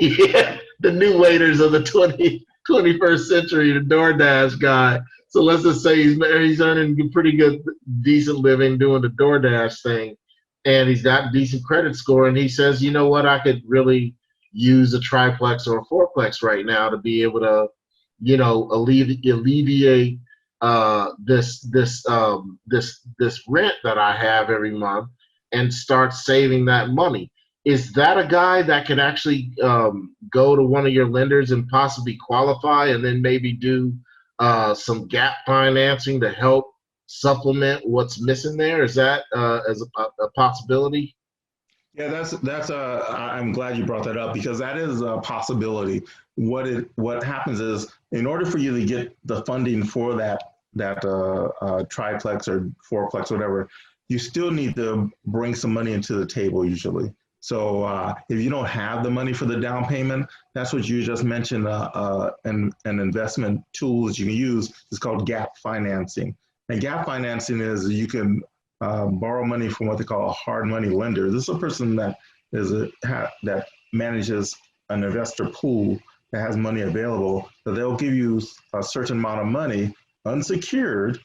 Yeah, the new waiters of the 21st century, the DoorDash guy. So let's just say he's earning a pretty good, decent living doing the DoorDash thing, and he's got decent credit score, and he says, you know what, I could really use a triplex or a fourplex right now to be able to, you know, alleviate this rent that I have every month and start saving that money. Is that a guy that can actually go to one of your lenders and possibly qualify and then maybe do some gap financing to help supplement what's missing there? Is that as a possibility? Yeah, I'm glad you brought that up because that is a possibility. What happens is in order for you to get the funding for that triplex or fourplex, whatever, you still need to bring some money into the table usually. So if you don't have the money for the down payment, that's what you just mentioned. An investment tool that you can use is called gap financing. And gap financing is you can borrow money from what they call a hard money lender. This is a person that that manages an investor pool that has money available. So they'll give you a certain amount of money unsecured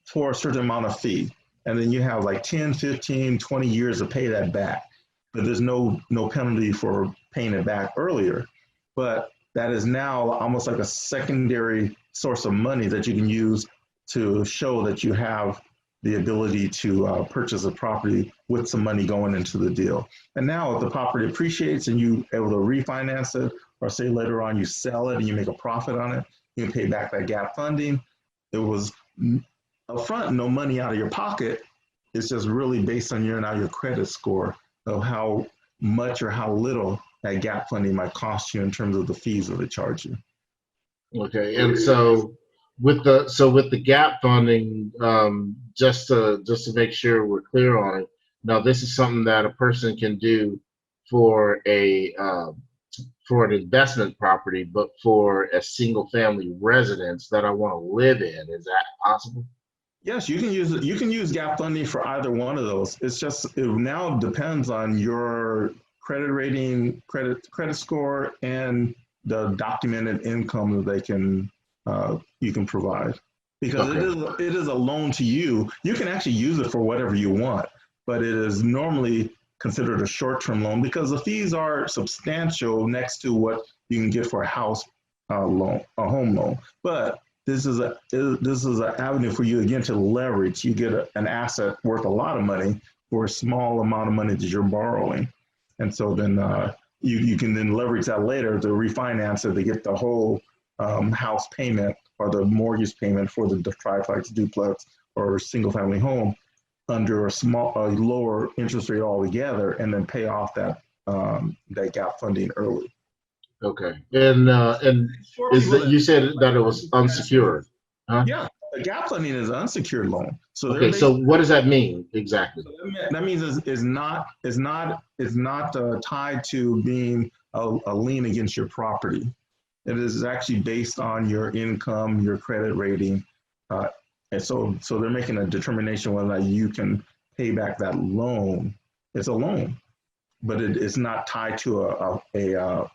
for a certain amount of fee. And then you have like 10, 15, 20 years to pay that back. But there's no penalty for paying it back earlier. But that is now almost like a secondary source of money that you can use to show that you have the ability to purchase a property with some money going into the deal. And now if the property appreciates and you able to refinance it, or say later on you sell it and you make a profit on it, you can pay back that gap funding. It was upfront, no money out of your pocket. It's just really based on your credit score of how much or how little that gap funding might cost you in terms of the fees that they charge you. Okay, and so with the gap funding, just to make sure we're clear on it. Now, this is something that a person can do for an investment property, but for a single family residence that I want to live in. Is that possible? Yes, you can use it. You can use gap funding for either one of those. It now depends on your credit rating, credit score, and the documented income that you can provide. Because it is a loan to you. You can actually use it for whatever you want, but it is normally considered a short-term loan because the fees are substantial next to what you can get for a house loan, a home loan. But this is an avenue for you again to leverage. You get an asset worth a lot of money for a small amount of money that you're borrowing, and so then you can then leverage that later to refinance it to get the whole house payment or the mortgage payment for the triplex, duplex, or single family home under a lower interest rate altogether, and then pay off that gap funding early. Okay, and you said that it was unsecured, huh? Yeah, the gap funding is an unsecured loan. So okay, so what does that mean exactly? That means it's not tied to being a lien against your property. It is actually based on your income, your credit rating, and so they're making a determination whether or not you can pay back that loan. It's a loan, but it's not tied to a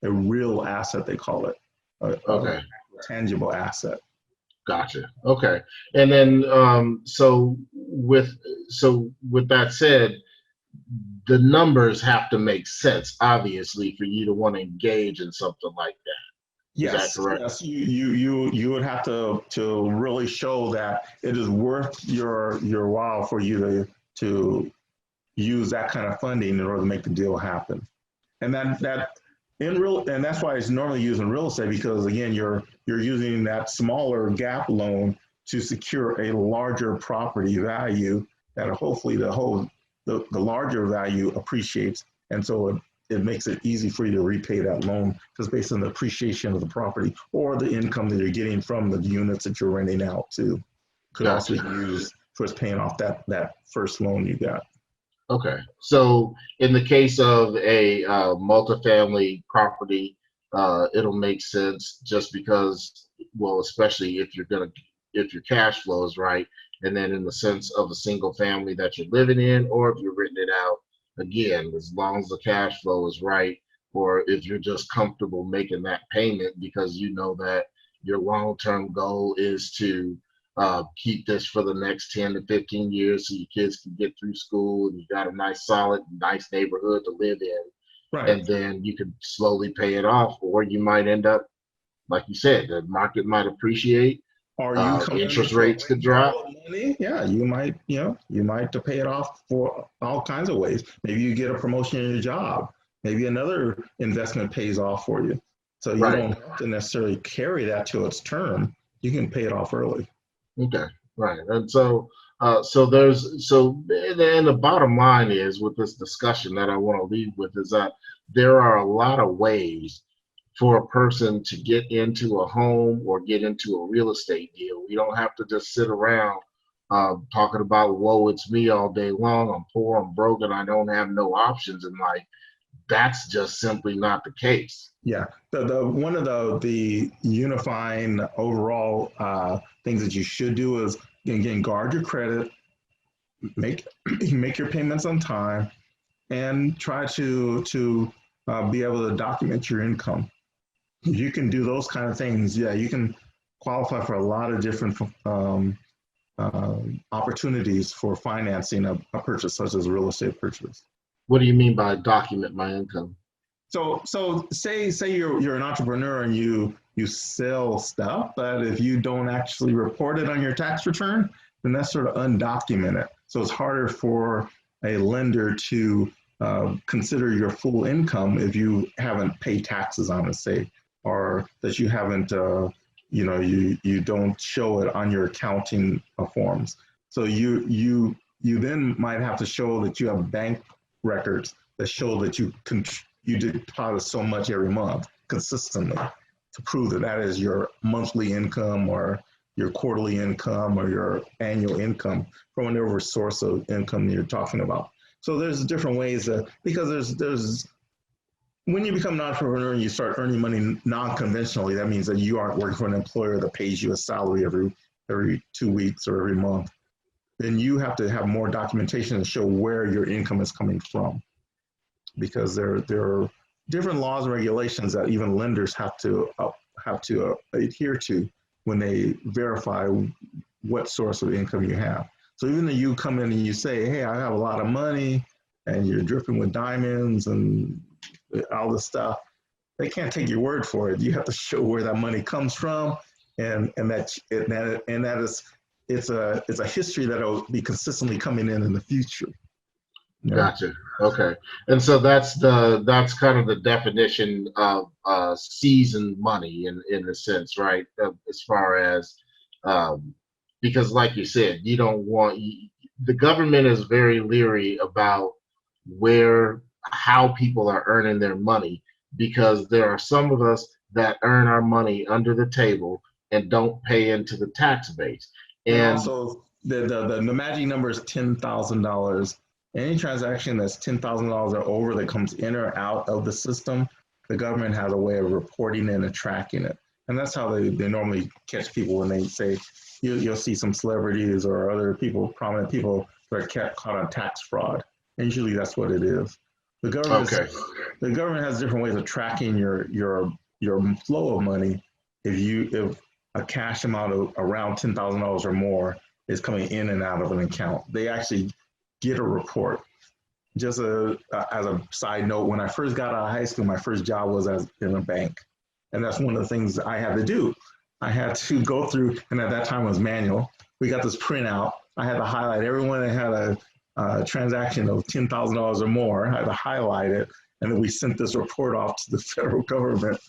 real asset. They call it a tangible asset. Gotcha. Okay, and then so with that said, the numbers have to make sense, obviously, for you to want to engage in something like that. Yes, is that correct? Yes. You would have to really show that it is worth your while for you to use that kind of funding in order to make the deal happen. And that's why it's normally used in real estate, because again you're using that smaller gap loan to secure a larger property value that hopefully the larger value appreciates, and so it makes it easy for you to repay that loan just based on the appreciation of the property or the income that you're getting from the units that you're renting out to. Could also be used towards paying off that first loan you got. Okay, so in the case of a multifamily property, it'll make sense just because, well, especially if your cash flow is right, and then in the sense of a single family that you're living in, or if you're renting it out again, as long as the cash flow is right, or if you're just comfortable making that payment because you know that your long-term goal is to keep this for the next 10 to 15 years so your kids can get through school and you got a nice, solid, nice neighborhood to live in. Right. And then you can slowly pay it off, or you might end up, like you said, the market might appreciate, Or you come interest in for a rates could windfall drop. of money. Yeah, you might, you might have to pay it off for all kinds of ways. Maybe you get a promotion in your job. Maybe another investment pays off for you. So you Right. don't have to necessarily carry that to its term. You can pay it off early. Okay, right. And so, and the bottom line is with this discussion that I want to leave with is that there are a lot of ways for a person to get into a home or get into a real estate deal. We don't have to just sit around talking about, whoa, it's me all day long. I'm poor, I'm broke, and I don't have no options in life. That's just simply not the case. Yeah, the one of the unifying overall things that you should do is again guard your credit, make make your payments on time, and try to be able to document your income. If you can do those kind of things, yeah, you can qualify for a lot of different opportunities for financing a purchase, such as a real estate purchase. What do you mean by document my income? So say you're an entrepreneur and you sell stuff, but if you don't actually report it on your tax return, then that's sort of undocumented. So it's harder for a lender to consider your full income if you haven't paid taxes on it, say, or that you haven't, you don't show it on your accounting forms. So you then might have to show that you have bank records that show that you deposit so much every month consistently to prove that that is your monthly income or your quarterly income or your annual income from whatever source of income you're talking about. So there's different ways because there's when you become an entrepreneur and you start earning money non-conventionally, that means that you aren't working for an employer that pays you a salary every 2 weeks or every month. Then you have to have more documentation to show where your income is coming from, because there are different laws and regulations that even lenders have to adhere to when they verify what source of income you have. So even though you come in and you say, hey, I have a lot of money, and you're dripping with diamonds and all this stuff, they can't take your word for it. You have to show where that money comes from, and that is it's a history that will be consistently coming in the future. Yeah. Gotcha. Okay. And so that's kind of the definition of seasoned money in a sense, right? As far as because like you said, you don't want the government is very leery about how people are earning their money, because there are some of us that earn our money under the table and don't pay into the tax base. And also the magic number is $10,000. Any transaction that's $10,000 or over that comes in or out of the system, the government has a way of reporting it and tracking it. And that's how they normally catch people when they say, you'll see some celebrities or other people, prominent people, that are caught on tax fraud. And usually that's what it is. The government has different ways of tracking your flow of money. If a cash amount of around $10,000 or more is coming in and out of an account, they actually get a report. Just as a side note, when I first got out of high school, my first job was in a bank. And that's one of the things I had to do. I had to go through, and at that time it was manual. We got this printout. I had to highlight everyone that had a transaction of $10,000 or more. I had to highlight it. And then we sent this report off to the federal government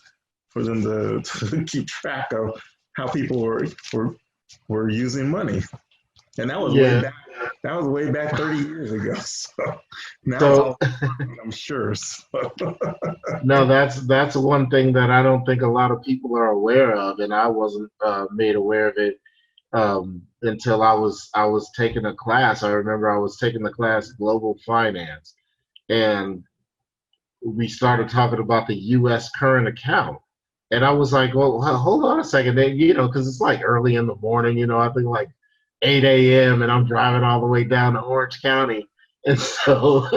for them to keep track of how people were using money. And that was way back. That was way back 30 years ago. So now I'm sure. So. No, that's one thing that I don't think a lot of people are aware of, and I wasn't made aware of it until I was taking a class. I remember I was taking the class Global Finance, and we started talking about the U.S. current account. And I was like, well, hold on a second, because it's like early in the morning, I think like 8 a.m. and I'm driving all the way down to Orange County. And so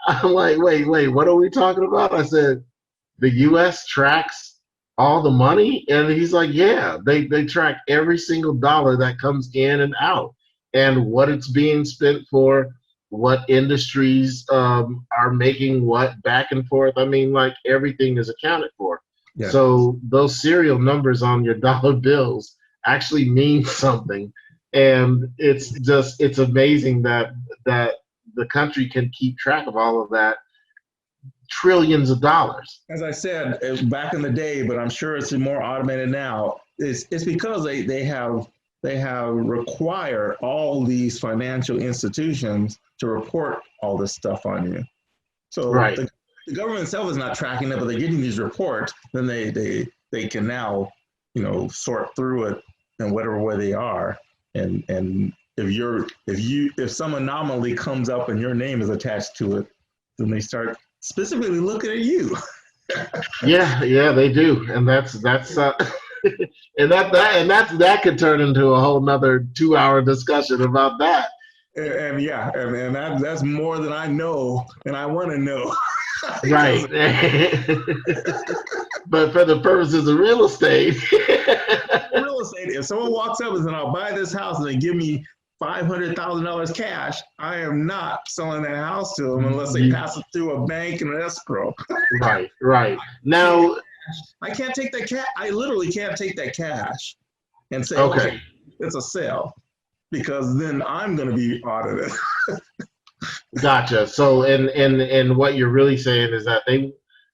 I'm like, wait, what are we talking about? I said, the U.S. tracks all the money? And he's like, yeah, they track every single dollar that comes in and out and what it's being spent for, what industries are making what back and forth. I mean, like everything is accounted for. Yeah. So those serial numbers on your dollar bills actually mean something. And it's amazing that the country can keep track of all of that, trillions of dollars. As I said, it was back in the day, but I'm sure it's more automated now. It's because they have required all these financial institutions to report all this stuff on you. So Right. the government itself is not tracking it, but they're getting these reports. Then they can now, sort through it in whatever way they are. And if some anomaly comes up and your name is attached to it, then they start specifically looking at you. Yeah, they do, and that's and that could turn into a whole nother 2-hour discussion about that. And that's more than I know and I want to know. Right. But for the purposes of real estate, if someone walks up and says, "I'll buy this house," and they give me $500,000 cash, I am not selling that house to them unless they pass it through a bank and an escrow. Right. Now, I can't take that cash. I literally can't take that cash and say, okay, it's a sale, because then I'm going to be audited. gotcha. So, and what you're really saying is that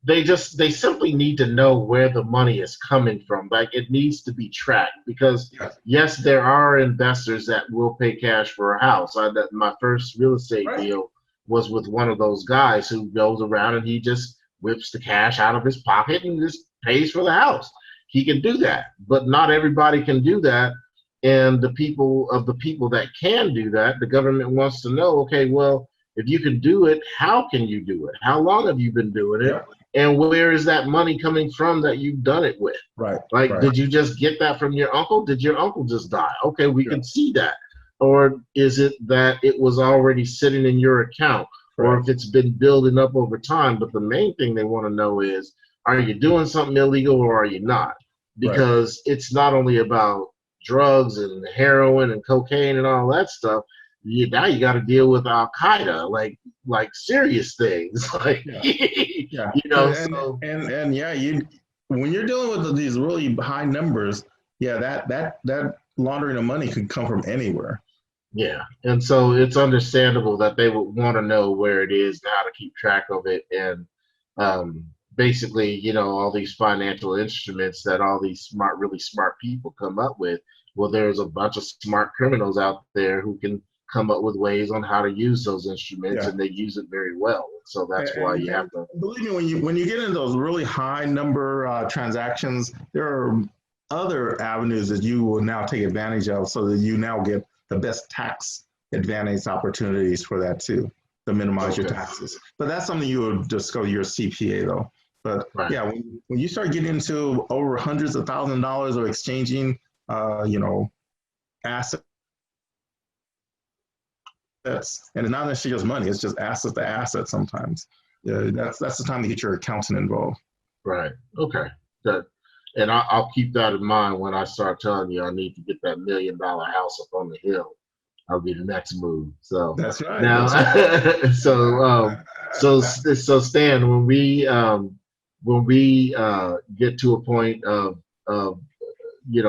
they simply need to know where the money is coming from. Like, it needs to be tracked, because yes, there are investors that will pay cash for a house. My first real estate deal was with one of those guys who goes around and he just whips the cash out of his pocket and just pays for the house. He can do that, but not everybody can do that. And the people that can do that, the government wants to know, okay, well, if you can do it, how can you do it? How long have you been doing it? Yeah. And where is that money coming from that you've done it with? Right. Did you just get that from your uncle? Did your uncle just die? Okay, we can see that. Or is it that it was already sitting in your account? Or if it's been building up over time? But the main thing they want to know is, are you doing something illegal or are you not? Because it's not only about drugs and heroin and cocaine and all that stuff. Now you got to deal with Al Qaeda, like serious things, like when you're dealing with these really high numbers, that laundering of money can come from anywhere. Yeah, and so it's understandable that they would want to know where it is and how to keep track of it, and basically, all these financial instruments that all these really smart people come up with. Well, there's a bunch of smart criminals out there who can come up with ways on how to use those instruments, and they use it very well. So that's why you have to believe me, when you get into those really high number transactions, there are other avenues that you will now take advantage of, so that you now get the best tax advantage opportunities for that too, to minimize your taxes. But that's something you will discover your CPA though. But when you start getting into over hundreds of thousands of dollars of exchanging assets, and it's not necessarily just money, it's just asset to asset sometimes. That's the time to get your accountant involved. Right. Okay. Good. And I'll keep that in mind when I start telling you I need to get that $1 million house up on the hill. I'll be the next move. So that's right. Now, so Stan, when we get to a point of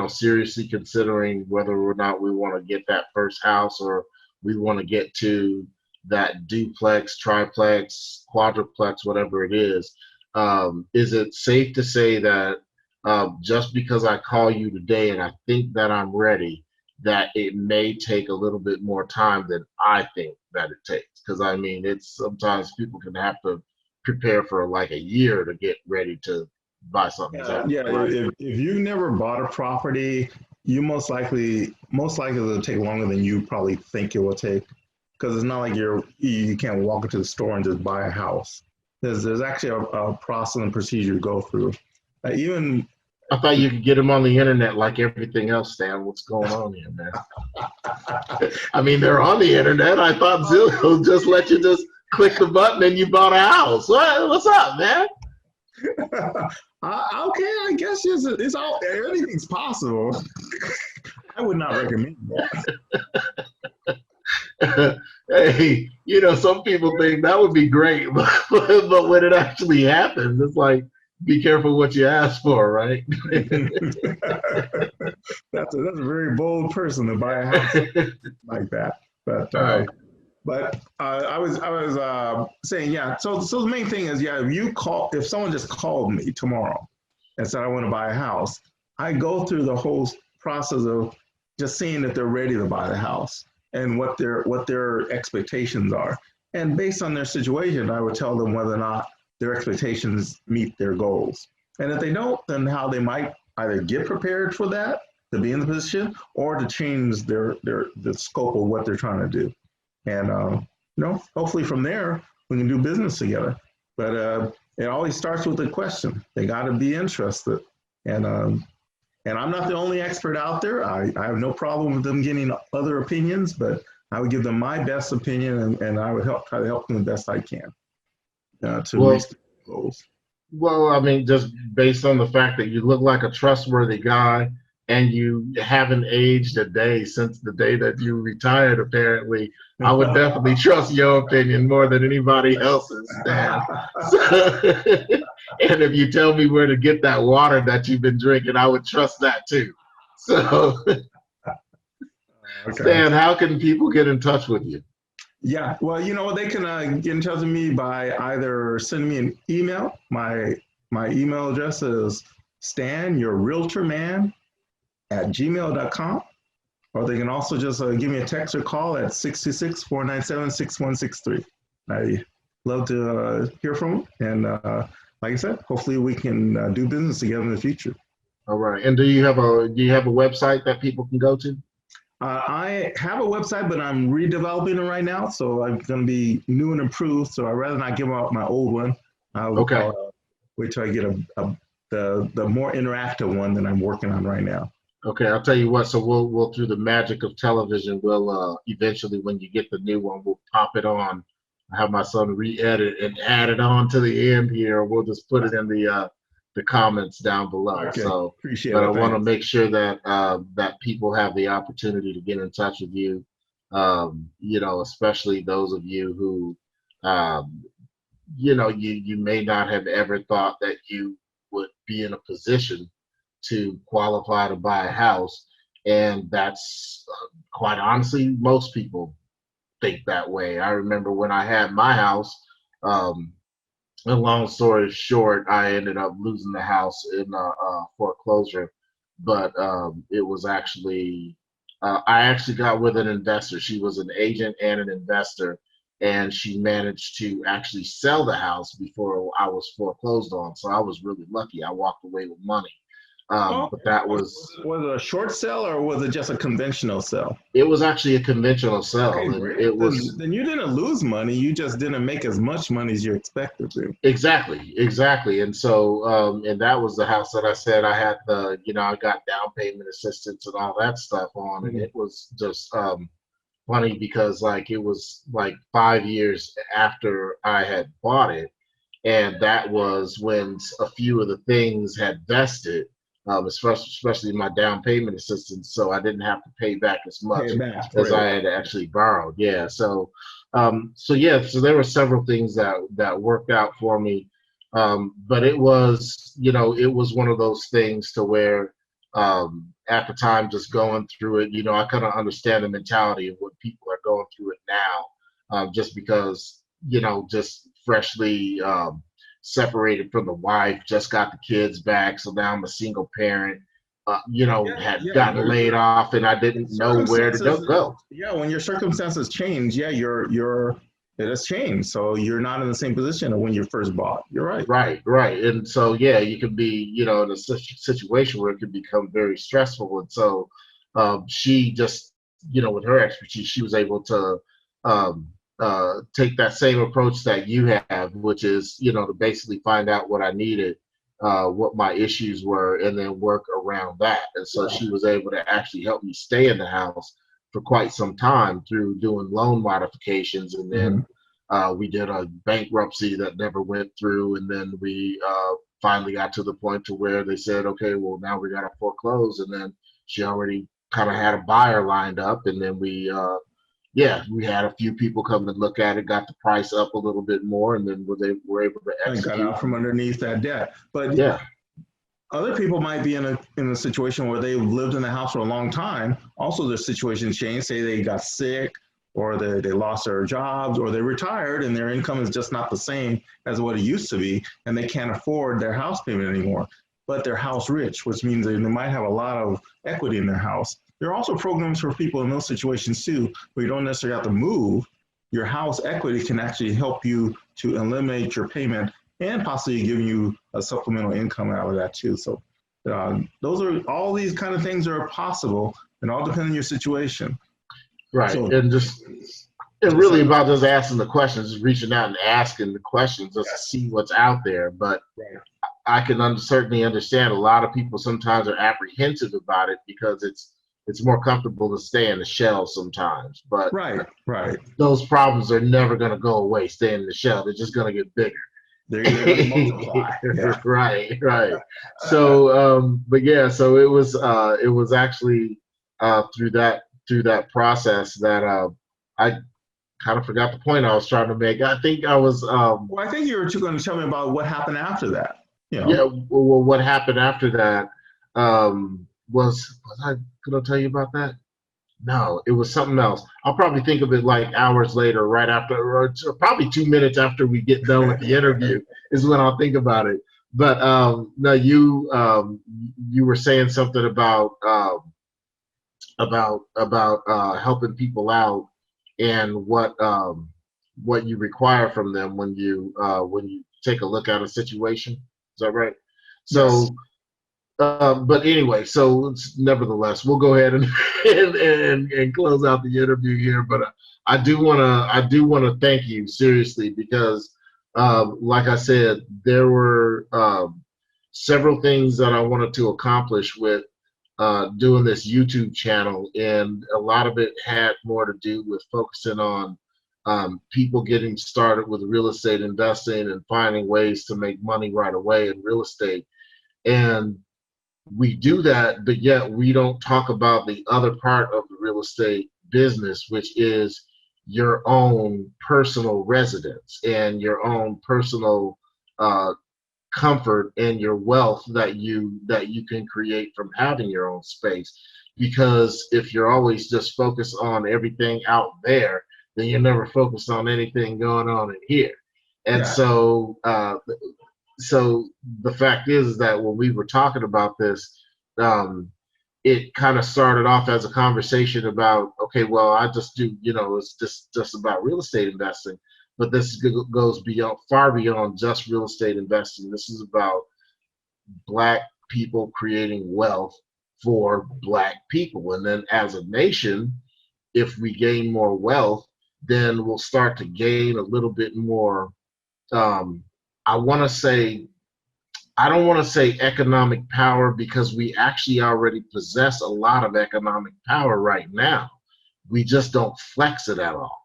seriously considering whether or not we want to get that first house, or we want to get to that duplex, triplex, quadruplex, whatever it is it safe to say that just because I call you today and I think that I'm ready, that it may take a little bit more time than I think that it takes? Because I mean, it's sometimes people can have to prepare for like a year to get ready to buy something. If you never bought a property, you most likely it'll take longer than you probably think it will take, because it's not like you can't walk into the store and just buy a house. There's actually a process and procedure to go through. I thought you could get them on the internet like everything else, Stan. What's going on here, man? I mean, they're on the internet. I thought Zillow just let you just click the button and you bought a house. What's up, man? Okay, I guess it's all anything's possible. I would not recommend that. Hey, some people think that would be great, but when it actually happens, it's like, be careful what you ask for, right? That's a very bold person to buy a house like that. But I was saying, yeah. So the main thing is, yeah, if someone just called me tomorrow and said I want to buy a house, I go through the whole process of just seeing if they're ready to buy the house and what their expectations are. And based on their situation, I would tell them whether or not their expectations meet their goals. And if they don't, then how they might either get prepared for that, to be in the position, or to change the scope of what they're trying to do. And hopefully from there we can do business together. But it always starts with a question. They got to be interested. And I'm not the only expert out there. I have no problem with them getting other opinions, but I would give them my best opinion, and I would try to help them the best I can to reach the goals. Well, I mean, just based on the fact that you look like a trustworthy guy and you haven't aged a day since the day that you retired, apparently, I would definitely trust your opinion more than anybody else's, Stan. And if you tell me where to get that water that you've been drinking, I would trust that too. So, Stan, how can people get in touch with you? Yeah, well, they can get in touch with me by either sending me an email. My email address is stanyourrealtorman@gmail.com, or they can also just give me a text or call at 626-497-6163. I love to hear from them, and like I said, hopefully we can do business together in the future. All right. And do you have a website that people can go to? I have a website, but I'm redeveloping it right now, so I'm going to be new and improved. So I'd rather not give out my old one. Okay. Wait till I get the more interactive one that I'm working on right now. Okay, I'll tell you what. So we'll through the magic of television, we'll eventually, when you get the new one, we'll pop it on. I have my son re-edit and add it on to the end here. We'll just put it in the comments down below. Okay. So, appreciate but it. I want to make sure that that people have the opportunity to get in touch with you. Especially those of you who, you may not have ever thought that you would be in a position to qualify to buy a house, and that's quite honestly, most people think that way. I remember when I had my house. A long story short, I ended up losing the house in foreclosure, but it was actually I actually got with an investor. She was an agent and an investor, and she managed to actually sell the house before I was foreclosed on. So I was really lucky. I walked away with money. But that was it a short sale, or was it just a conventional sale? It was actually a conventional sale. Okay, And it was then you didn't lose money. You just didn't make as much money as you expected to. Exactly. And so and that was the house that I said I had I got down payment assistance and all that stuff on. And it was just funny because it was 5 years after I had bought it, and that was when a few of the things had vested. Especially my down payment assistance, so I didn't have to pay back as much as I had actually borrowed. Yeah, so there were several things that worked out for me, but it was one of those things to where at the time, just going through it, I kind of understand the mentality of what people are going through it now, just because just freshly separated from the wife, just got the kids back, so now I'm a single parent, had gotten laid off, and I didn't know where to go. Yeah, when your circumstances change, it has changed, so you're not in the same position as when you first bought. You're right. Right. And so you could be in a situation where it could become very stressful. And so she just with her expertise, she was able to take that same approach that you have, which is to basically find out what I needed, what my issues were, and then work around that. And so she was able to actually help me stay in the house for quite some time through doing loan modifications, and then We did a bankruptcy that never went through, and then we finally got to the point to where they said, okay, well, now we got to foreclose, and then she already kind of had a buyer lined up, and then we had a few people come and look at it, got the price up a little bit more, and then they were able to And execute. got out from underneath that debt. But Yeah, other people might be in a situation where they've lived in the house for a long time. Also, their situation changed. Say they got sick, or they lost their jobs, or they retired and their income is just not the same as what it used to be, and they can't afford their house payment anymore. But they're house rich, which means they might have a lot of equity in their house. There are also programs for people in those situations too, where you don't necessarily have to move. Your house equity can actually help you to eliminate your payment and possibly give you a supplemental income out of that too. So those are all these kind of things are possible, and all depend on your situation. right. So, And really about just asking the questions, just reaching out and asking the questions just to see what's out there. But right. I can certainly understand a lot of people sometimes are apprehensive about it because it's more comfortable to stay in the shell sometimes. But Right. those problems are never going to go away. Stay in the shell. They're just going to get bigger. They're going to multiply. Yeah. Right. So, but yeah, so it was actually through that process that I kind of forgot the point I was trying to make. I think I was. Well, I think you were going to tell me about what happened after that. You know? Yeah. Well, what happened after that was I going to tell you about that? No, it was something else. I'll probably think of it like hours later, right after, or probably 2 minutes after we get done with the interview is when I'll think about it. But no, you were saying something about helping people out and what you require from them when you take a look at a situation. Is that right? So. Yes. But anyway, so nevertheless, we'll go ahead and close out the interview here. But I do want to thank you seriously because, like I said, there were several things that I wanted to accomplish with doing this YouTube channel, and a lot of it had more to do with focusing on people getting started with real estate investing and finding ways to make money right away in real estate. And we do that, but yet we don't talk about the other part of the real estate business, which is your own personal residence and your own personal comfort and your wealth that you can create from having your own space. Because if you're always just focused on everything out there, then you're never focused on anything going on in here. And yeah. So the fact is that when we were talking about this, it kind of started off as a conversation about, okay, well, I just do, it's just about real estate investing, but this goes far beyond just real estate investing. This is about Black people creating wealth for Black people. And then as a nation, if we gain more wealth, then we'll start to gain a little bit more, I don't want to say economic power, because we actually already possess a lot of economic power right now. We just don't flex it at all.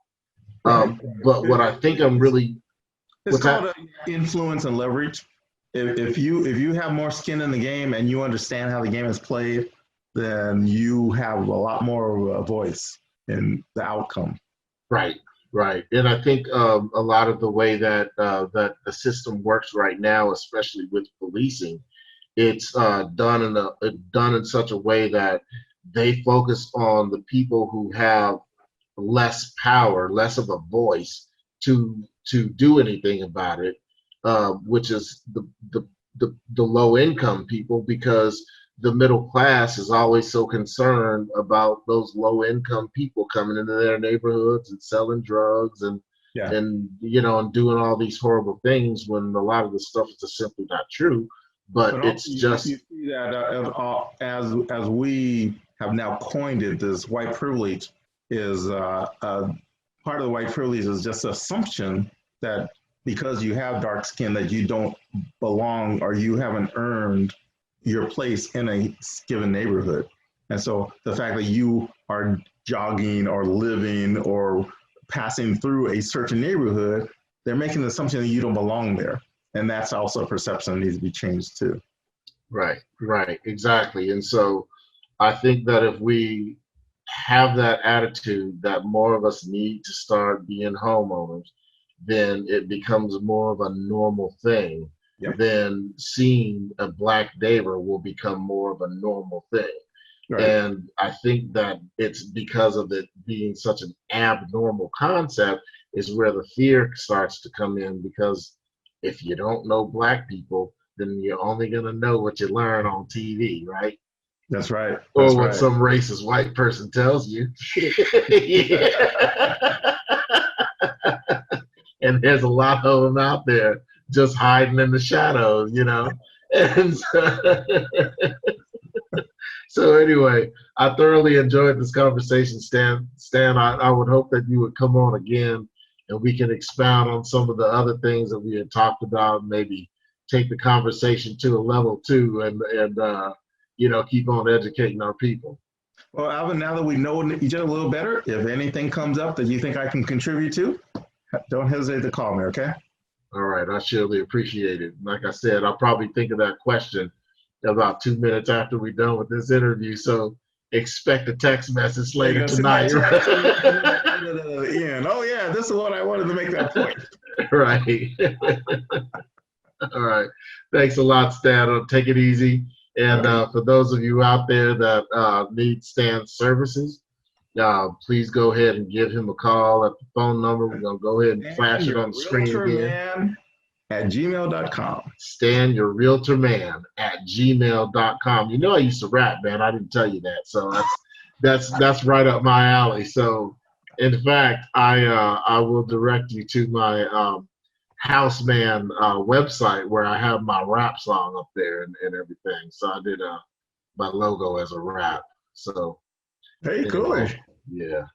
But what I think it's called influence and leverage. If you have more skin in the game and you understand how the game is played, then you have a lot more of a voice in the outcome. Right. And I think a lot of the way that that the system works right now, especially with policing, it's done in such a way that they focus on the people who have less power, less of a voice to do anything about it, which is the low income people, because the middle class is always so concerned about those low income people coming into their neighborhoods and selling drugs and doing all these horrible things, when a lot of the stuff is just simply not true. But it's just, you see that as we have now coined it, this white privilege is part of the white privilege is just an assumption that because you have dark skin that you don't belong or you haven't earned your place in a given neighborhood. And so the fact that you are jogging or living or passing through a certain neighborhood, they're making the assumption that you don't belong there. And that's also a perception that needs to be changed too. Right, exactly. And so I think that if we have that attitude that more of us need to start being homeowners, then it becomes more of a normal thing. Yep. Then seeing a black neighbor will become more of a normal thing. Right. And I think that it's because of it being such an abnormal concept is where the fear starts to come in, because if you don't know black people, then you're only going to know what you learn on TV, right? That's right. Or That's what right. some racist white person tells you. And there's a lot of them out there just hiding in the shadows, you know? And so anyway, I thoroughly enjoyed this conversation, Stan. I would hope that you would come on again and we can expound on some of the other things that we had talked about, maybe take the conversation to a level 2 and you know, keep on educating our people. Well, Alvin, now that we know each other a little better, if anything comes up that you think I can contribute to, don't hesitate to call me, okay? All right, I surely appreciate it. Like I said, I'll probably think of that question about 2 minutes after we're done with this interview, so expect a text message later tonight. Oh yeah, this is what I wanted to make that point. Right. All right. Thanks a lot, Stan. Take it easy. And for those of you out there that need Stan's services, please go ahead and give him a call at the phone number. We're going to go ahead and flash it on the screen again. @gmail.com. stanyourrealtorman@gmail.com. You know, I used to rap, man. I didn't tell you that. So that's right up my alley. So in fact, I will direct you to my Houseman website where I have my rap song up there and everything. So I did my logo as a rap. So Hey, anyway, cool. Yeah.